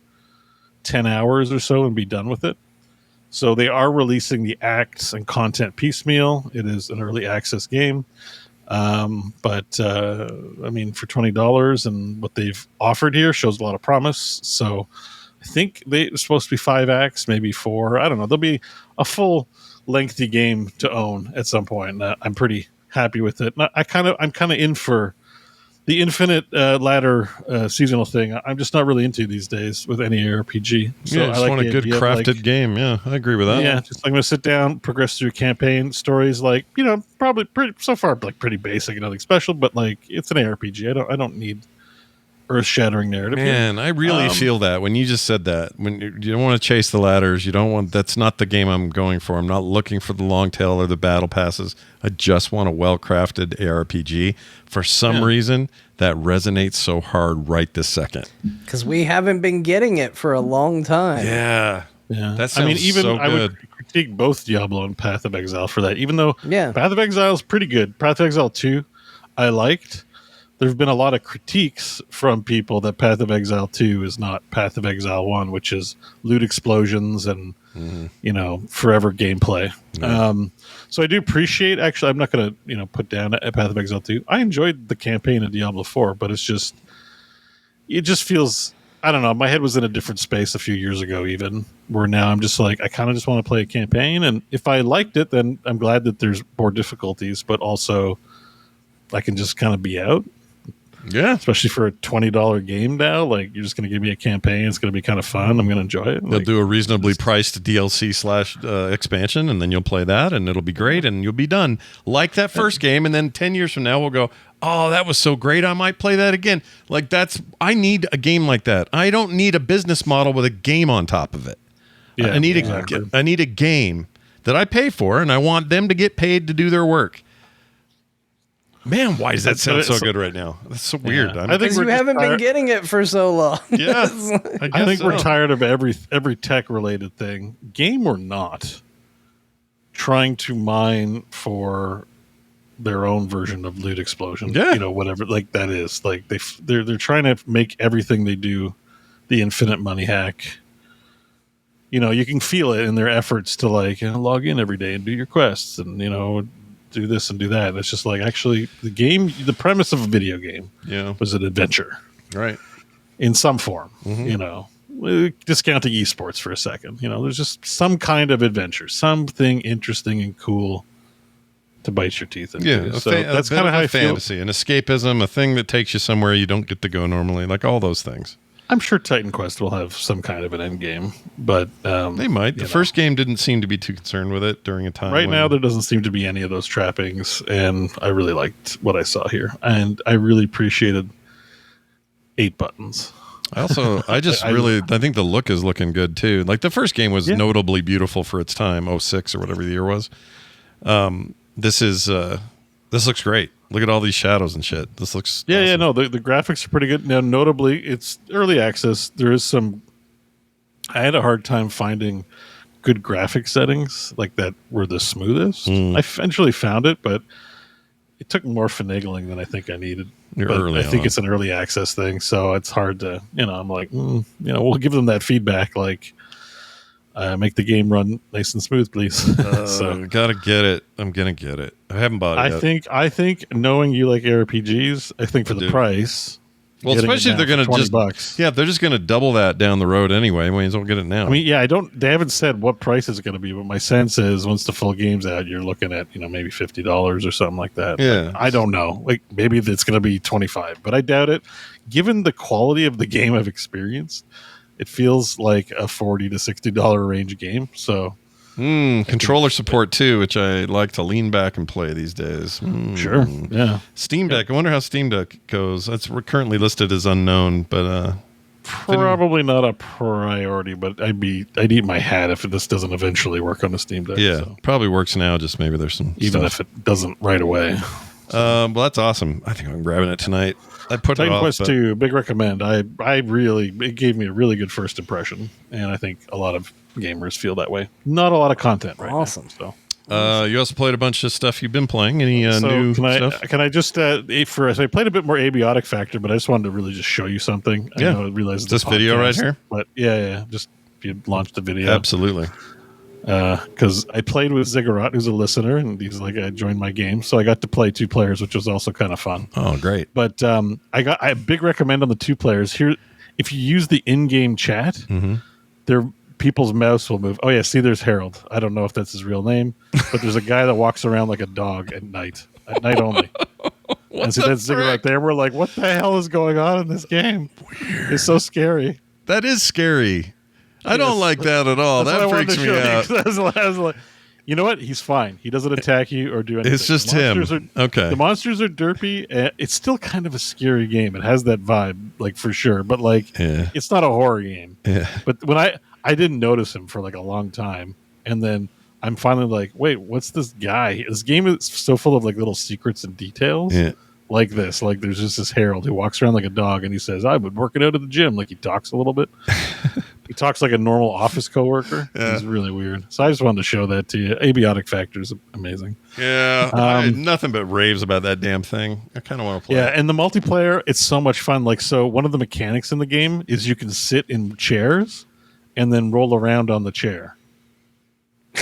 10 hours or so and be done with it. So they are releasing the acts and content piecemeal. It is an early access game. But for $20 and what they've offered here shows a lot of promise. So I think they're supposed to be 5 acts, maybe 4. I don't know. There'll be a full lengthy game to own at some point. I'm pretty happy with it. I'm kind of in for the infinite ladder seasonal thing. I'm just not really into these days with any RPG. So I just want a good crafted game. Yeah, I agree with that. Yeah, just I'm going to sit down, progress through campaign stories. Like probably so far like pretty basic, nothing special. But like it's an ARPG. I don't need earth-shattering narrative. Man, I really feel that when you just said that. When you don't want to chase the ladders, that's not the game I'm going for. I'm not looking for the long tail or the battle passes. I just want a well-crafted ARPG. For some reason, that resonates so hard right this second. Because we haven't been getting it for a long time. Yeah. That sounds I would critique both Diablo and Path of Exile for that. Even though Path of Exile is pretty good. Path of Exile 2, I liked. There have been a lot of critiques from people that Path of Exile 2 is not Path of Exile 1, which is loot explosions and forever gameplay. So I do appreciate. Actually, I'm not going to put down a Path of Exile 2. I enjoyed the campaign of Diablo 4, but it just feels. I don't know. My head was in a different space a few years ago, even where now I'm just like I kind of just want to play a campaign, and if I liked it, then I'm glad that there's more difficulties, but also I can just kind of be out. Yeah, especially for a $20 game now. Like you're just going to give me a campaign. It's going to be kind of fun. I'm going to enjoy it. They'll do a reasonably priced DLC / expansion, and then you'll play that, and it'll be great, and you'll be done like that first game. And then 10 years from now, we'll go, "Oh, that was so great! I might play that again." Like I need a game like that. I don't need a business model with a game on top of it. Yeah, I need a game that I pay for, and I want them to get paid to do their work. Man, why does that sound so good right now? That's so weird. I think you haven't been getting it for so long. Yeah, I think we're tired of every tech related thing, game or not. trying to mine for their own version of loot explosion. Yeah. You know, whatever like that is. Like they're trying to make everything they do the infinite money hack. You know, you can feel it in their efforts to like log in every day and do your quests and do this and do that. It's just like actually the premise of a video game was an adventure. Right. In some form, discounting esports for a second. There's just some kind of adventure, something interesting and cool to bite your teeth into. Yeah, so that's kind of how I fantasy, an escapism, a thing that takes you somewhere you don't get to go normally, like all those things. I'm sure Titan Quest will have some kind of an end game, but they might. The first game didn't seem to be too concerned with it during a time. Right now, there doesn't seem to be any of those trappings, and I really liked what I saw here, and I really appreciated 8 buttons. I think the look is looking good too. Like the first game was notably beautiful for its time, 06 or whatever the year was. This looks great. Look at all these shadows and shit. This looks awesome. The graphics are pretty good. Now, notably, it's early access. There is I had a hard time finding good graphic settings like that were the smoothest. I eventually found it, but it took more finagling than I think I needed. I think it's an early access thing, so it's hard to, I'm like, we'll give them that feedback, like, make the game run nice and smooth, please. So gotta get it. I'm gonna get it. I haven't bought it yet. I think knowing you like ARPGs, I think for the price. Well, especially if they're going to $20. If they're just going to double that down the road anyway, we might as well get it now. I mean, they haven't said what price it's going to be, but my sense is once the full game's out, you're looking at, maybe $50 or something like that. Yeah. I don't know. Like maybe it's going to be 25, but I doubt it. Given the quality of the game I've experienced, it feels like a $40 to $60 range game. So controller support too, which I like to lean back and play these days. Sure. Yeah. Steam Deck. I wonder how Steam Deck goes. We're currently listed as unknown, but probably not a priority. But I'd eat my hat if this doesn't eventually work on the Steam Deck. Yeah, probably works now. Just maybe there's some if it doesn't right away. Well, that's awesome. I think I'm grabbing it tonight. I put Titan it off, Quest 2, big recommend. It gave me a really good first impression, and I think a lot of gamers feel that way. Not a lot of content right now. So you also played a bunch of stuff you've been playing. Any new stuff? Can I just I played a bit more Abiotic Factor, but I just wanted to really just show you something. Yeah. I realize this video right here. But just if you launched the video, absolutely. Because I played with Ziggurat, who's a listener, and he's like, I joined my game, so I got to play 2 players, which was also kind of fun. Oh, great! But I big recommend on the 2 players here. If you use the in-game chat, people's mouse will move. Oh yeah, see, there's Harold. I don't know if that's his real name, but there's a guy that walks around like a dog at night only. And see, that's Ziggurat there. We're like, what the hell is going on in this game? Weird. It's so scary. That is scary. I don't like that at all. That freaks me out. I was like, you know what? He's fine. He doesn't attack you or do anything. It's just him. Okay. The monsters are derpy. It's still kind of a scary game. It has that vibe, like for sure. But like, it's not a horror game. Yeah. But when I didn't notice him for like a long time, and then I'm finally like, wait, what's this guy? This game is so full of like little secrets and details. Yeah. Like this, like there's just this Harold who walks around like a dog, and he says, "I've been working out at the gym." Like he talks a little bit. He talks like a normal office coworker. Yeah. He's really weird. So I just wanted to show that to you. Abiotic Factor is amazing. Yeah, I had nothing but raves about that damn thing. I kind of want to play. Yeah, and the multiplayer, it's so much fun. Like, so one of the mechanics in the game is you can sit in chairs and then roll around on the chair.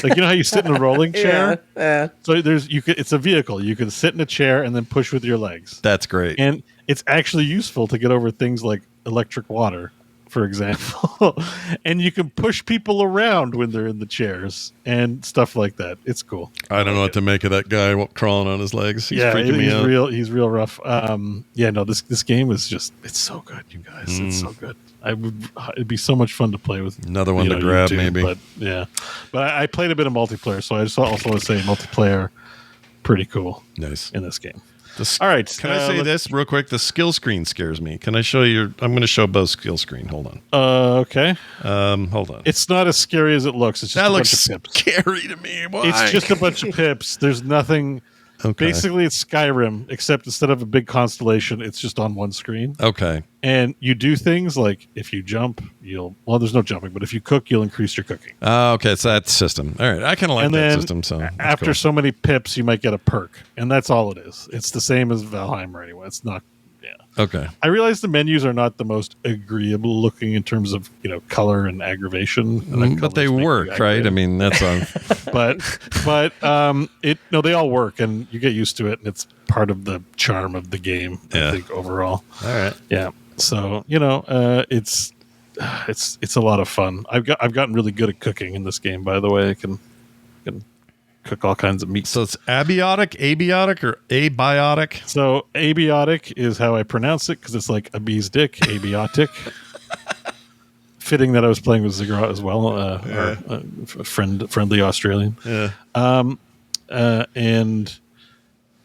Like, you know how you sit in a rolling chair? Yeah. So it's a vehicle. You can sit in a chair and then push with your legs. That's great. And it's actually useful to get over things like electric water, for example. And you can push people around when they're in the chairs and stuff like that. It's cool. I don't know what to make of that guy crawling on his legs. He's freaking me out. He's real rough. This game is just, it's so good, you guys. It's so good. It'd be so much fun to play with. Another one to grab, YouTube, maybe. But yeah, but I played a bit of multiplayer, so I just also want to say multiplayer, pretty cool. Nice in this game. All right, can I say this real quick? The skill screen scares me. Can I show you? I'm going to show Beau's skill screen. Hold on. Okay. Hold on. It's not as scary as it looks. It's just that a looks bunch of pips. Scary to me. Why? It's just a bunch of pips. There's nothing. Okay. Basically, it's Skyrim, except instead of a big constellation, it's just on one screen. Okay. And you do things like if you jump, there's no jumping, but if you cook, you'll increase your cooking. Oh, okay. It's that system. All right. I kind of like that system. So after so many pips, you might get a perk. And that's all it is. It's the same as Valheimer anyway. It's not. Yeah. Okay. I realize the menus are not the most agreeable looking in terms of color and aggravation, but they work, right? I mean, that's but they all work, and you get used to it, and it's part of the charm of the game. I think overall. All right. Yeah. So it's a lot of fun. I've gotten really good at cooking in this game. By the way, I can cook all kinds of meat. So it's abiotic, or abiotic? So abiotic is how I pronounce it because it's like a bee's dick, abiotic. Fitting that I was playing with Ziggurat as well, our friendly Australian. Yeah.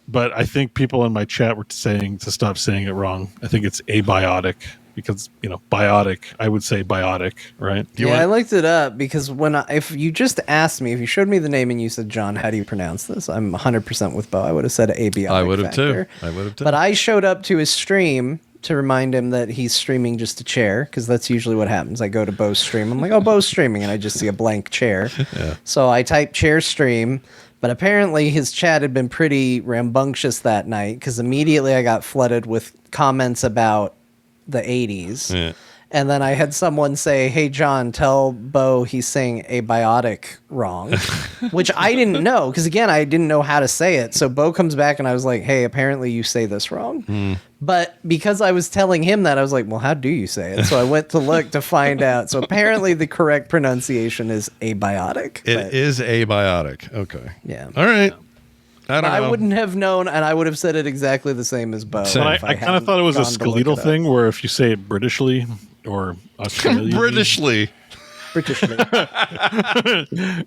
But I think people in my chat were saying to stop saying it wrong. I think it's abiotic. Because biotic, I would say biotic, right? I looked it up because if you just asked me, if you showed me the name and you said, John, how do you pronounce this? I'm 100% with Beau. I would have said Abiotic. I would have too. But I showed up to his stream to remind him that he's streaming just a chair, because that's usually what happens. I go to Beau's stream. I'm like, oh, Beau's streaming, and I just see a blank chair. Yeah. So I type chair stream. But apparently his chat had been pretty rambunctious that night, because immediately I got flooded with comments about the 80s. Yeah. And then I had someone say, hey, John, tell Beau he's saying abiotic wrong, which I didn't know, because, again, I didn't know how to say it. So Beau comes back and I was like, hey, apparently you say this wrong. But because I was telling him that, I was like, well, how do you say it? So I went to look to find out. So apparently the correct pronunciation is abiotic. It is abiotic. Okay. Yeah. All right. I don't know. I wouldn't have known, and I would have said it exactly the same as Beau. But I kind of thought it was a skeletal thing, where if you say it Britishly or Australian, Britishly,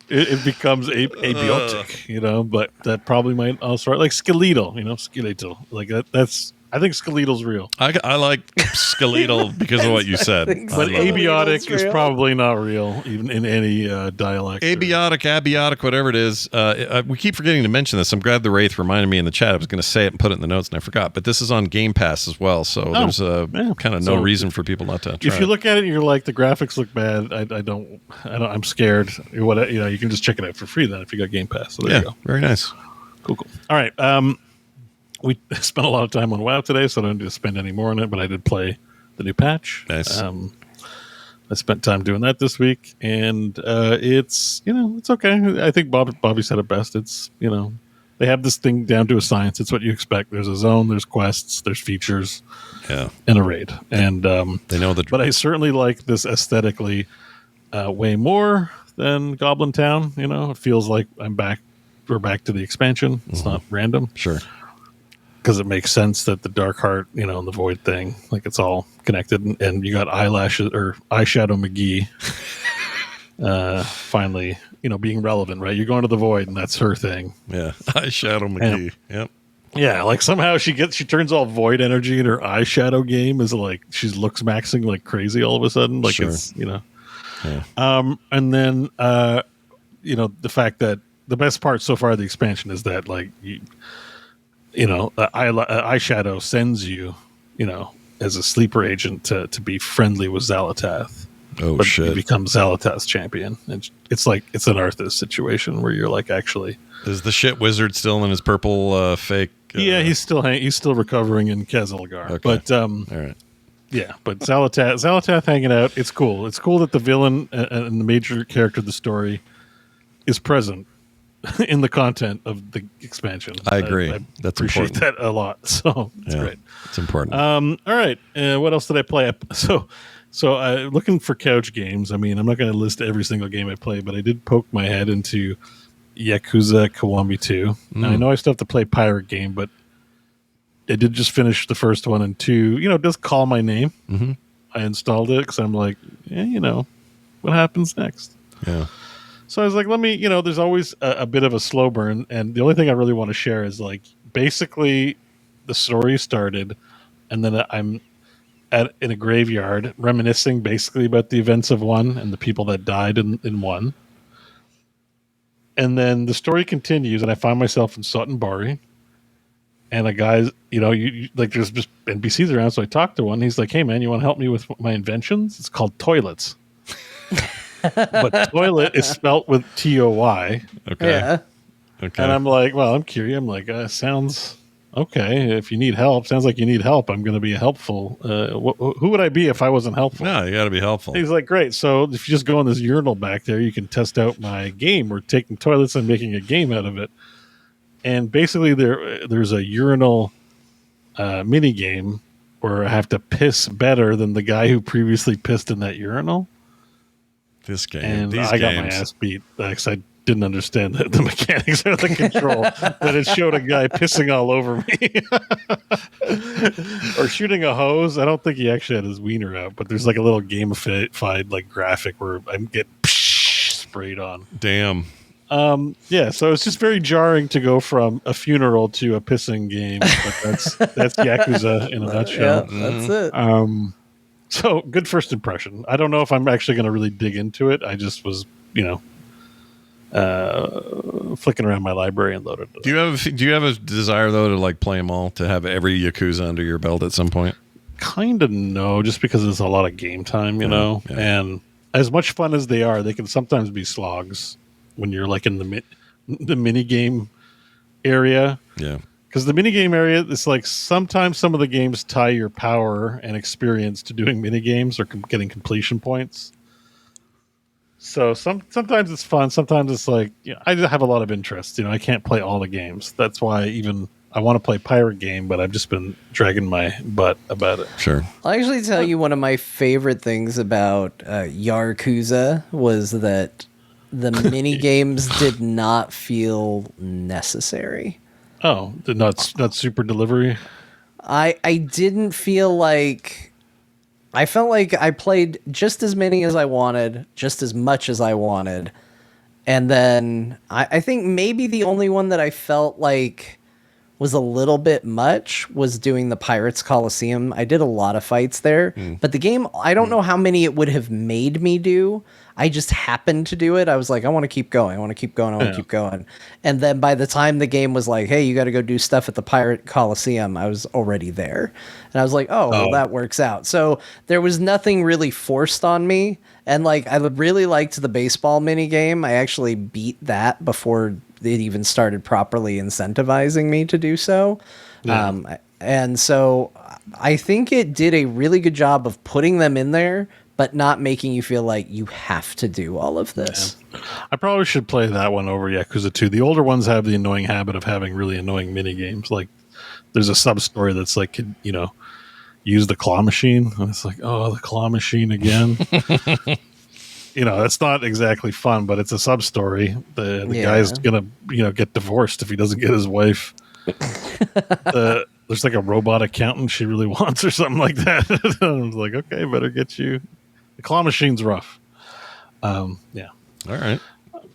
it becomes abiotic, But that probably might also like skeletal, skeletal, like that. That's. I think skeletal's real. I like skeletal because of what you said. But abiotic is probably not real, even in any dialect. Abiotic, whatever it is. We keep forgetting to mention this. I'm glad the Wraith reminded me in the chat. I was going to say it and put it in the notes, and I forgot. But this is on Game Pass as well, so there's kind of no reason for people not to try if you look at it and you're like, the graphics look bad, I'm scared. You can just check it out for free then if you got Game Pass. So there you go. Very nice. Cool. All right. We spent a lot of time on WoW today, so I don't need to spend any more on it, but I did play the new patch. Nice. I spent time doing that this week, and it's okay. I think Bobby said it best. It's, they have this thing down to a science. It's what you expect. There's a zone, there's quests, there's features, and a raid. And they know but I certainly like this aesthetically way more than Goblin Town. It feels like we're back to the expansion. It's not random. Sure. Because it makes sense that the Dark Heart, and the Void thing, like it's all connected, and you got Eyeshadow McGee finally, being relevant, right? You're going to the Void, and that's her thing. Yeah, Eyeshadow McGee. Yep. Yeah, like somehow she turns all Void energy in her eyeshadow game, is like she looks maxing like crazy all of a sudden, like it's Yeah. And then the fact that the best part so far of the expansion is that like Eyeshadow sends you, as a sleeper agent to be friendly with Xalatath. Oh, but shit. You become Xalatath's champion. And it's like, it's an Arthas situation where you're like, actually. Is the shit wizard still in his purple fake? Yeah, he's still recovering in Kazalgar. Okay. But, all right. Yeah, but Xalatath hanging out, it's cool. It's cool that the villain and the major character of the story is present in the content of the expansion. I agree. I That's appreciate important. that a lot. So it's great. It's important. All right. What else did I play? So looking for couch games. I mean, I'm not going to list every single game I played, but I did poke my head into Yakuza Kiwami 2. Now, I know I still have to play Pirate Game, but I did just finish the first one, and 2, it does call my name. Mm-hmm. I installed it because I'm like, what happens next? Yeah. So I was like, let me, there's always a bit of a slow burn. And the only thing I really want to share is like, basically the story started and then I'm in a graveyard reminiscing basically about the events of 1 and the people that died in 1. And then the story continues and I find myself in Sutton Bari And a guy's, like there's just NPCs around, so I talked to one. He's like, "Hey man, you want to help me with my inventions? It's called toilets." But toilet is spelt with TOY. Okay. Yeah. Okay. And I'm like, well, I'm curious. I'm like, sounds okay. If you need help, sounds like you need help. I'm going to be helpful. Who would I be if I wasn't helpful? No, you got to be helpful. He's like, great. So if you just go in this urinal back there, you can test out my game. We're taking toilets and making a game out of it. And basically, there's a urinal mini game where I have to piss better than the guy who previously pissed in that urinal. This game, and these I got games. my ass beat because I didn't understand the mechanics of the control. That it showed a guy pissing all over me or shooting a hose. I don't think he actually had his wiener out, but there's like a little gamified like graphic where I get sprayed on. Damn. Yeah, so it's just very jarring to go from a funeral to a pissing game, but that's Yakuza in a nutshell. Yeah, that's it. So good first impression. I don't know if I'm actually going to really dig into it. I just was, flicking around my library and loaded it. Do you have a desire though to like play them all, to have every Yakuza under your belt at some point? Kind of no, just because it's a lot of game time, know. Yeah. And as much fun as they are, they can sometimes be slogs when you're like in the mini game area. Yeah. Because the minigame area, it's like sometimes some of the games tie your power and experience to doing minigames or getting completion points. So sometimes it's fun. Sometimes it's like, I just have a lot of interest. I can't play all the games. That's why I want to play Pirate Game, but I've just been dragging my butt about it. Sure. I'll actually tell you one of my favorite things about Yakuza was that the minigames did not feel necessary. Oh, not super delivery? I didn't feel like... I felt like I played just as many as I wanted, just as much as I wanted. And then I think maybe the only one that I felt like was a little bit much was doing the Pirates Coliseum. I did a lot of fights there, but the game, I don't know how many it would have made me do. I just happened to do it. I was like, I want to keep going. I want to keep going. I want to keep going. And then by the time the game was like, hey, you got to go do stuff at the Pirate Coliseum, I was already there. And I was like, oh, well, that works out. So there was nothing really forced on me. And like, I really liked the baseball mini game. I actually beat that before it even started properly incentivizing me to do so. Yeah. And so I think it did a really good job of putting them in there, but not making you feel like you have to do all of this. Yeah. I probably should play that one over Yakuza 2. The older ones have the annoying habit of having really annoying mini games. Like there's a sub-story that's like, use the claw machine. And it's like, oh, the claw machine again. It's not exactly fun, but it's a sub-story. The guy's going to, get divorced if he doesn't get his wife. There's like a robot accountant she really wants or something like that. I was like, okay, better get you. The claw machine's rough. Yeah. All right.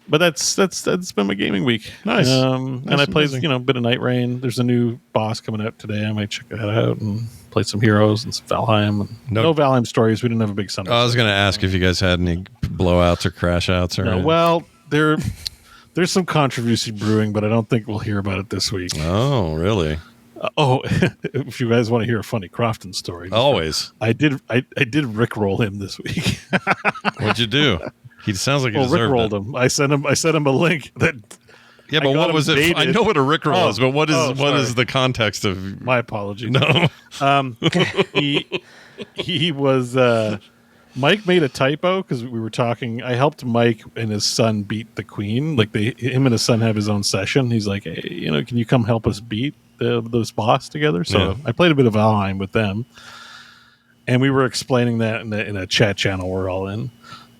But that's been my gaming week. Nice. And I played, a bit of Night Rain. There's a new boss coming out today. I might check that out and play some Heroes and some Valheim. And no Valheim stories. We didn't have a big Sunday. I was going to ask if you guys had any blowouts or crash outs or anything. Well, there's some controversy brewing, but I don't think we'll hear about it this week. Oh, really? If you guys want to hear a funny Crofton story, always. I did rickroll him this week. What'd you do? He sounds like he deserved rickrolled it. him. I sent him a link that. Yeah, but what was it? Baited. I know what a rickroll is, but what is the context of? My apologies. No. He was. Mike made a typo because we were talking. I helped Mike and his son beat the queen. Like him and his son have his own session. He's like, hey, can you come help us beat this boss together? So I played a bit of Valheim with them, and we were explaining that in a chat channel we're all in.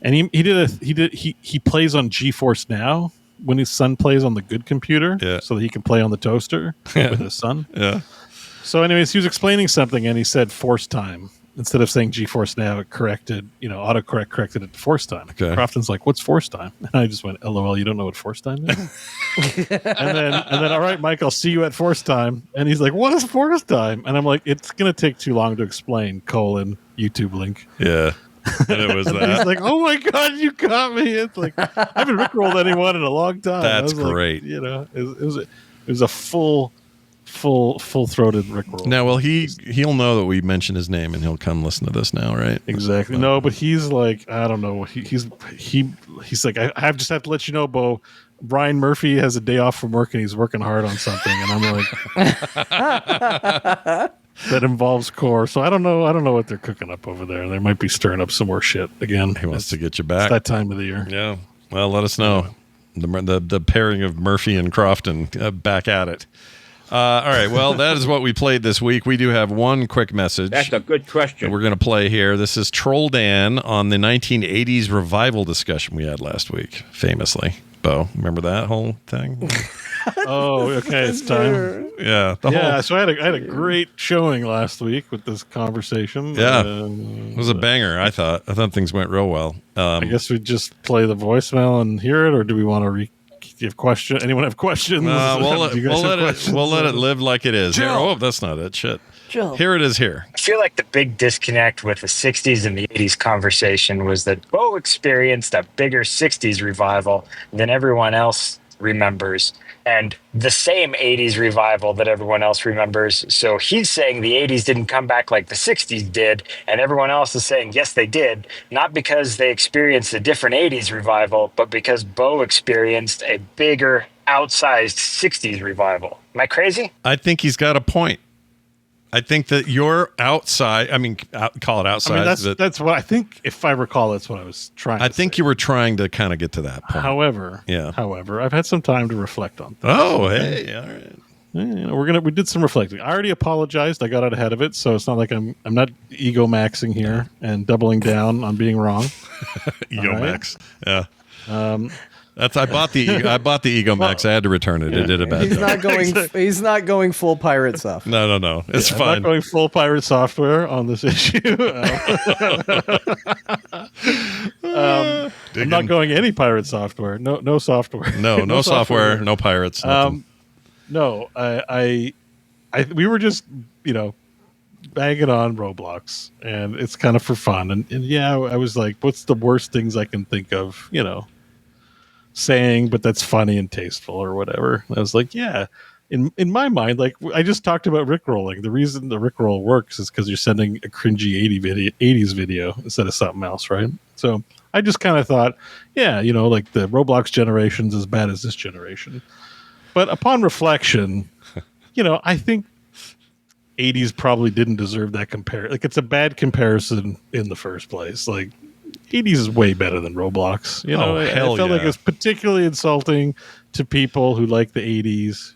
And he plays on GeForce Now when his son plays on the good computer, so that he can play on the toaster with his son. Yeah. So, anyways, he was explaining something, and he said force time. Instead of saying GeForce Now, it corrected, autocorrect corrected it to force time. Okay. Crofton's like, what's force time? And I just went, LOL, you don't know what force time is? and then, all right, Mike, I'll see you at force time. And he's like, what is force time? And I'm like, it's going to take too long to explain, YouTube link. Yeah. And it was that. He's like, oh my God, you got me. It's like, I haven't rickrolled anyone in a long time. That's great. Like, it was a full full-throated Rickroll. Now, well, he'll know that we mentioned his name, and he'll come listen to this now, right? Exactly. No, but he's like, I don't know. He's like, I just have to let you know, Beau. Brian Murphy has a day off from work, and he's working hard on something, and I'm like, that involves core. So I don't know what they're cooking up over there. They might be stirring up some more shit again. He wants to get you back. It's that time of the year. Yeah. Well, let us know. The pairing of Murphy and Crofton back at it. All right. Well, that is what we played this week. We do have one quick message. That's a good question. We're going to play here. This is Troll Dan on the 1980s revival discussion we had last week, famously. Beau, remember that whole thing? Oh, okay. It's time. Yeah. So I had a great showing last week with this conversation. Yeah. It was a banger, I thought. I thought things went real well. I guess we just play the voicemail and hear it, or do we want to give question? Anyone have questions? We'll let it live like it is. Here, that's not it. Shit. Jill. Here it is here. I feel like the big disconnect with the 60s and the 80s conversation was that Beau experienced a bigger 60s revival than everyone else remembers, and the same 80s revival that everyone else remembers. So he's saying the 80s didn't come back like the 60s did, and everyone else is saying yes they did, not because they experienced a different 80s revival, but because Beau experienced a bigger outsized 60s revival. Am I crazy? I think he's got a point. I think that you're outside. I mean, call it outside. I mean, that's what I think. If I recall, that's what I was trying. I think you were trying to kind of get to that point. However, I've had some time to reflect on things. Oh, hey, all right. We did some reflecting. I already apologized. I got out ahead of it, so it's not like I'm not ego maxing here and doubling down on being wrong. Ego max, yeah. I bought the Ego Max. I had to return it. It did a bad job. He's not going full pirate stuff. No. It's fine. I'm not going full pirate software on this issue. I'm not going any pirate software. No software. No software. No pirates. No. We were just bagging on Roblox, and it's kind of for fun. And I was like, what's the worst things I can think of? Saying, but that's funny and tasteful or whatever. And I was like, in my mind, like I just talked about Rickrolling. The reason the Rickroll works is because you're sending a cringy 80s video instead of something else, right? So I just kind of thought, like the Roblox generation's as bad as this generation. But upon reflection, I think 80s probably didn't deserve that comparison. Like it's a bad comparison in the first place. Like 80s is way better than Roblox. I felt like it was particularly insulting to people who like the 80s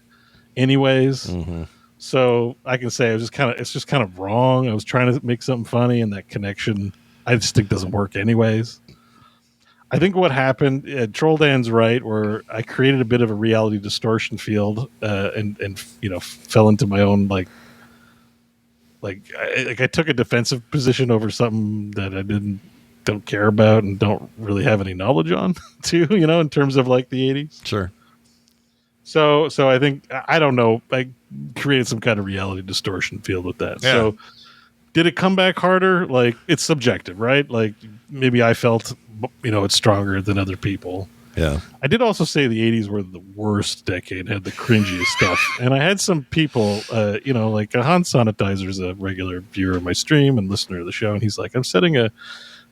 anyways. Mm-hmm. So I can say it's just kind of wrong. I was trying to make something funny, and that connection I just think doesn't work anyways. I think what happened, Troll Dan's right, where I created a bit of a reality distortion field and fell into my own I took a defensive position over something that I don't care about and don't really have any knowledge on too, in terms of like the 80s. Sure. So I think, I don't know, I created some kind of reality distortion field with that. Yeah. So did it come back harder? Like it's subjective, right? Like maybe I felt, it's stronger than other people. Yeah. I did also say the 80s were the worst decade, had the cringiest stuff. And I had some people, like Han Sanitizer is a regular viewer of my stream and listener of the show. And he's like, I'm setting a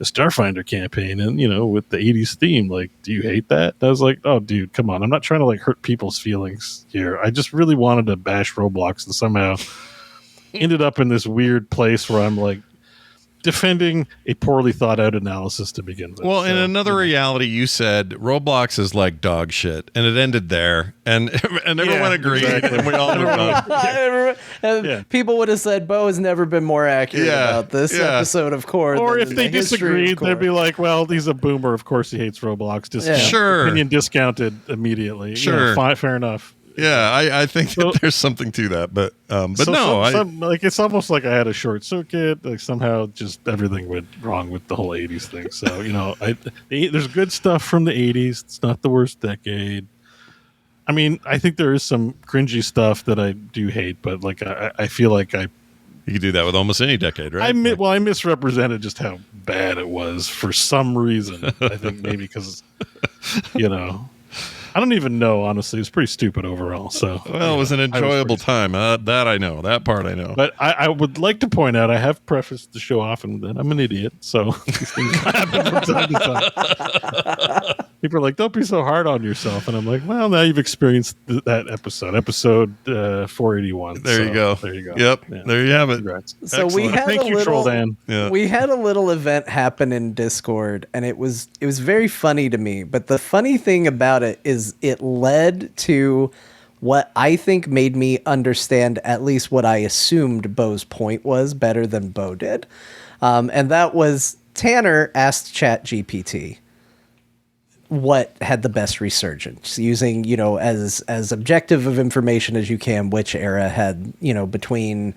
Starfinder campaign and with the 80s theme, like, do you hate that? And I was like, oh dude, come on, I'm not trying to hurt people's feelings here. I just really wanted to bash Roblox and somehow ended up in this weird place where I'm like defending a poorly thought out analysis to begin with. Well, in another reality, you said Roblox is like dog shit, and it ended there, and everyone agreed, exactly. And we all moved on. People would have said Beau has never been more accurate about this episode of Core. Or if they disagreed, they'd be like, "Well, he's a boomer. Of course, he hates Roblox." Sure, opinion discounted immediately. Sure, fair enough. Yeah, I think that there's something to that, but it's almost like I had a short circuit. Like somehow, just everything went wrong with the whole '80s thing. So there's good stuff from the '80s. It's not the worst decade. I mean, I think there is some cringy stuff that I do hate, but I feel like you could do that with almost any decade, right? I misrepresented just how bad it was for some reason. I think maybe because I don't even know, honestly. It was pretty stupid overall. So, well, it was an enjoyable time. That I know. That part I know. But I would like to point out, I have prefaced the show often that I'm an idiot. So these things happen from time to time. People are like, don't be so hard on yourself. And I'm like, well, now you've experienced that episode 481. There you go. There you go. Yep. Yeah. There you have it. Congrats. So we had Thank you, Troll Dan. Yeah. We had a little event happen in Discord, and it was very funny to me. But the funny thing about it is it led to what I think made me understand at least what I assumed Beau's point was better than Beau did. And that was Tanner asked ChatGPT what had the best resurgence, using, you know, as objective of information as you can, which era had, you know, between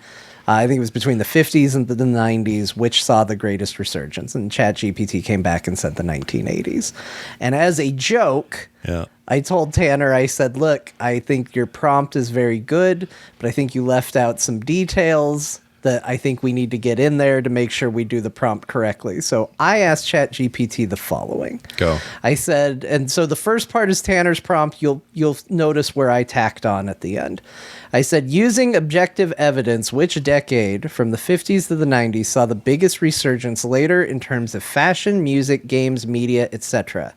I think it was between the 50s and the 90s, which saw the greatest resurgence. And ChatGPT came back and said the 1980s. And as a joke, I told Tanner, I said, look, I think your prompt is very good, but I think you left out some details that I think we need to get in there to make sure we do the prompt correctly. So I asked ChatGPT the following. Go. I said, and so the first part is Tanner's prompt. You'll notice where I tacked on at the end. I said, using objective evidence, which decade from the 50s to the 90s saw the biggest resurgence later in terms of fashion, music, games, media, etc.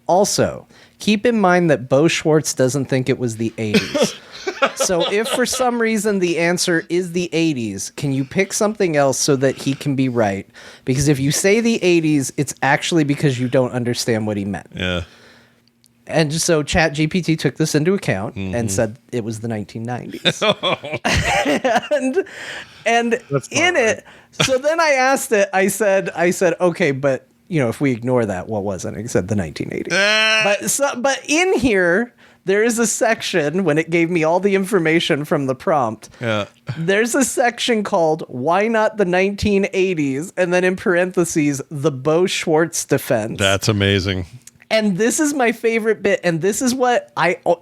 Also, keep in mind that Beau Schwartz doesn't think it was the 80s. So if for some reason the answer is the 80s, can you pick something else so that he can be right? Because if you say the 80s, it's actually because you don't understand what he meant. Yeah. And so ChatGPT took this into account and said it was the 1990s. and in it, so then I asked it, I said, okay, but you know, if we ignore that, what was it? It said the 1980s. But in here, there is a section when it gave me all the information from the prompt. Yeah. There's a section called "Why Not the 1980s?" and then in parentheses, the Beau Schwartz defense. That's amazing. And this is my favorite bit, and this is what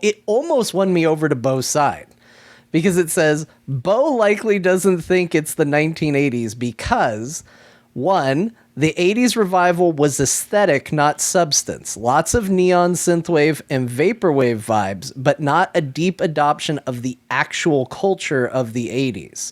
it almost won me over to Beau's side. Because it says, Beau likely doesn't think it's the 1980s because, one, the 80s revival was aesthetic, not substance. Lots of neon, synthwave, and vaporwave vibes, but not a deep adoption of the actual culture of the 80s.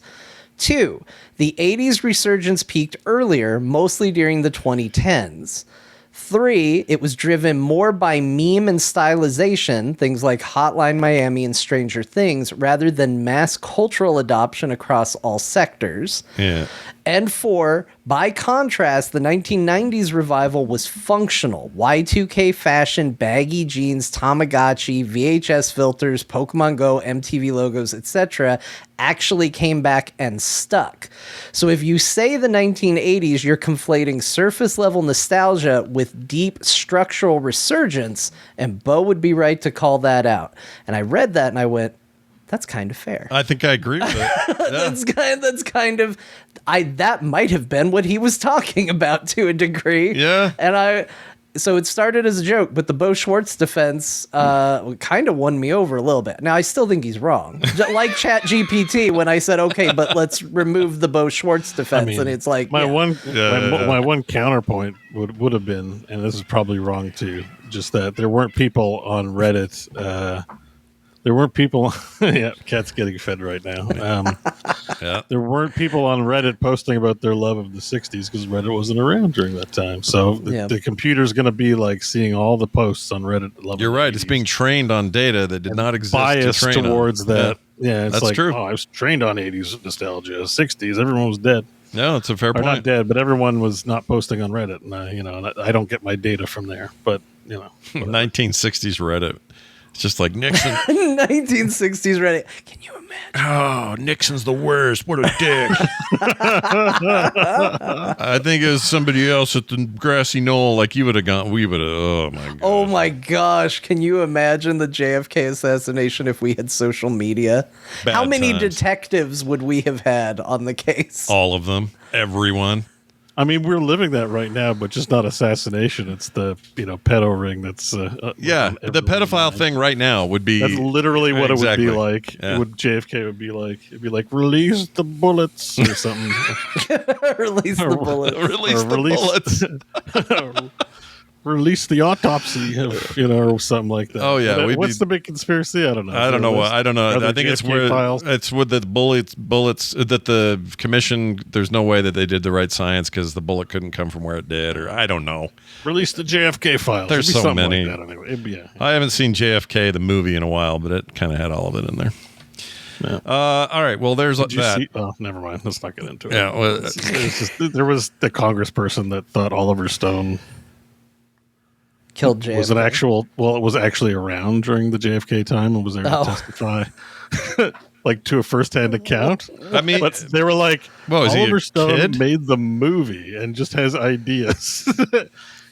Two, the 80s resurgence peaked earlier, mostly during the 2010s. Three, it was driven more by meme and stylization, things like Hotline Miami and Stranger Things, rather than mass cultural adoption across all sectors. Yeah. And four, by contrast, the 1990s revival was functional. Y2K fashion, baggy jeans, Tamagotchi, VHS filters, Pokemon Go, MTV logos, etc. actually came back and stuck. So if you say the 1980s, you're conflating surface level nostalgia with deep structural resurgence, and Beau would be right to call that out. And I read that and I went, that's kind of fair. I think I agree with it. Yeah. that's kind of that might have been what he was talking about to a degree. Yeah. And so it started as a joke, but the Beau Schwartz defense kind of won me over a little bit. Now I still think he's wrong. Like ChatGPT when I said, okay, but let's remove the Beau Schwartz defense, and it's like my one counterpoint would have been, and this is probably wrong too, just that there weren't people on Reddit. There weren't people. Yeah, cat's getting fed right now. Yeah. There weren't people on Reddit posting about their love of the 60s because Reddit wasn't around during that time. So the computer's going to be like seeing all the posts on Reddit. You're right. It's being trained on data that did not exist. Biased towards that. Yeah, it's that's like, true. Oh, I was trained on 80s nostalgia. 60s, everyone was dead. No, it's a fair point. Or not dead, but everyone was not posting on Reddit. And I don't get my data from there. But 1960s Reddit. It's just like Nixon. 1960s Reddit. Can you imagine? Oh, Nixon's the worst. What a dick. I think it was somebody else at the grassy knoll. Like you would have gone. We would have. Oh my god. Oh my gosh. Can you imagine the JFK assassination if we had social media? Bad How many times. detectives would we have had on the case? All of them. Everyone. I mean, we're living that right now, but just not assassination. It's the pedo ring that's the pedophile thing right now would be. That's literally what exactly. it would be like. Yeah. JFK would be like. It'd be like release the bullets or something. Release the bullets. Release the bullets. release the autopsy of, or something like that. Oh yeah, what's the big conspiracy? I don't know. I don't know what. I don't know. I think it's where it's with the bullets that the commission. There's no way that they did the right science because the bullet couldn't come from where it did, or I don't know. Release the JFK files. There's so many. Like that anyway. I haven't seen JFK the movie in a while, but it kind of had all of it in there. Yeah. All right. Well, there's that. Oh, never mind. Let's not get into it. Yeah. Well, there was the congressperson that thought Oliver Stone killed JFK. Was it actual? Well, it was actually around during the JFK time and was there to testify, like to a first-hand account. I mean, but they were like, Oliver Stone kid? made the movie and just has ideas.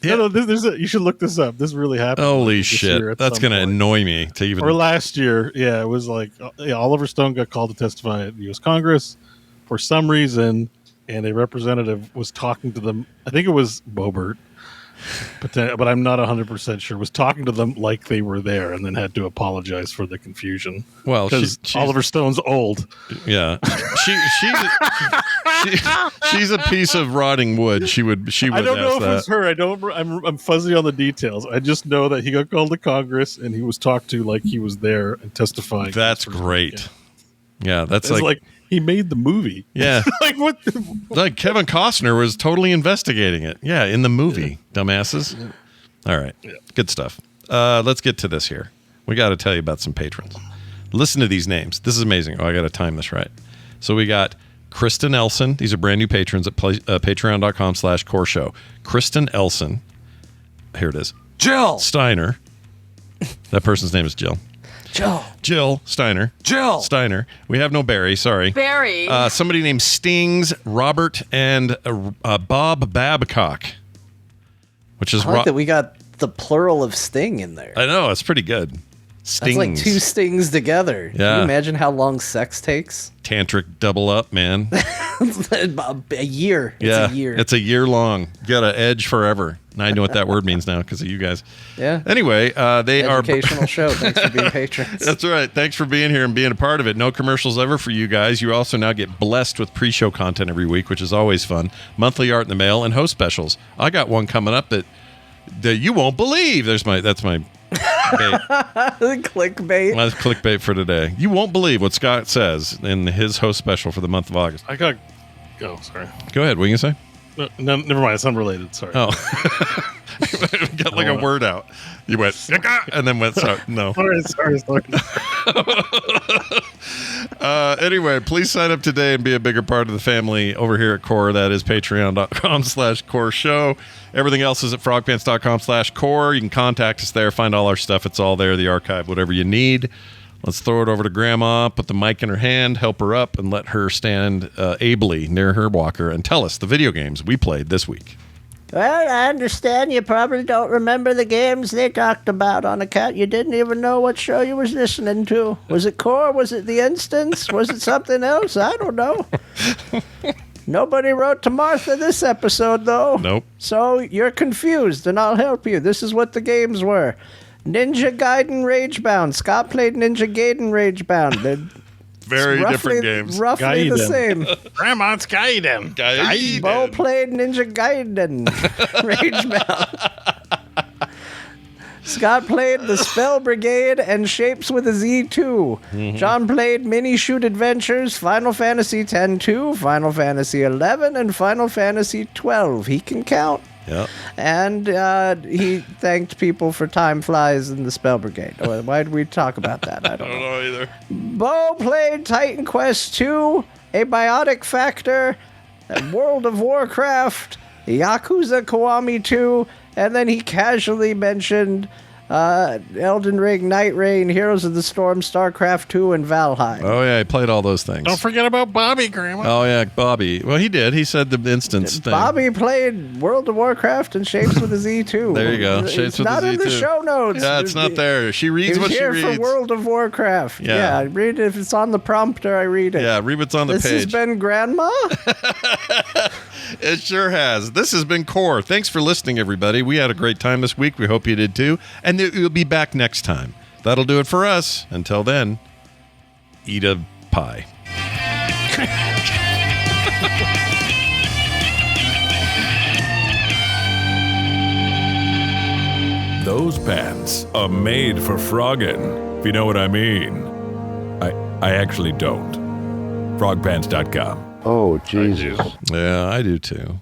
Yeah. No, you should look this up. This really happened. Holy shit. That's going to annoy me to even. Or last year. Yeah, it was like Oliver Stone got called to testify at the U.S. Congress for some reason, and a representative was talking to them. I think it was Boebert, but I'm not 100% sure. Was talking to them like they were there and then had to apologize for the confusion. Well, because Oliver Stone's old. Yeah. She's a piece of rotting wood. She would I don't know if that. it was her. I'm fuzzy on the details. I just know that he got called to Congress and he was talked to like he was there and testifying. That's great. Yeah, that's like he made the movie. Yeah. Like what? Like Kevin Costner was totally investigating it. Yeah, in the movie, dumbasses. Yeah. All right. Yeah. Good stuff. Let's get to this here. We got to tell you about some patrons. Listen to these names. This is amazing. Oh, I got to time this right. So we got Kristen Elson. These are brand new patrons at patreon.com/core show. Kristen Elson. Here it is. Jill Steiner. That person's name is Jill. Jill Steiner. Jill Steiner. We have no Barry. Sorry. Barry. Somebody named Stings, Robert, and Bob Babcock. Which is I like that we got the plural of Sting in there. I know. It's pretty good. Stings. That's like two stings together. Yeah. Can you imagine how long sex takes? Tantric double up, man. A year. Yeah, it's a year. It's a year long. You got to edge forever. Now I know what that word means now because of you guys. Yeah. Anyway, they are educational show. Thanks for being patrons. That's right. Thanks for being here and being a part of it. No commercials ever for you guys. You also now get blessed with pre-show content every week, which is always fun. Monthly art in the mail and host specials. I got one coming up that you won't believe. That's my bait. Clickbait. That's clickbait for today. You won't believe what Scott says in his host special for the month of August. Sorry. Go ahead. What are you gonna say? No, never mind. It's unrelated. Sorry. Oh, got like a word out. You went and then went sorry. No. Sorry. Anyway, please sign up today and be a bigger part of the family over here at Core. That is patreon.com/core show. Everything else is at frogpants.com/core. You can contact us there, find all our stuff. It's all there, the archive, whatever you need. Let's throw it over to Grandma, put the mic in her hand, help her up, and let her stand ably near her walker and tell us the video games we played this week. Well, I understand you probably don't remember the games they talked about on account you didn't even know what show you was listening to. Was it Core? Was it The Instance? Was it something else? I don't know. Nobody wrote to Martha this episode, though. Nope. So you're confused, and I'll help you. This is what the games were. Ninja Gaiden Ragebound. Scott played Ninja Gaiden Ragebound. They're very different games. Roughly Gaiden. the same. Grandma, it's Gaiden. Beau played Ninja Gaiden Ragebound. Scott played the Spell Brigade and Shapes with a Z2. Mm-hmm. John played Minishoot Adventures, Final Fantasy X-2, Final Fantasy 11, and Final Fantasy 12. He can count. Yeah. And he thanked people for Time Flies in the Spell Brigade. Why did we talk about that? I don't know either. Beau played Titan Quest 2, Abiotic Factor, World of Warcraft, Yakuza Kiwami 2, and then he casually mentioned Elden Ring, Night Rain, Heroes of the Storm, StarCraft 2, and Valheim. Oh, yeah, he played all those things. Don't forget about Bobby, Grandma. Oh, yeah, Bobby. Well, he did. He said the instance thing. Bobby played World of Warcraft and Shapes with a Z2. There you go. Shapes with a Z2. Not in the show notes. Yeah, it's not there. She reads what she reads. Here for World of Warcraft. Yeah, I read it. If it's on the prompter, I read it. Yeah, read what's on the page. This has been Grandma? It sure has. This has been Core. Thanks for listening, everybody. We had a great time this week. We hope you did too. And we'll be back next time. That'll do it for us. Until then, eat a pie. those pants are made for frogging, if you know what I mean. I actually don't. Frogpants.com. Oh, Jesus. Yeah, I do too.